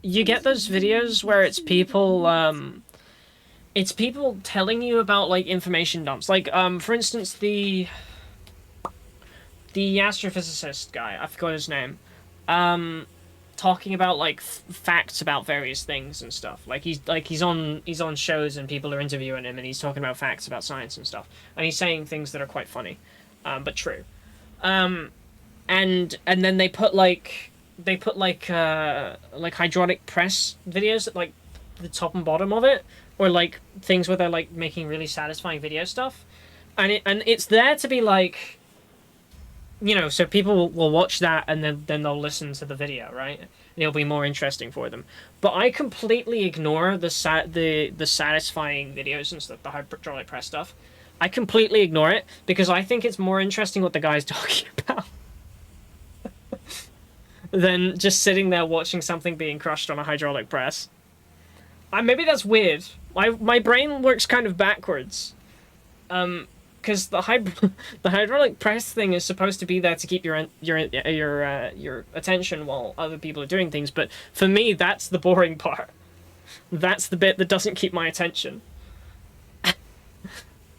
you get those videos where it's people telling you about like information dumps. Like for instance the astrophysicist guy, I forgot his name. Talking about like facts about various things and stuff. Like he's on shows and people are interviewing him and he's talking about facts about science and stuff. And he's saying things that are quite funny, but true. And then they put like hydraulic press videos at like the top and bottom of it, or like things where they're like making really satisfying video stuff, and it's there to be like, you know, so people will watch that and then they'll listen to the video, right? And it'll be more interesting for them. But I completely ignore the satisfying videos and stuff, the hydraulic press stuff. I completely ignore it because I think it's more interesting what the guy's talking about than just sitting there watching something being crushed on a hydraulic press. Maybe that's weird. My brain works kind of backwards. Because the hydraulic press thing is supposed to be there to keep your attention while other people are doing things, but for me that's the boring part. That's the bit that doesn't keep my attention.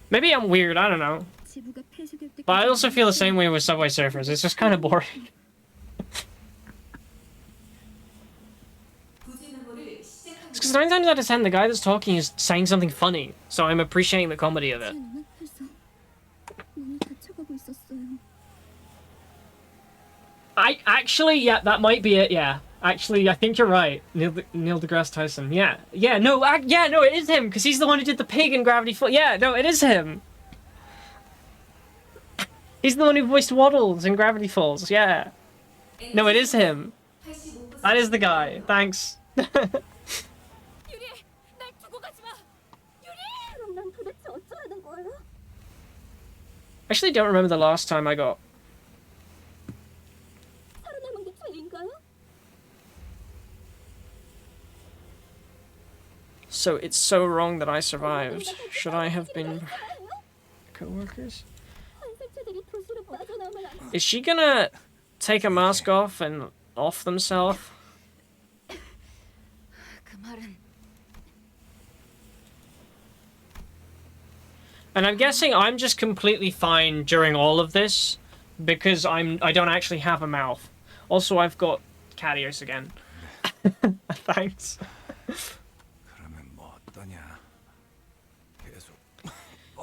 Maybe I'm weird, I don't know. But I also feel the same way with Subway Surfers. It's just kind of boring. Because 9 times out of 10 the guy that's talking is saying something funny, so I'm appreciating the comedy of it. Yeah, that might be it, yeah. Actually, I think you're right. Neil deGrasse Tyson. Yeah. Yeah, no, no, it is him, because he's the one who did the pig in Gravity Falls. Yeah, no, it is him. He's the one who voiced Waddles in Gravity Falls, yeah. No, it is him. That is the guy. Thanks. 유리, 날 두고 가지 마. 유리! 그럼 난 도대체 어쩌라는 거예요? Actually, don't remember the last time I got. 살아남은 게 죄인가요? So it's so wrong that I survived. Should I have been co-workers? 환생체들이 도시로 빠져나오면 안 돼. Is she gonna take a mask off and off themselves? 그 말은 And I'm guessing I'm just completely fine during all of this because I don't actually have a mouth. Also, I've got cat ears again. Thanks.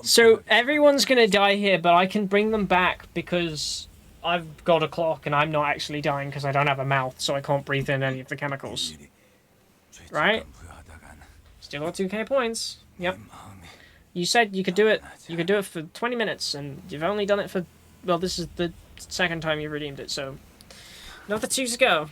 So everyone's gonna die here, but I can bring them back because I've got a clock and I'm not actually dying because I don't have a mouth, so I can't breathe in any of the chemicals. Right? Still got 2k points. Yep. You said you could do it. You could do it for 20 minutes, and you've only done it for... Well, this is the second time you've redeemed it, so... Another 2 to go.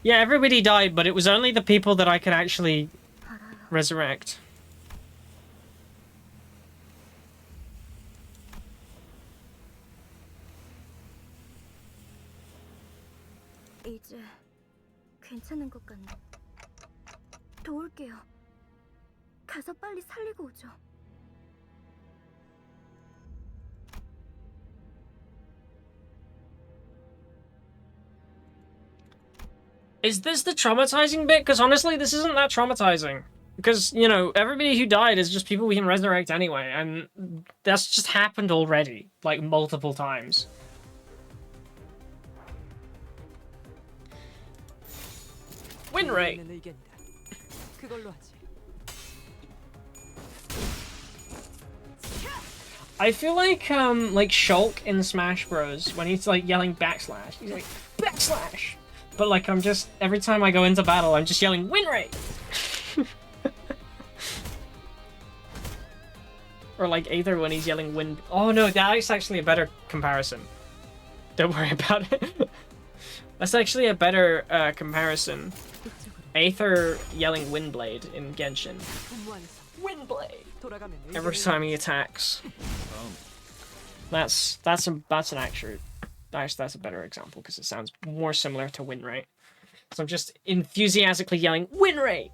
Yeah, everybody died, but it was only the people that I could actually resurrect. 이제 괜찮은 것 같네. 도울게요. 가서 빨리 살리고 오죠. Is this the traumatizing bit? Because honestly, this isn't that traumatizing. Because, you know, everybody who died is just people we can resurrect anyway, and that's just happened already, like, multiple times. Win rate! 그걸로 하지. I feel like Shulk in Smash Bros. When he's, like, yelling backslash. He's like, backslash! But, like, I'm just... Every time I go into battle, I'm just yelling, win rate! Or, like, Aether when he's yelling win... Oh, no, that's actually a better comparison. Don't worry about it. That's actually a better comparison. Aether yelling Windblade in Genshin. Windblade! Every time he attacks. That's an accurate... That's a better example because it sounds more similar to win rate. So I'm just enthusiastically yelling, win rate!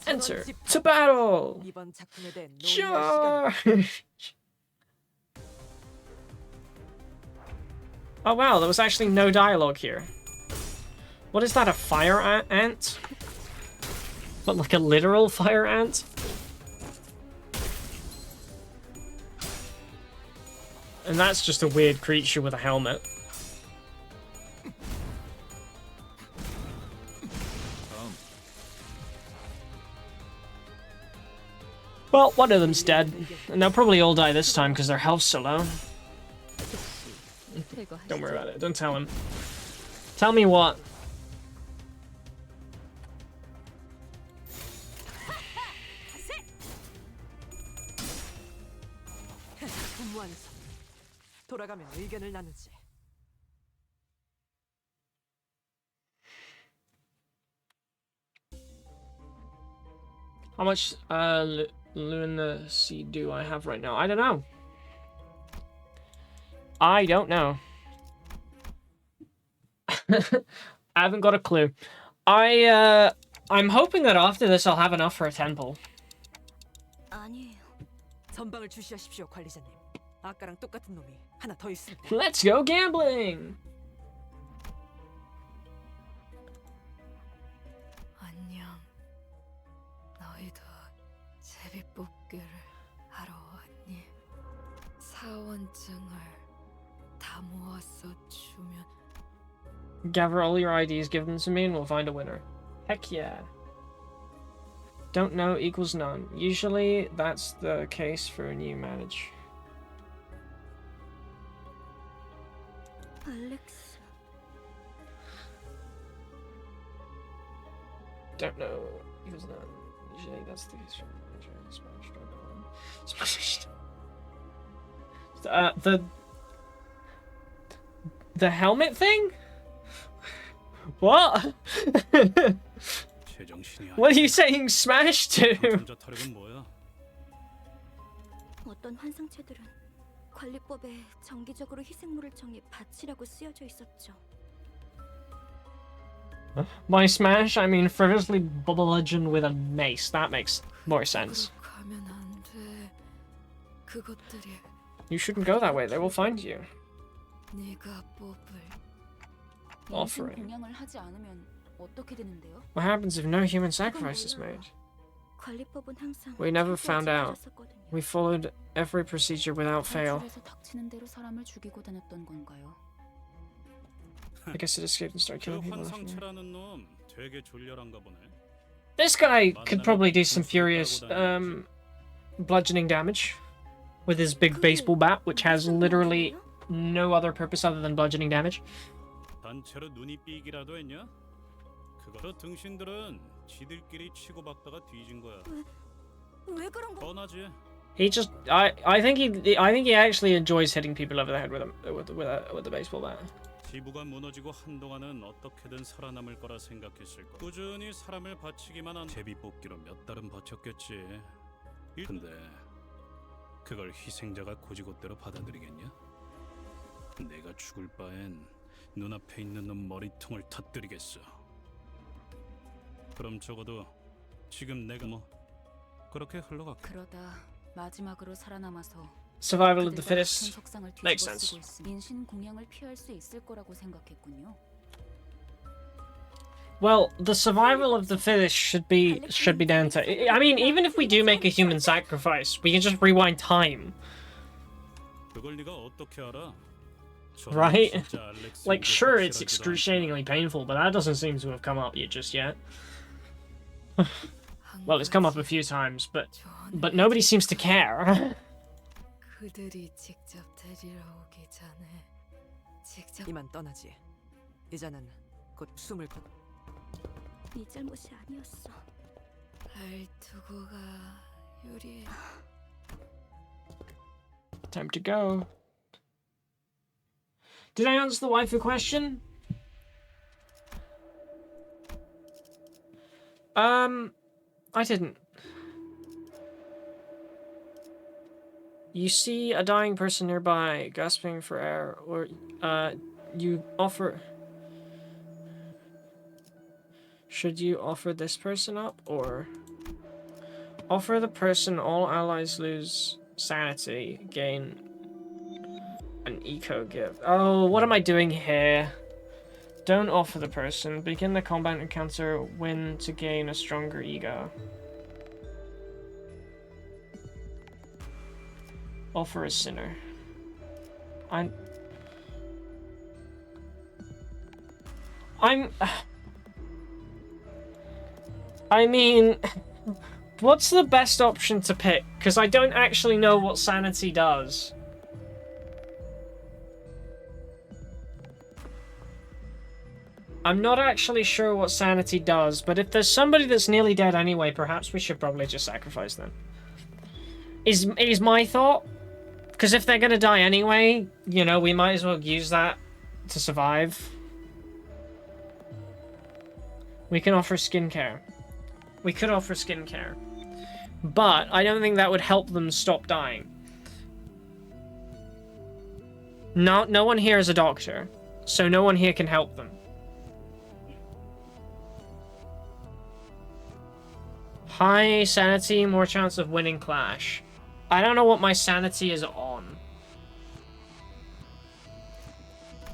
Enter to battle! Charge! Oh wow, there was actually no dialogue here. What is that, a fire ant? But like a literal fire ant? And that's just a weird creature with a helmet. Well, one of them's dead. And they'll probably all die this time because their health's so low. Don't worry about it. Don't tell him. Tell me what. 돌아가면 의견을 나누지. How much lunacy do I have right now? I don't know. I don't know. I haven't got a clue. I'm hoping that after this I'll have enough for a temple. 아니에요. 전방을 주시하십시오, 관리자님. 아까랑 똑같은 놈이 하나 더 있습니다. Let's go gambling. 안녕. 제비뽑기를 하러 왔니? 사원증을 다 모아서 주면 Gather all your IDs, give them to me, and we'll find a winner. Heck yeah. Don't know equals none. Usually that's the case for a new manage. 알렉스. Don't know equals none. Usually that's the case for a new manage. Smashed. Smashed. The helmet thing? What? What are you saying smash to? 어떤 환상체들은 관리법에 정기적으로 희생물을 정해 바치라고 쓰여져 있었죠. By smash, I mean frivolously bludgeon with a mace. That makes more sense. 가면 안 돼. 그것들이 You shouldn't go that way. They will find you. 네가 뽑을 Offering. 공양을 하지 않으면 어떻게 되는데요? What happens if no human sacrifice is made? 관리법은 항상 We never found out. 지켜졌었거든요. We followed every procedure without fail. 탈출해서 닥치는 대로 사람을 죽이고 다녔던 건가요? I guess it escaped and started killing people. after that. 환상체라는 놈 되게 졸렬한가 보네. This guy could probably do some furious bludgeoning damage with his big baseball bat, which has literally no other purpose other than bludgeoning damage. 단체로 눈이 삐기라도 했냐? 그거 등신들은 지들끼리 치고받다가 뒤진 거야. 왜 그런 거? 뻔하지. He just, I think he actually enjoys hitting people over the head with a baseball bat. 지부가 무너지고 한동안은 어떻게든 살아남을 거라 생각했을 거. 꾸준히 사람을 바치기만 한 제비뽑기로 몇 달은 버텼겠지. 근데 그걸 희생자가 고지고대로 받아들이겠냐? 내가 죽을 바엔 눈앞에 있는 놈 머리통을 터뜨리겠어. 그럼 적어도 지금 내가 뭐 그렇게 흘러가. 그러다 마지막으로 살아남아서 Survival of the 그들과 fittest 같은 속상을 makes 뒤집어 sense. 쓰고 있으니 인신 공양을 피할 수 있을 거라고 생각했군요. Well, the survival of the fittest should be down to. I mean, even if we do make a human sacrifice, we can just rewind time, 그걸 네가 어떻게 알아? right? Like, sure, it's excruciatingly painful, but that doesn't seem to have come up just yet. Well, it's come up a few times, but nobody seems to care. 그들이 직접 데리러 오기 전에 직접 이만 떠나지. 이자는 곧 숨을 거. 네 잘못이 아니었어. 알투고가 유리해. Time to go. Did I answer the waifu question? I didn't. You see a dying person nearby, gasping for air, or, you offer... Should you offer this person up, or... Offer the person, all allies lose sanity, gain an eco gift. Oh, what am I doing here? Don't offer the person. Begin the combat encounter, win to gain a stronger ego. Offer a sinner. I'm... I mean... What's the best option to pick? Because I don't actually know what sanity does. I'm not actually sure what sanity does, but if there's somebody that's nearly dead anyway, perhaps we should probably just sacrifice them. Is my thought? Because if they're gonna die anyway, you know, we might as well use that to survive. We can offer skincare. We could offer skincare. But I don't think that would help them stop dying. No one here is a doctor, so no one here can help them. High sanity, more chance of winning clash. I don't know what my sanity is on.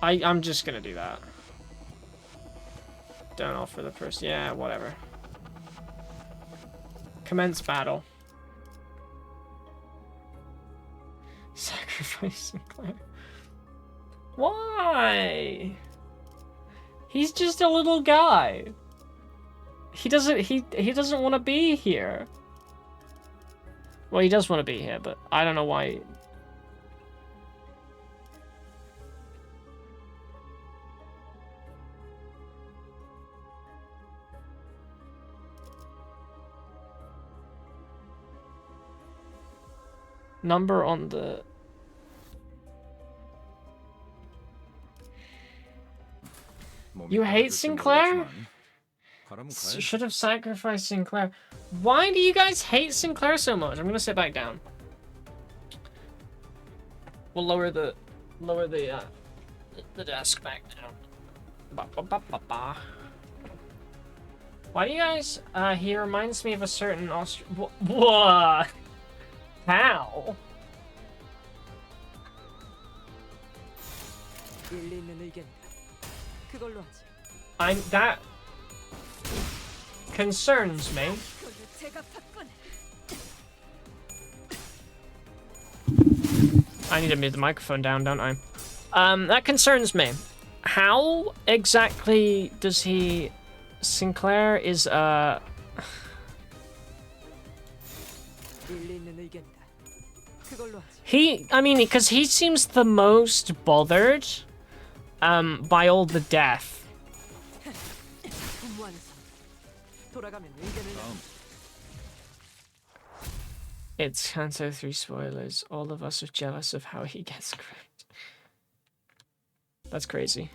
I'm just gonna do that. Don't offer the person. Yeah, whatever. Commence battle. sacrifice Sinclair? Why? He's just a little guy. He doesn't want to be here. Well, he does want to be here, but I don't know why. Number on the... You hate Sinclair? Should have sacrificed Sinclair. Why do you guys hate Sinclair so much? I'm gonna sit back down. We'll lower the desk back down. Ba, ba, ba, ba, ba. Why do you guys? He reminds me of a certain What? How? That concerns me. I need to move the microphone down, don't I? That concerns me. How exactly does he... Sinclair is, I mean, because he seems the most bothered, by all the death. It's Kanto 3 spoilers. All of us are jealous of how he gets gripped. That's crazy.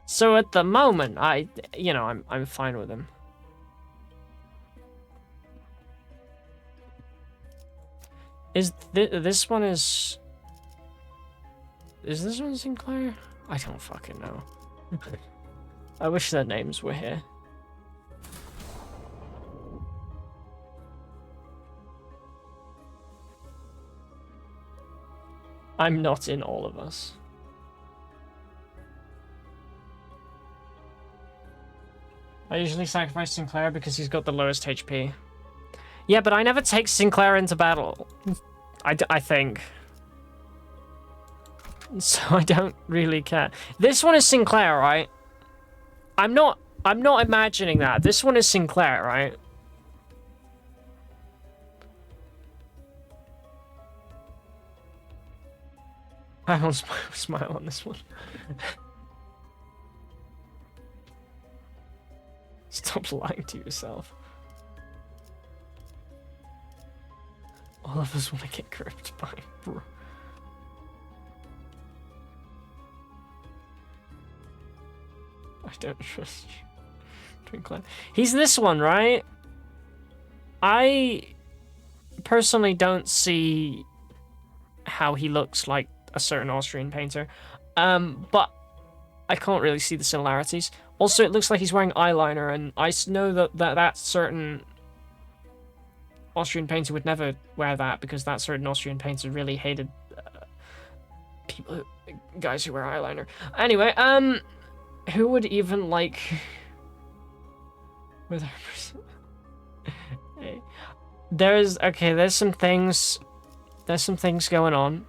So at the moment, I'm fine with him. Is this one is this one Sinclair? I don't fucking know. I wish their names were here. I'm not in All of Us. I usually sacrifice Sinclair because he's got the lowest HP. Yeah, but I never take Sinclair into battle. I think. So I don't really care. This one is Sinclair, right? I'm not imagining that. This one is Sinclair, right? I won't smile on this one. Stop lying to yourself. All of us want to get gripped by bro. I don't trust you. Twinkling. He's this one, right? I personally don't see how he looks like a certain Austrian painter. But I can't really see the similarities. Also, it looks like he's wearing eyeliner, and I know that certain Austrian painter would never wear that because that certain Austrian painter really hated guys who wear eyeliner. Anyway, who would even like with hey. There's some things going on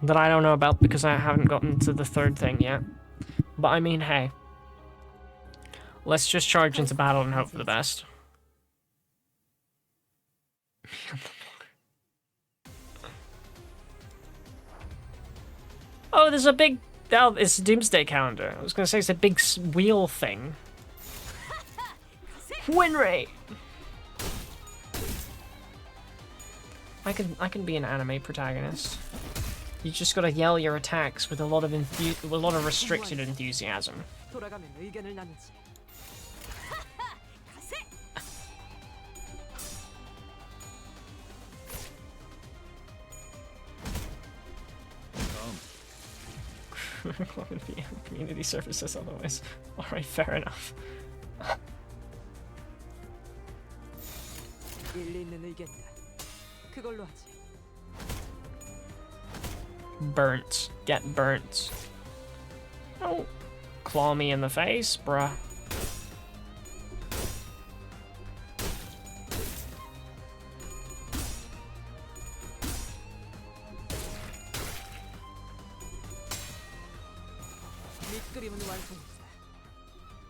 that I don't know about because I haven't gotten to the third thing yet. But I mean, hey, let's just charge into battle and hope for the best. Oh, there's a big... Oh, it's a Doomsday Calendar. I was going to say it's a big wheel thing. Win rate! I can be an anime protagonist. You just gotta yell your attacks with a lot of restricted enthusiasm. Community services otherwise. Alright, fair enough. Burnt. Get burnt. Don't claw me in the face, bruh. 밑그림은 완성이다.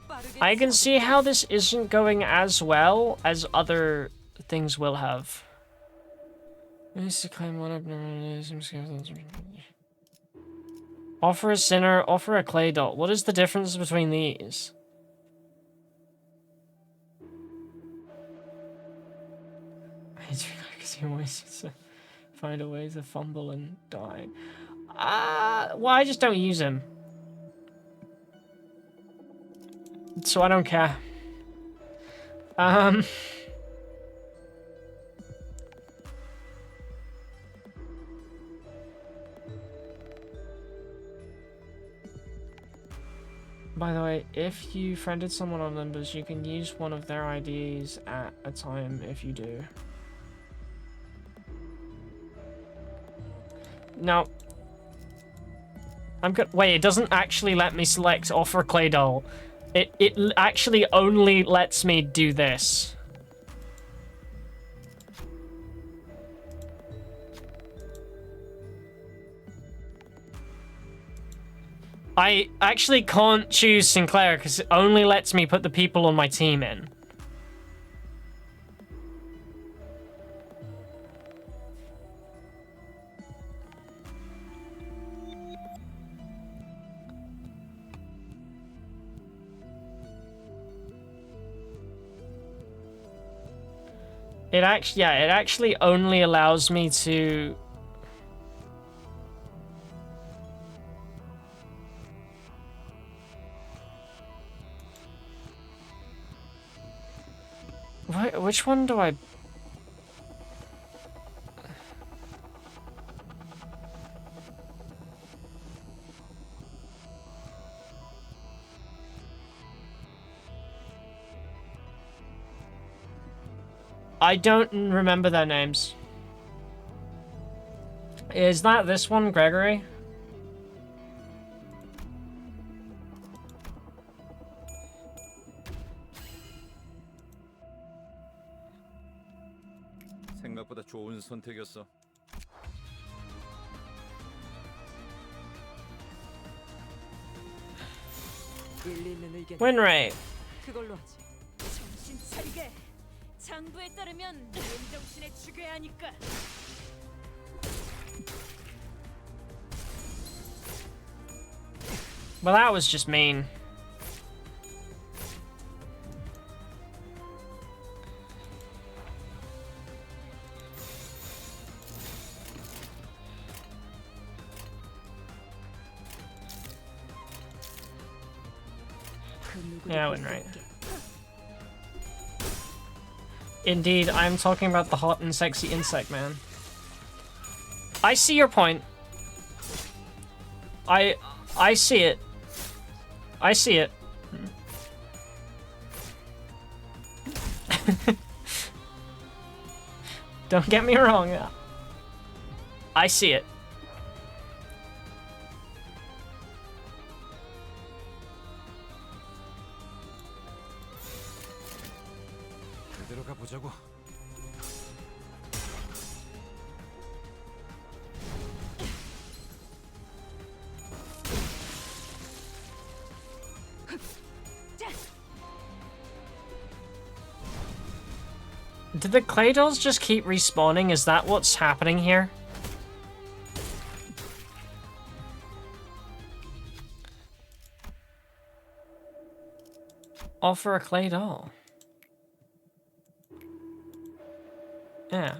빠르게 I can see how this isn't going as well as other things will have. Offer a sinner, offer a clay doll. What is the difference between these? Because he always find a way to fumble and die. Well, I just don't use him. So I don't care. By the way, if you friended someone on Limbus, you can use one of their IDs at a time if you do. No. I'm good. Wait, it doesn't actually let me select offer clay doll. It actually only lets me do this. I actually can't choose Sinclair because it only lets me put the people on my team in. It actually only allows me to... Which one do I... I don't remember their names. Is that this one, Gregory? 생각보다 좋은 선택이었어. 일리 있는 의견. Win rate. 그걸로 하지. 정신 차리게. 장부에 따르면 맨정신에 죽여야 하니까. Well, that was just mean. Yeah, I went right. Indeed, I'm talking about the hot and sexy insect man. I see your point. I see it. I see it. Don't get me wrong. I see it. 그대로 가보자고. Did the clay dolls just keep respawning? Is that what's happening here? Offer a clay doll. Yeah.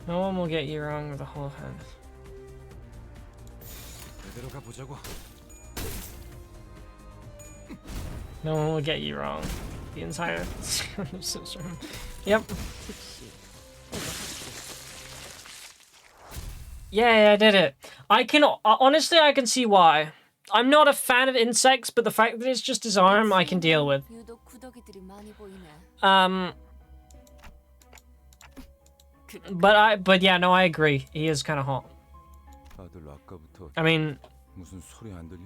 No one will get you wrong with a whole head. 그대로 가보자고. No one will get you wrong. The entire system. Yep. Yeah, I did it. I can honestly, I can see why. I'm not a fan of insects, but the fact that it's just his arm, I can deal with. But yeah, no, I agree. He is kind of hot. I mean, 무슨 소리 안 들려?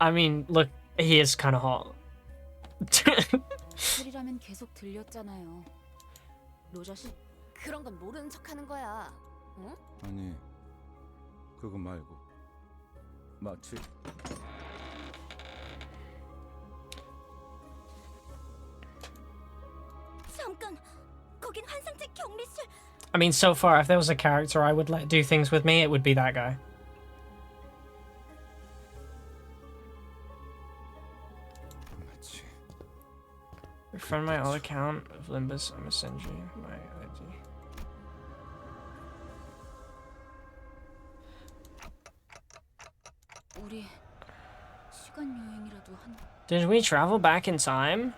I mean, look, he is kind of hot. 소리라면 계속 들렸잖아요. 로저씨 그런 건 모르는 척하는 거야. 응? 아니, 그거 말고 마치 잠깐, 거긴 환상체 격리실. I mean, so far, if there was a character I would let do things with me, it would be that guy. 마치 Friend my old account of Limbus. I'm gonna send you my ID. 우리 시간 여행이라도 한. Did we travel back in time?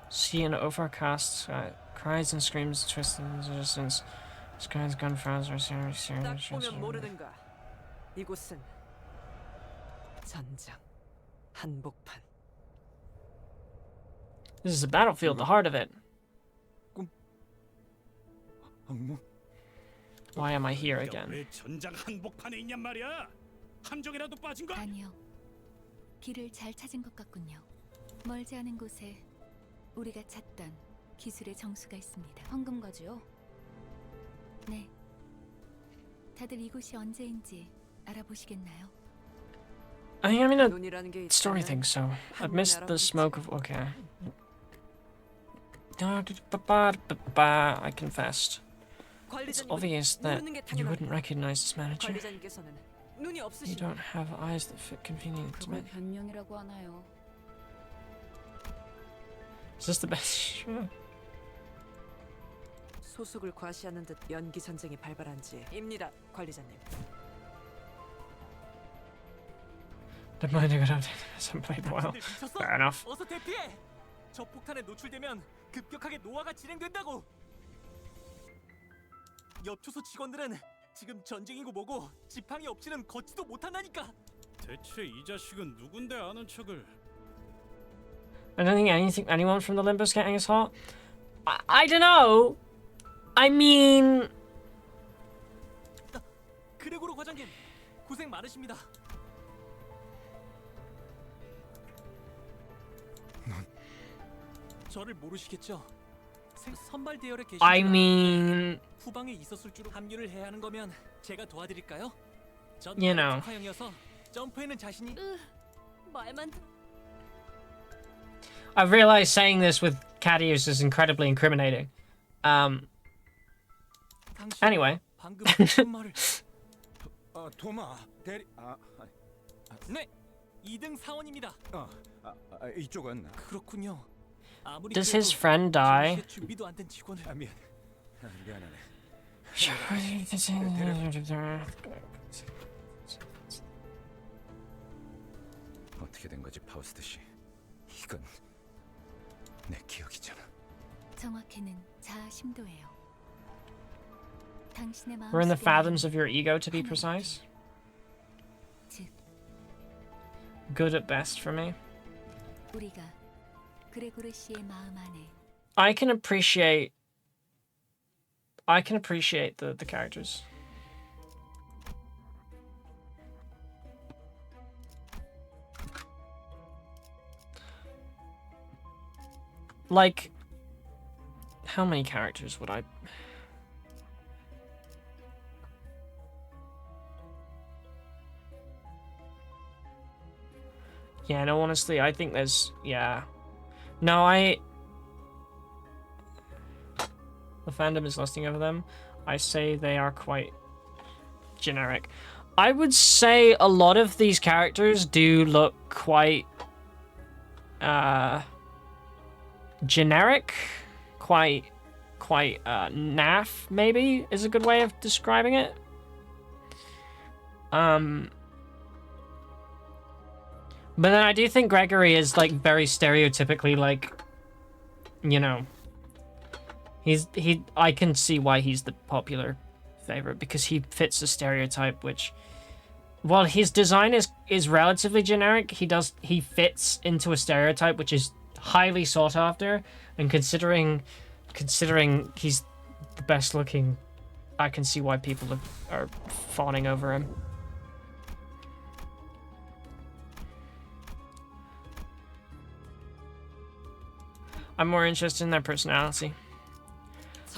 See an overcast sky. Cries and screams, twisted in the distance. Sky's gone faster, serious. 딱 보면 모르는가. 이곳은 전장 한복판. This is a battlefield, the heart of it. 악몽? Why am I here again? 왜 전장 한복판에 있냔 말이야? 함정이라도 빠진 거? 아니요. 길을 잘 찾은 것 같군요. 멀지 않은 곳에 우리가 찾던 기술의 정수가 있습니다. 황금가지요? 네. 다들 이곳이 언제인지 알아보시겠나요? I think I'm in a 눈이라는 게 story 있다면 thing, so I've missed the 알아보겠지. smoke of. Okay. I confessed. It's 관리자님은 obvious that 모르는 게 you wouldn't 당연합니다. recognize this manager. 관리자님께서는 눈이 You 없으시죠? don't have eyes that fit conveniently to 그걸 me. 변명이라고 하나요? Is this the best? Sure. 소속을 과시하는 듯 연기 전쟁이 발발한지입니다, 관리자님. The mind I got out hasn't played well. Fair enough. 어서 대피해. 저 폭탄에 노출되면 급격하게 노화가 진행된다고. 엽초소 직원들은 지금 전쟁이고 뭐고 지팡이 없이는 걷지도 못한다니까. 대체 이 자식은 누군데 아는 척을? I don't think anyone from the Limbus getting us hot. I don't know. I mean, 그레고로 과장님, 고생 많으십니다. 저를 모르시겠죠? 선발 대열에 계신 I mean, 후방에 있었을 줄 합류를 해야 하는 거면 제가 도와드릴까요? 전 You know. 특화형이어서 점프에는 자신이. 말만 I've realized saying this with Cadius is incredibly incriminating. Anyway. 방금 무슨 말을? 도마 대리 네, 2등 사원입니다. 이쪽은 그렇군요. 아무리 Does his 그래도 friend die? 정시에 준비도 안 된 직원을. 미안하네. 어떻게 된 거지, 파우스트 씨? 이건 내 기억이잖아. 정확히는 자아 심도예요. 당신의 마음 We're in the 속에 fathoms of your ego, to be precise. 즉, Good at best for me. 우리가 그레고르 씨의 마음 안에 I can appreciate the characters. Like, how many characters would I... Yeah, no, honestly, I think there's... Yeah. No, The fandom is lusting over them. I say they are quite generic. I would say a lot of these characters do look quite... generic. Quite naff, maybe, is a good way of describing it. But then I do think Gregory is, like, very stereotypically, like, you know, I can see why he's the popular favorite, because he fits the stereotype, which, while his design is relatively generic, he fits into a stereotype which is highly sought after, and considering he's the best looking, I can see why people are fawning over him. I'm more interested in their personality.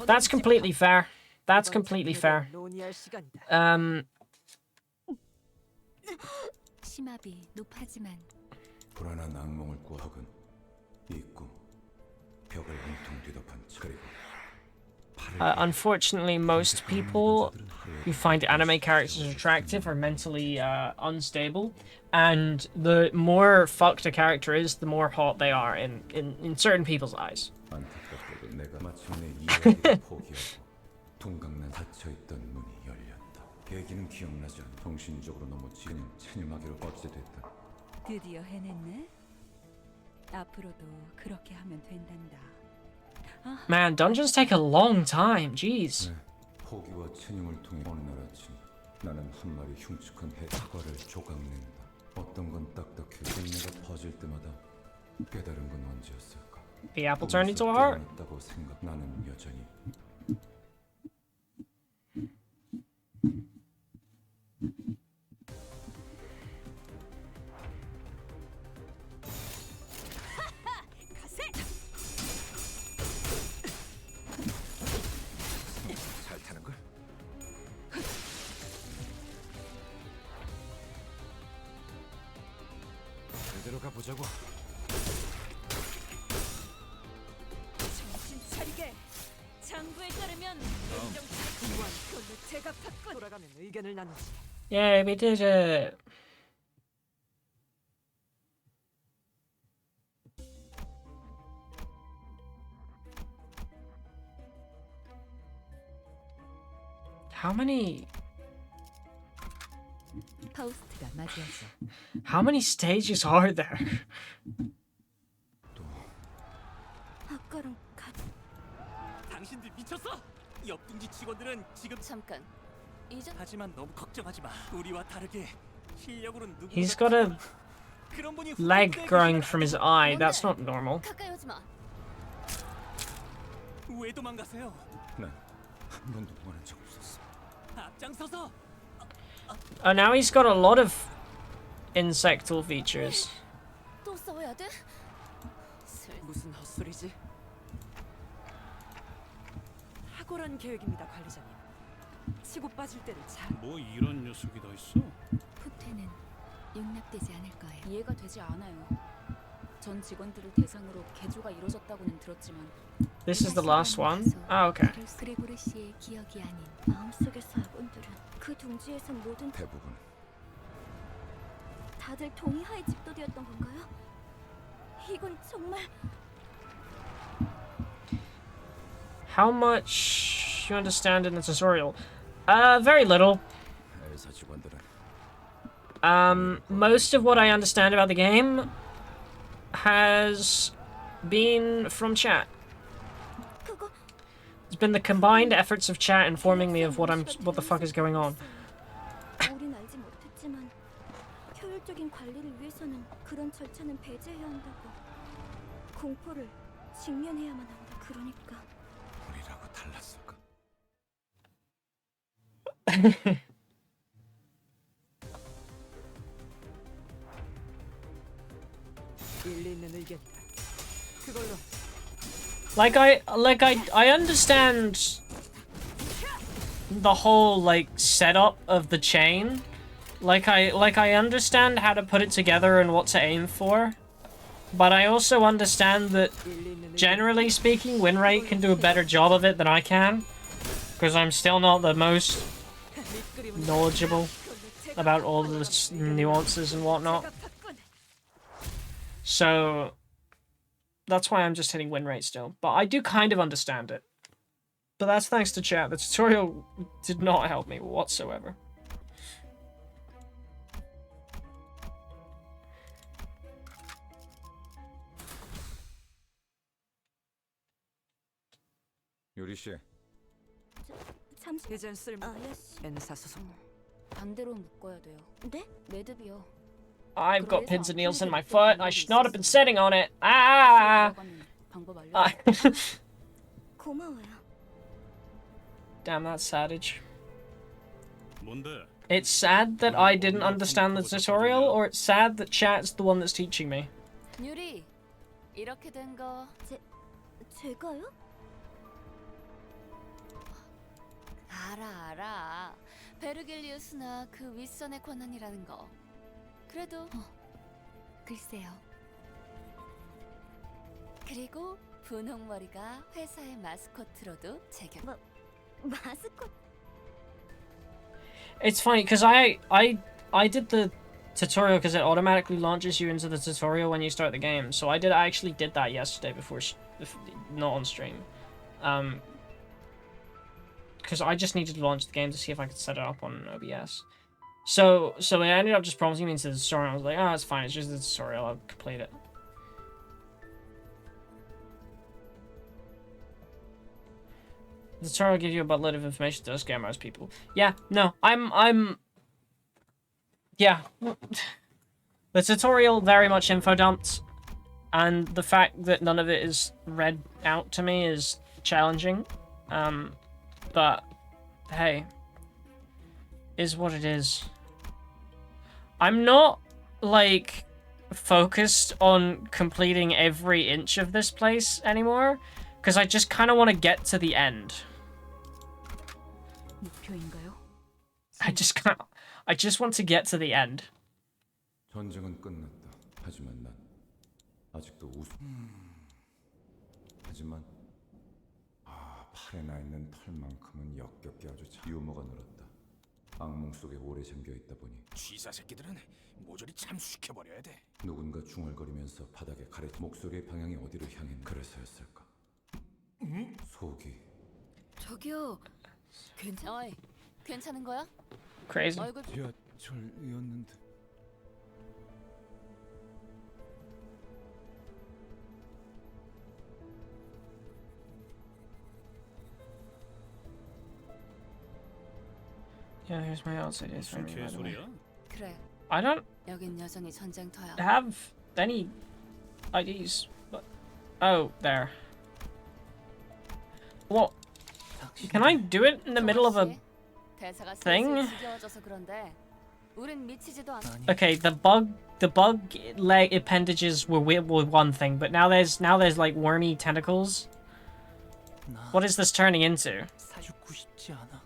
That's completely fair. That's completely fair. 심압이 높아지만 불안한 악몽을 꿔 턱은 이 꿈 벽을 온통 뒤덮은 채 그리고 Unfortunately, most people who find anime characters attractive are mentally unstable, and the more fucked a character is, the more hot they are in certain people's eyes. 안타깝게도 내가 마침내 이야기를 포기하고 동강난 닫혀있던 문이 열렸다. 계기는 기억나지 않아. 정신적으로 너무 그냥 체념하기로 어찌됐든 드디어 해냈네. 앞으로도 그렇게 하면 된단다. Man, dungeons take a long time. Jeez. 포기와 체념을 통해 어느 날 아침 나는 한 마리 흉측한 사과를 조각낸다. 어떤 건 딱딱해 내가 퍼질 때마다 깨달은 건 언제였을까? The apple turned into a heart. 깨어났다고 생각. 나는 여전히 잘 타는 걸. 그대로 가보자고. 정신 차리게. 장부에 따르면 냉정한 그걸로 제가 팠군. 돌아가면 의견을 나누지. Yeah, we did it. How many 파우스트가 맞이하죠. how many stages are there? 아까랑 당신들 미쳤어? 옆둥지 직원들은 지금 잠깐. 이제 하지만 너무 걱정하지 마. 우리와 다르게 실력으로는 누구 He's got a 그런 분이 leg growing from his eye. That's not normal. 가까이 오지 마. 왜 도망가세요? 난 한 번도 원한 적 없었어. 앞장서서 Oh, now he's got a lot of insectal features. 또 싸워야 돼? 무슨 헛소리지? 탁월한 계획입니다, 관리자님. 치고 빠질 때를 잘. 뭐 이런 녀석이 다 있어? 후퇴는 용납되지 않을 거예요. 이해가 되지 않아요. 전 직원들을 대상으로 개조가 이루어졌다고는 들었지만 This is the last one? Oh, okay. 그레고르 씨의 기억이 아닌 마음속의 사본들은 그 둥지에선 모든 대부분 다들 동의하에 집도되었던 건가요? 이건 정말 How much you understand in the tutorial? Very little. 엘사 직원들은 Most of what I understand about the game has been from chat. It's been the combined efforts of chat informing me of what the fuck is going on. 우린 알지 못했지만 효율적인 관리를 위해서는 그런 절차는 배제해야 한다고. 공포를 직면해야만 한다. 그러니까 우리라고 달랐을까? 일리 있는 의견이다. 그걸로 I understand the whole like setup of the chain. I understand how to put it together and what to aim for. But I also understand that generally speaking, Winrate can do a better job of it than I can. Because I'm still not the most knowledgeable about all the nuances and whatnot. So that's why I'm just hitting win rate still. But I do kind of understand it. But that's thanks to chat. The tutorial did not help me whatsoever. 요리 씨. 잠시 이젠 쓸모. 아야씨. 엔사 소속. 반대로 묶어야 돼요. 네? 매듭이요. I've got pins and needles in my foot. I should not have been sitting on it. Ah! 방법 알려. 고마워요. Damn, that's savage. 뭔데? It's sad that I didn't understand the tutorial, or it's sad that chat's the one that's teaching me. 유리, 이렇게 된 거. 제가요? 알아. 베르길리우스나 그 윗선의 권한이라는 거. 그래도 글쎄요. 그리고 분홍머리가 회사의 마스코트로도 제격. 마스코트. It's funny because I did the tutorial because it automatically launches you into the tutorial when you start the game. So I actually did that yesterday before not on stream. Because I just needed to launch the game to see if I could set it up on OBS. So it ended up just prompting me into the tutorial. I was like, oh, it's fine. It's just the tutorial. I'll complete it. The tutorial gives you a buttload of information to scare most people. Yeah, no, yeah. The tutorial very much info dumped, and the fact that none of it is read out to me is challenging. But hey, is what it is. I'm not like focused on completing every inch of this place anymore, because I just kind of want to get to the end. I just want to get to the end. 전쟁은 끝났다. 하지만 난 아직도 하지만 팔에 나 있는 털만큼은 역겹게 아주 유머가 늘었다. 악몽 속에 오래 잠겨 있다 보니 쥐사 새끼들은 모조리 참수시켜버려야 돼. 누군가 중얼거리면서 바닥에 가래 목소리의 방향이 어디로 향했 그래서였을까? 속이 저기요. 어이, 괜찮은 거야? Crazy. 얼굴 지하철이었는데. Yeah, here's my outside is for me, by the way. 그래. I don't 여긴 여전히 전쟁터야. have any IDs, but oh, there. What? Can I do it in the middle of a thing? Okay, the bug leg appendages were one thing, but now there's like wormy tentacles. What is this turning into? 죽고 싶지 않아.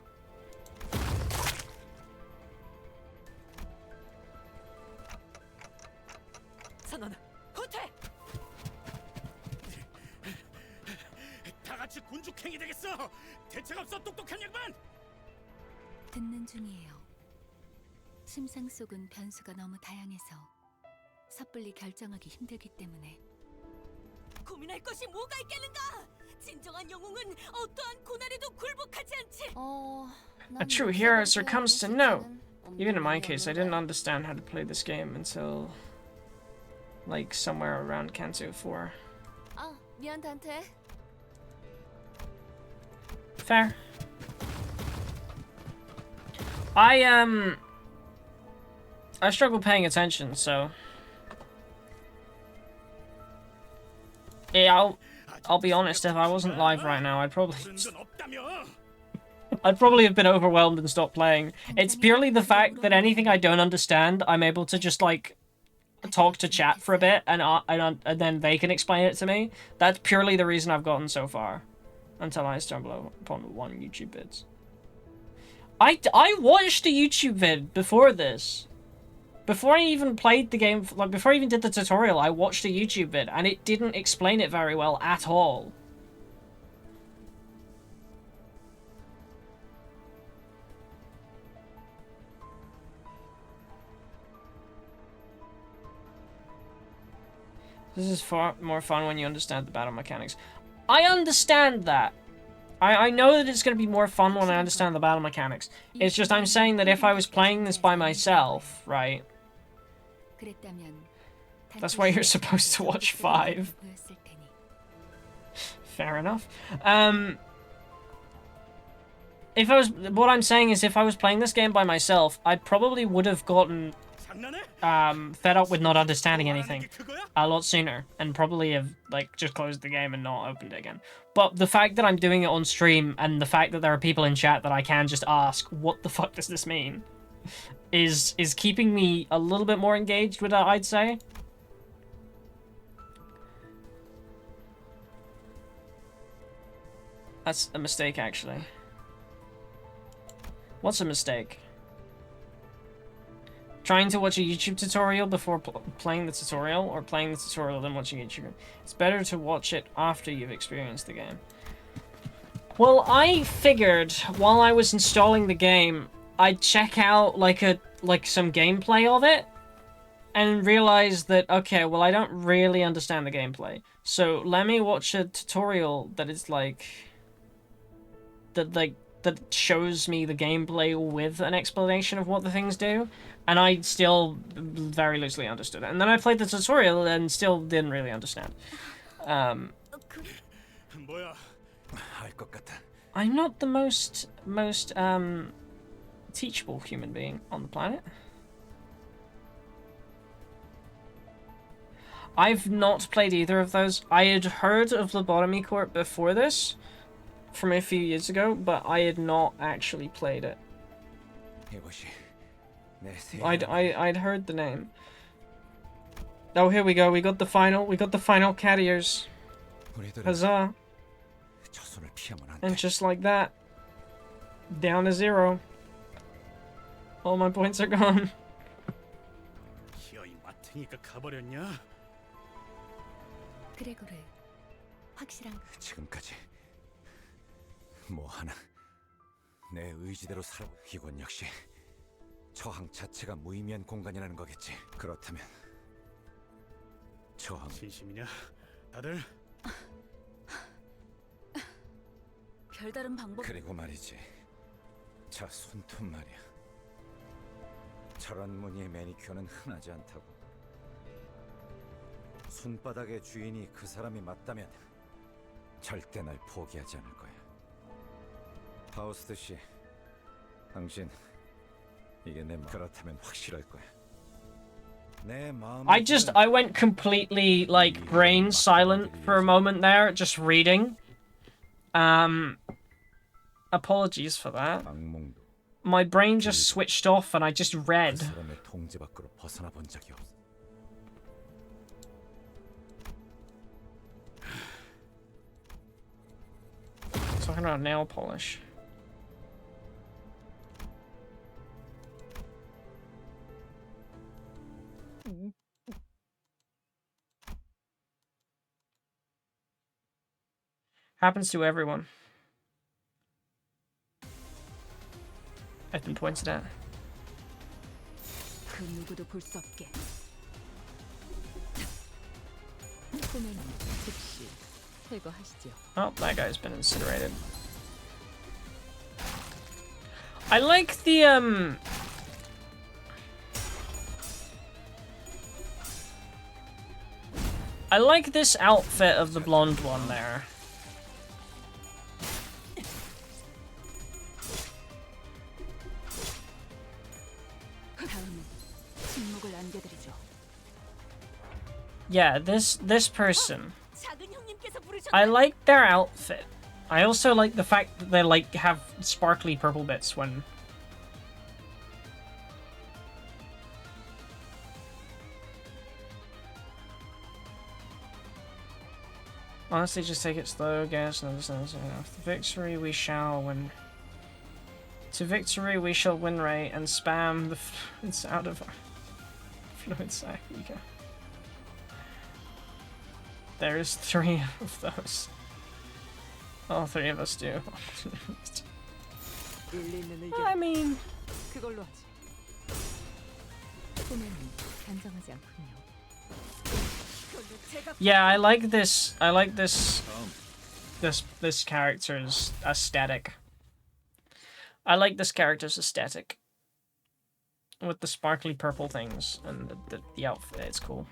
선언, 후퇴! 다 같이 군죽행이 되겠어. 대책 없어, 똑똑한 양반. 듣는 중이에요. 심상 속은 변수가 너무 다양해서 섣불리 결정하기 힘들기 때문에. 고민할 것이 뭐가 있겠는가? 진정한 영웅은 어떠한 고난에도 굴복하지 않지. A true hero succumbs to no. Even in my case, I didn't understand how to play this game until like somewhere around Kanto 4. 미안 단테. Fair. I struggle paying attention, so yeah, I'll be honest, if I wasn't live right now, I'd probably have been overwhelmed and stopped playing. It's purely the fact that anything I don't understand, I'm able to just like talk to chat for a bit and then they can explain it to me. That's purely the reason I've gotten so far, until I stumble upon one YouTube vids. I watched a YouTube vid before this. Before I even played the game, like before I even did the tutorial, I watched a YouTube vid and it didn't explain it very well at all. This is far more fun when you understand the battle mechanics. I understand that. I know that it's going to be more fun when I understand the battle mechanics. It's just I'm saying that if I was playing this by myself, right? That's why you're supposed to watch 5. Fair enough. What I'm saying is if I was playing this game by myself, I probably would have gotten fed up with not understanding anything a lot sooner and probably have like just closed the game and not opened it again. But the fact that I'm doing it on stream and the fact that there are people in chat that I can just ask what the fuck does this mean is keeping me a little bit more engaged with it, I'd say. That's a mistake, actually. What's a mistake? Trying to watch a YouTube tutorial before playing the tutorial, or playing the tutorial then watching YouTube. It's better to watch it after you've experienced the game. Well, I figured while I was installing the game, I'd check out like some gameplay of it, and realize that, okay, well, I don't really understand the gameplay. So let me watch a tutorial that is like that shows me the gameplay with an explanation of what the things do, and I still very loosely understood it. And then I played the tutorial and still didn't really understand. I'm not the most teachable human being on the planet. I've not played either of those. I had heard of Lobotomy Corp before this, from a few years ago, but I had not actually played it. I'd heard the name. Oh, here we go. We got the final cat ears. Huzzah! And just like that, down to 0. All my points are gone. 그레고르, 확실한 지금까지 뭐 하나 내 의지대로 살아. 이건 역시 저항 자체가 무의미한 공간이라는 거겠지. 그렇다면 저항 진심이냐? 다들 별다른 방법. 그리고 말이지. 저 손톱 말이야. 저런 무늬의 매니큐어는 흔하지 않다고. 손바닥의 주인이 그 사람이 맞다면 절대 날 포기하지 않을 거야. 파우스트 씨, 당신 이게 내 마음. 그렇다면 확실할 거야. 내 마음. I went completely like brain silent for a moment there, just reading. Apologies for that. My brain just switched off and I just read. 사람의 통제 밖으로 벗어나 본 적이 없어. Talking about nail polish. Happens to everyone. I've been pointed at. 그 누구도 볼 수 없게. 꿈에는 즉시 제거하시죠. Oh, that guy's been incinerated. I like the I like this outfit of the blonde one there. Yeah, this person. I like their outfit. I also like the fact that they like have sparkly purple bits when. Honestly, just take it slow, guess. No, after victory, we shall win. To victory, we shall win rate and spam the fluids out of our fluid sac. You go. There's 3 of those. All 3 of us do. I mean. Yeah, I like this. I like this character's aesthetic. I like this character's aesthetic with the sparkly purple things and the outfit. It's cool.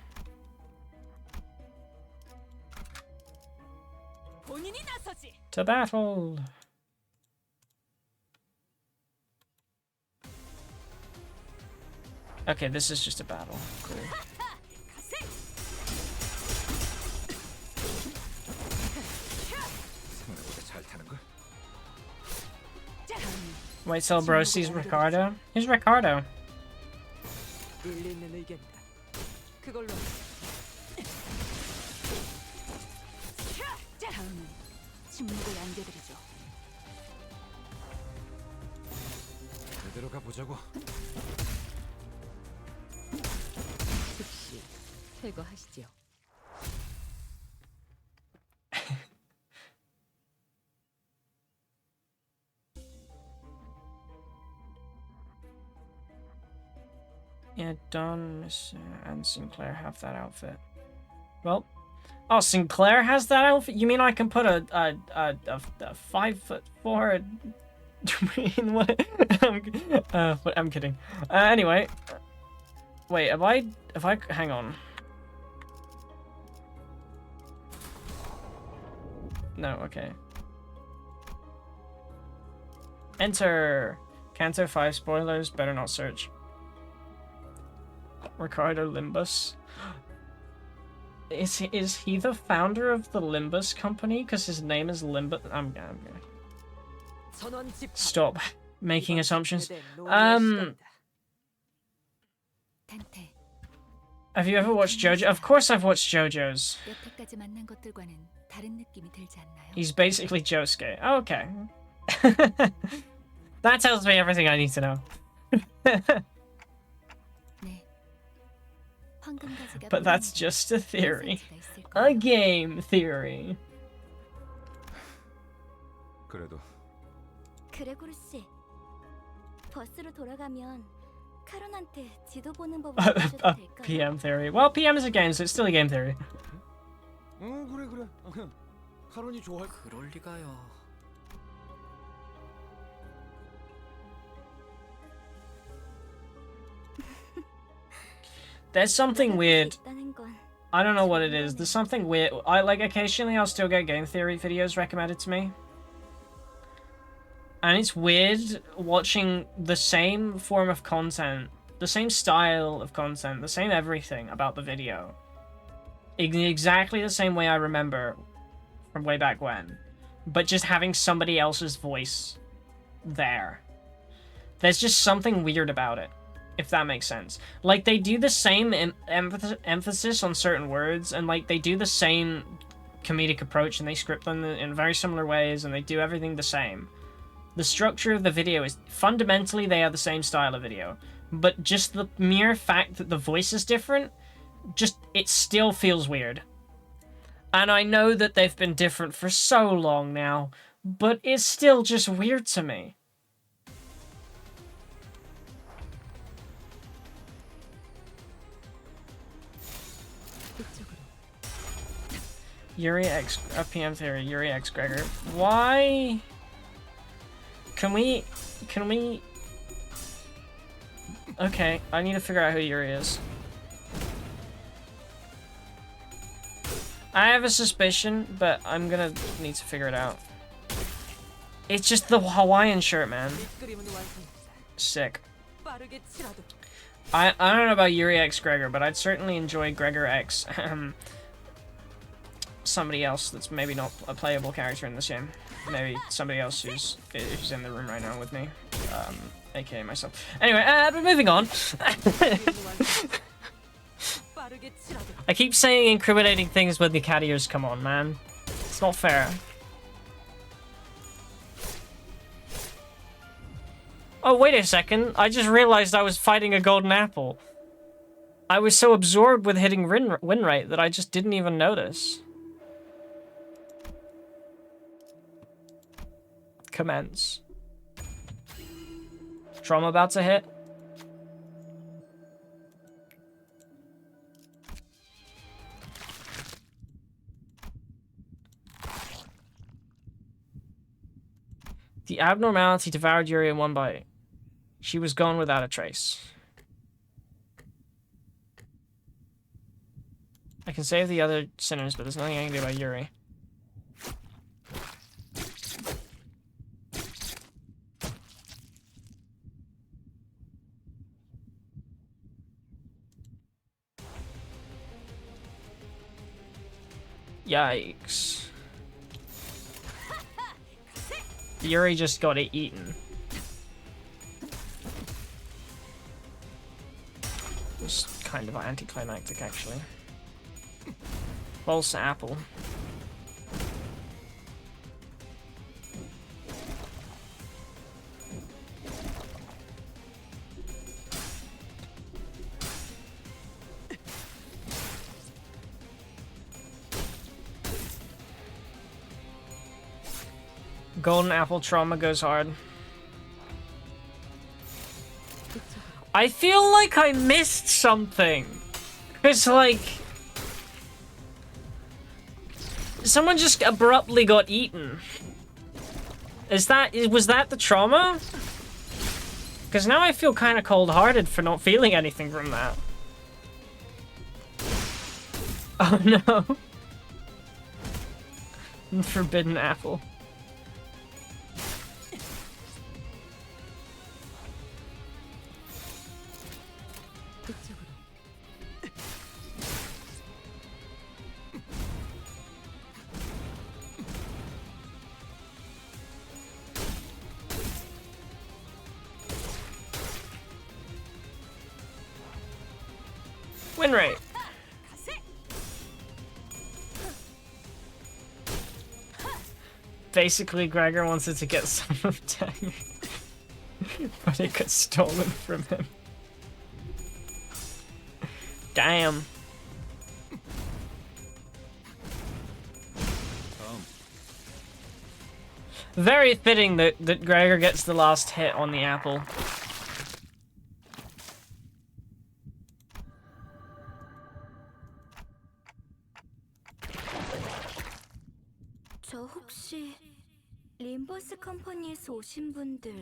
To battle! Okay, this is just a battle. Cool. Wait till bro sees Ricardo? Who's Ricardo? 그대로 가보자고. 즉시 퇴거하시지요. Yeah, Don and Sinclair have that outfit. Well, oh, Sinclair has that outfit? You mean I can put a 5'4" what? I'm kidding. Anyway, wait, if I hang on. No, okay. Enter. Canto 5 spoilers. Better not search. Ricardo Limbus. Is he the founder of the Limbus company? Because his name is Limbus. I'm gonna stop making assumptions. Have you ever watched JoJo? Of course I've watched JoJo's. 여태까지 만난 것들과는 다른 느낌이 들지 않나요? He's basically Josuke. Okay. That tells me everything I need to know. But that's just a theory. A game theory. 그래도 그레고르 씨, 버스로 돌아가면 카론한테 지도 보는 법을 알려줘도 A 될까요? PM theory. Well, PM is a game, so it's still a game theory. 그래. 카론이 좋아. 그럴 리가요. There's something weird. I don't know what it is. There's something weird. Occasionally I'll still get game theory videos recommended to me. And it's weird watching the same form of content, the same style of content, the same everything about the video. In exactly the same way I remember from way back when. But just having somebody else's voice there. There's just something weird about it, if that makes sense. Like, they do the same emphasis on certain words, and, like, they do the same comedic approach, and they script them in very similar ways, and they do everything the same. The structure of the video is, fundamentally, they are the same style of video. But just the mere fact that the voice is different, it still feels weird. And I know that they've been different for so long now, but it's still just weird to me. Yuri X PM theory, Yuri X Gregor. Why? Can we Okay, I need to figure out who Yuri is. I have a suspicion, but I'm gonna need to figure it out. It's just the Hawaiian shirt, man. Sick. I don't know about Yuri X Gregor, but I'd certainly enjoy Gregor X somebody else that's maybe not a playable character in this game. Maybe somebody else who's in the room right now with me. AKA myself. Anyway, but moving on. I keep saying incriminating things when the cat ears come on, man. It's not fair. Oh, wait a second. I just realized I was fighting a golden apple. I was so absorbed with hitting win rate that I just didn't even notice. Commence. Trauma about to hit. The abnormality devoured Yuri in one bite. She was gone without a trace. I can save the other sinners, but there's nothing I can do about Yuri. Yikes. Yuri just got it eaten. It was kind of anticlimactic, actually. False apple. golden apple trauma goes hard. I feel like I missed something. It's like someone just abruptly got eaten. Was that the trauma? Because now I feel kind of cold-hearted for not feeling anything from that. Oh no. Forbidden apple. Win rate. Basically, Gregor wanted to get some of Tang, but it got stolen from him. Damn. Very fitting that Gregor gets the last hit on the apple. 저 혹시 림버스 컴퍼니에서 오신 분들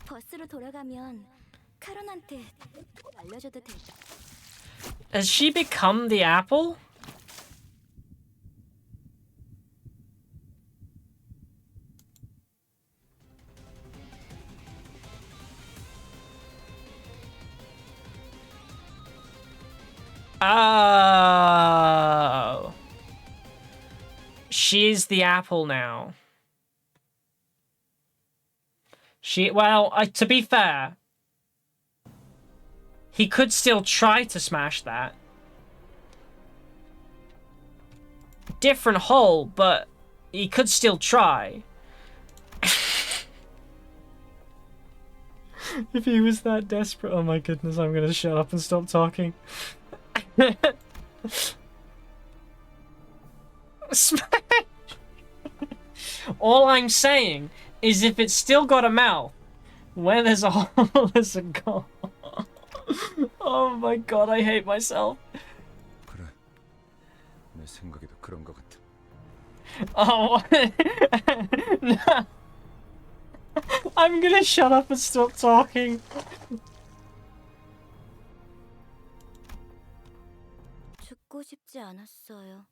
버스로 돌아가면 카론한테 알려줘도 될까? Has she become the apple? Oh. She's the apple now. Well, to be fair, he could still try to smash that. Different hole, but he could still try. If he was that desperate, oh my goodness, I'm gonna shut up and stop talking. Smash! All I'm saying is if it's still got a mouth, where there's a hole, there's a goal. Oh my god, I hate myself. 그래, 내 생각에도 그런 것 같아. Oh, no. I'm gonna shut up and stop talking. 죽고 싶지 않았어요.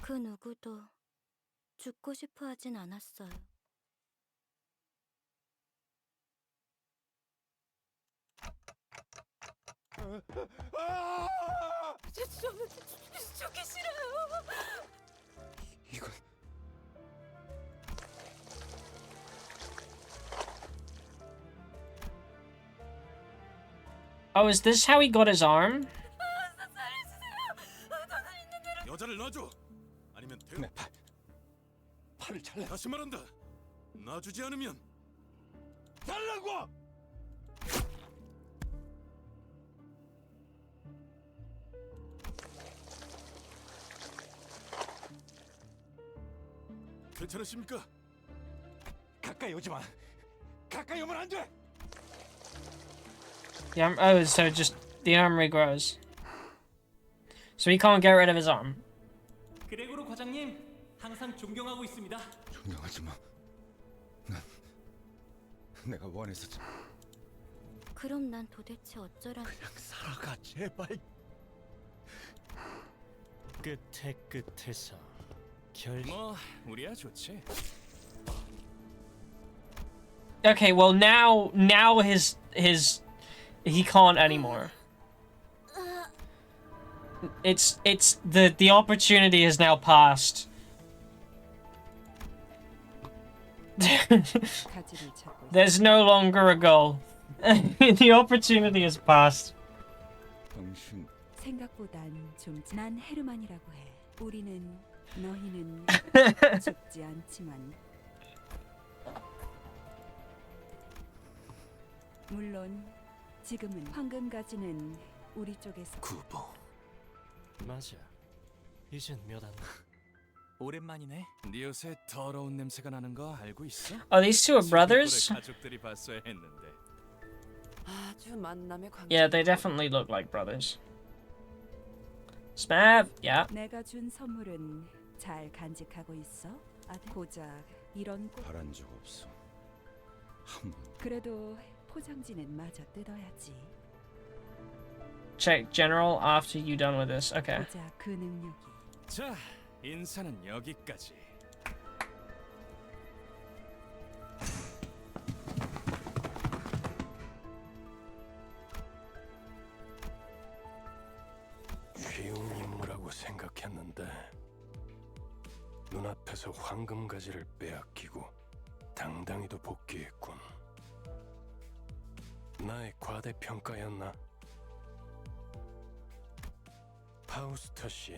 그 누구도 죽고 싶어 하진 않았어요. 저는 죽기 싫어요. 이건 Oh, is this how he got his arm? 여자를 놔줘. 아니면 내 팔을 잘라. 다시 말한다. 놔주지 않으면 달라고. 괜찮으십니까? 가까이 오지 마. 가까이 오면 안 돼. The arm, oh, so just the arm regrows. So he can't get rid of his arm. 그레고로 과장님, 항상 존경하고 있습니다. 존경하지 마. 난 내가 원해서 그럼 난 도대체 어쩌라는? 그냥 살아가 제발. 끝에 끝에서 뭐 우리야 좋지. Okay, well now his he can't anymore. It's the opportunity is now passed. There's no longer a goal. The opportunity is passed. 당신 생각보단 좀 난 헤르만이라고 해. 우리는 너희는 죽지 않지만 물론 지금은 황금 가지는 우리 쪽에서 구보. 맞아. 이젠 몇 안. 오랜만이네. 네 옷에 더러운 냄새가 나는 거 알고 있어? Oh, these two are brothers? 가족들이 봤어야 했는데. 아주 만남의 광. Yeah, they definitely look like brothers. Smav, yeah. 내가 준 선물은 잘 간직하고 있어? 아들 고작 이런 꽃 바란 적 없어. 한 번. 그래도 포장지는 마저 뜯어야지. Check general after you done with this. Okay. 고작 그 능력이. 자, 인사는 여기까지. 쉬운 임무라고 생각했는데 눈앞에서 황금 가지를 빼앗기고 당당히도 복귀했군. 나의 과대평가였나? 파우스터 씨,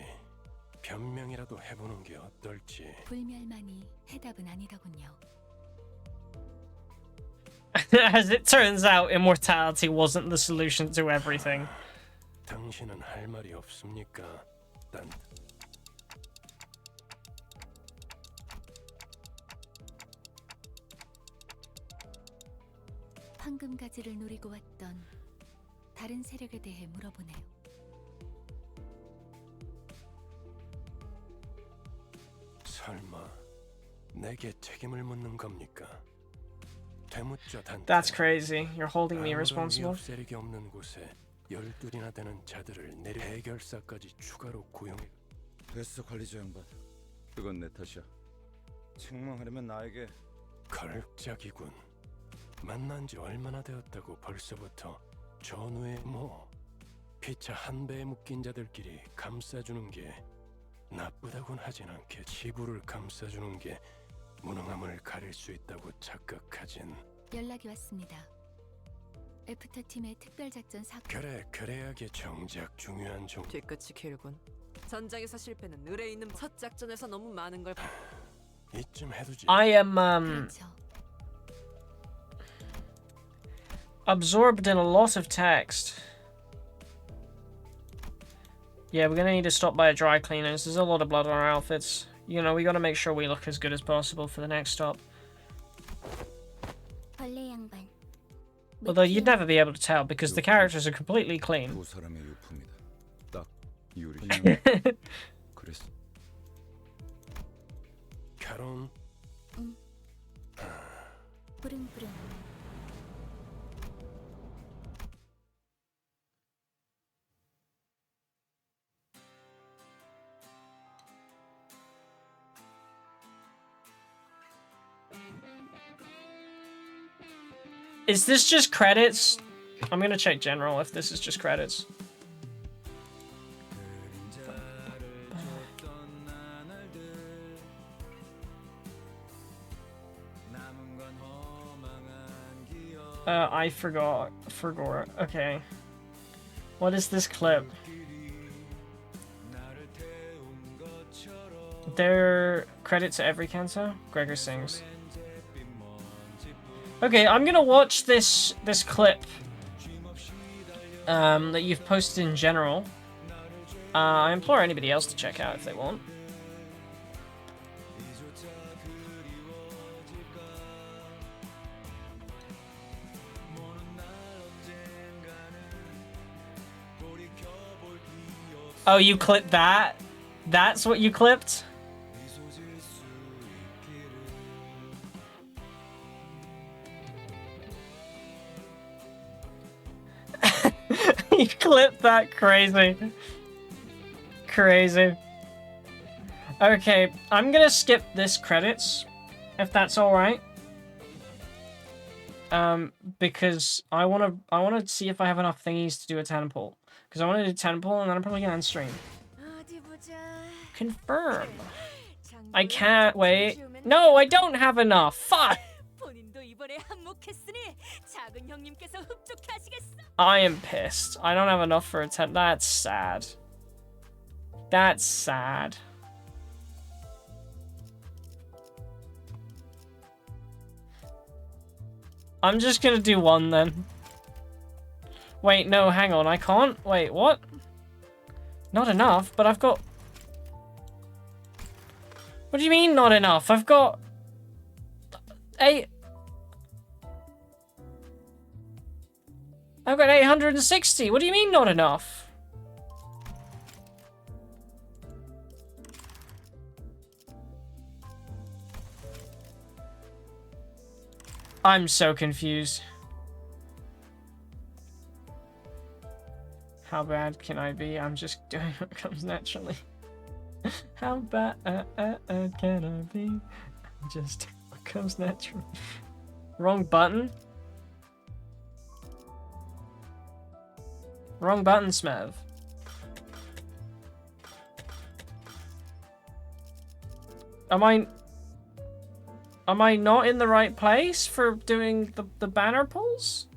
변명이라도 해보는 게 어떨지. 불멸만이 해답은 아니더군요. As it turns out, immortality wasn't the solution to everything. 당신은 할 말이 없습니까? 난 황금 가지를 노리고 왔던 다른 세력에 대해 물어보네요. 설마 내게 책임을 묻는 겁니까? 대무자 단체. That's crazy. You're holding me 아무런 responsible? 위협 세력이 없는 곳에 12이나 되는 자들을 내려 해결사까지 추가로 고용해. 됐어, 관리자 양반. 그건 내 탓이야. 책망하려면 나에게. 걸작이군. 만난 지 얼마나 되었다고 벌써부터 전후에 피차 한 배에 묶인 자들끼리 감싸주는 게 나쁘다곤 하진 않게 지부를 감싸주는 게 무능함을 가릴 수 있다고 착각하진. 연락이 왔습니다. 애프터 팀의 특별작전 사. 그래야게 정작 중요한 뒤끝이 길군. 전장에서 실패는 의뢰 있는 첫 작전에서 너무 많은 걸. 이쯤 해두지. I am 그렇죠. absorbed in a lot of text. Yeah, we're gonna need to stop by a dry cleaners. There's a lot of blood on our outfits. You know, we gotta make sure we look as good as possible for the next stop. 벌레 양반. Although you'd never be able to tell because the characters are completely clean. 두 사람의 유품이다. 딱 유리. 그랬어. 결혼. 부릉부릉. Is this just credits? I'm gonna check general if this is just credits. I forgot. Okay. What is this clip? There are credits at every canto? Gregor sings. Okay, I'm gonna watch this clip that you've posted in general. I implore anybody else to check out if they want. Oh, you clipped that? That's what you clipped? You clipped that? Crazy. Crazy. Okay, I'm gonna skip this credits, if that's alright. Because I wanna see if I have enough thingies to do a temple. Because I want to do temple and then I'm probably gonna end stream. Confirm. I can't wait. No, I don't have enough. Fuck. I am pissed. I don't have enough for a temple. That's sad. That's sad. I'm just gonna do one then. Wait, no, hang on, I can't? Wait, what? Not enough, but I've got... What do you mean not enough? I've got... I've got 860. What do you mean not enough? I'm so confused. How bad can I be? I'm just doing what comes naturally. How bad can I be? I'm just doing what comes naturally. Wrong button? Wrong button, Smev. Am I not in the right place for doing the banner pulls?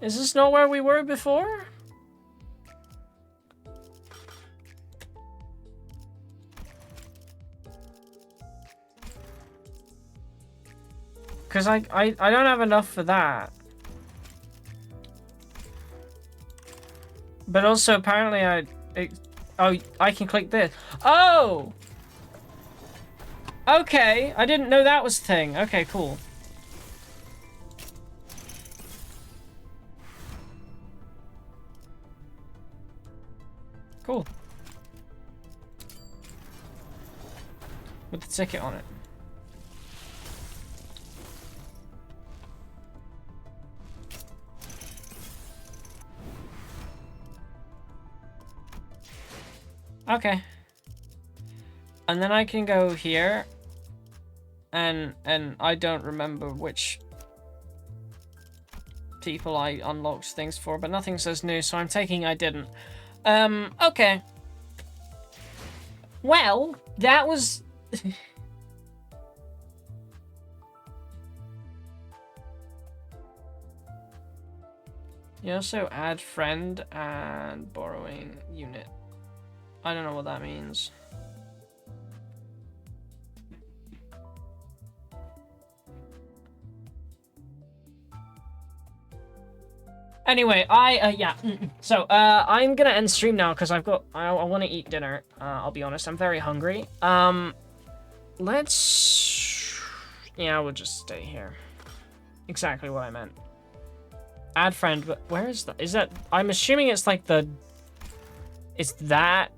Is this not where we were before? Because I don't have enough for that. But also apparently oh, I can click this. Oh! Okay, I didn't know that was a thing. Okay, cool. Cool. With the ticket on it. Okay. And then I can go here. And I don't remember which people I unlocked things for, but nothing says new, so I'm taking I didn't. Okay. Well, that was... You also add friend and borrowing unit. I don't know what that means. Anyway, yeah. So, I'm gonna end stream now because I want to eat dinner. I'll be honest, I'm very hungry. Let's... Yeah, we'll just stay here. Exactly what I meant. Add friend, but where is that? Is that... I'm assuming it's like the... It's that...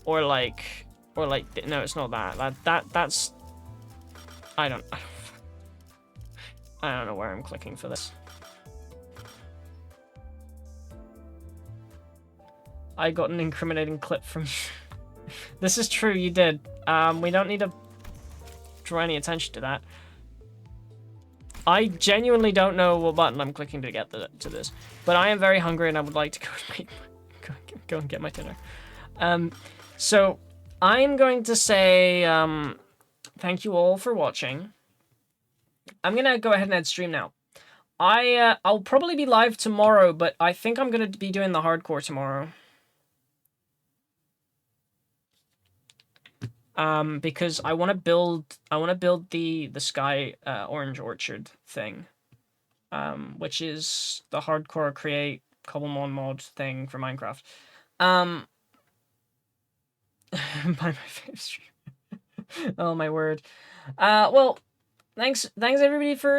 Or like... No, it's not that. That's... I don't know where I'm clicking for this. I got an incriminating clip from you. This is true, you did. We don't need to draw any attention to that. I genuinely don't know what button I'm clicking to get to this. But I am very hungry and I would like to go and get my dinner. So, I'm going to say thank you all for watching. I'm going to go ahead and end stream now. I'll probably be live tomorrow, but I think I'm going to be doing the hardcore tomorrow. Because I want to build the Sky Orange Orchard thing, which is the hardcore create Cobblemon mod thing for Minecraft. By my favorite stream. Oh my word. Well, thanks everybody for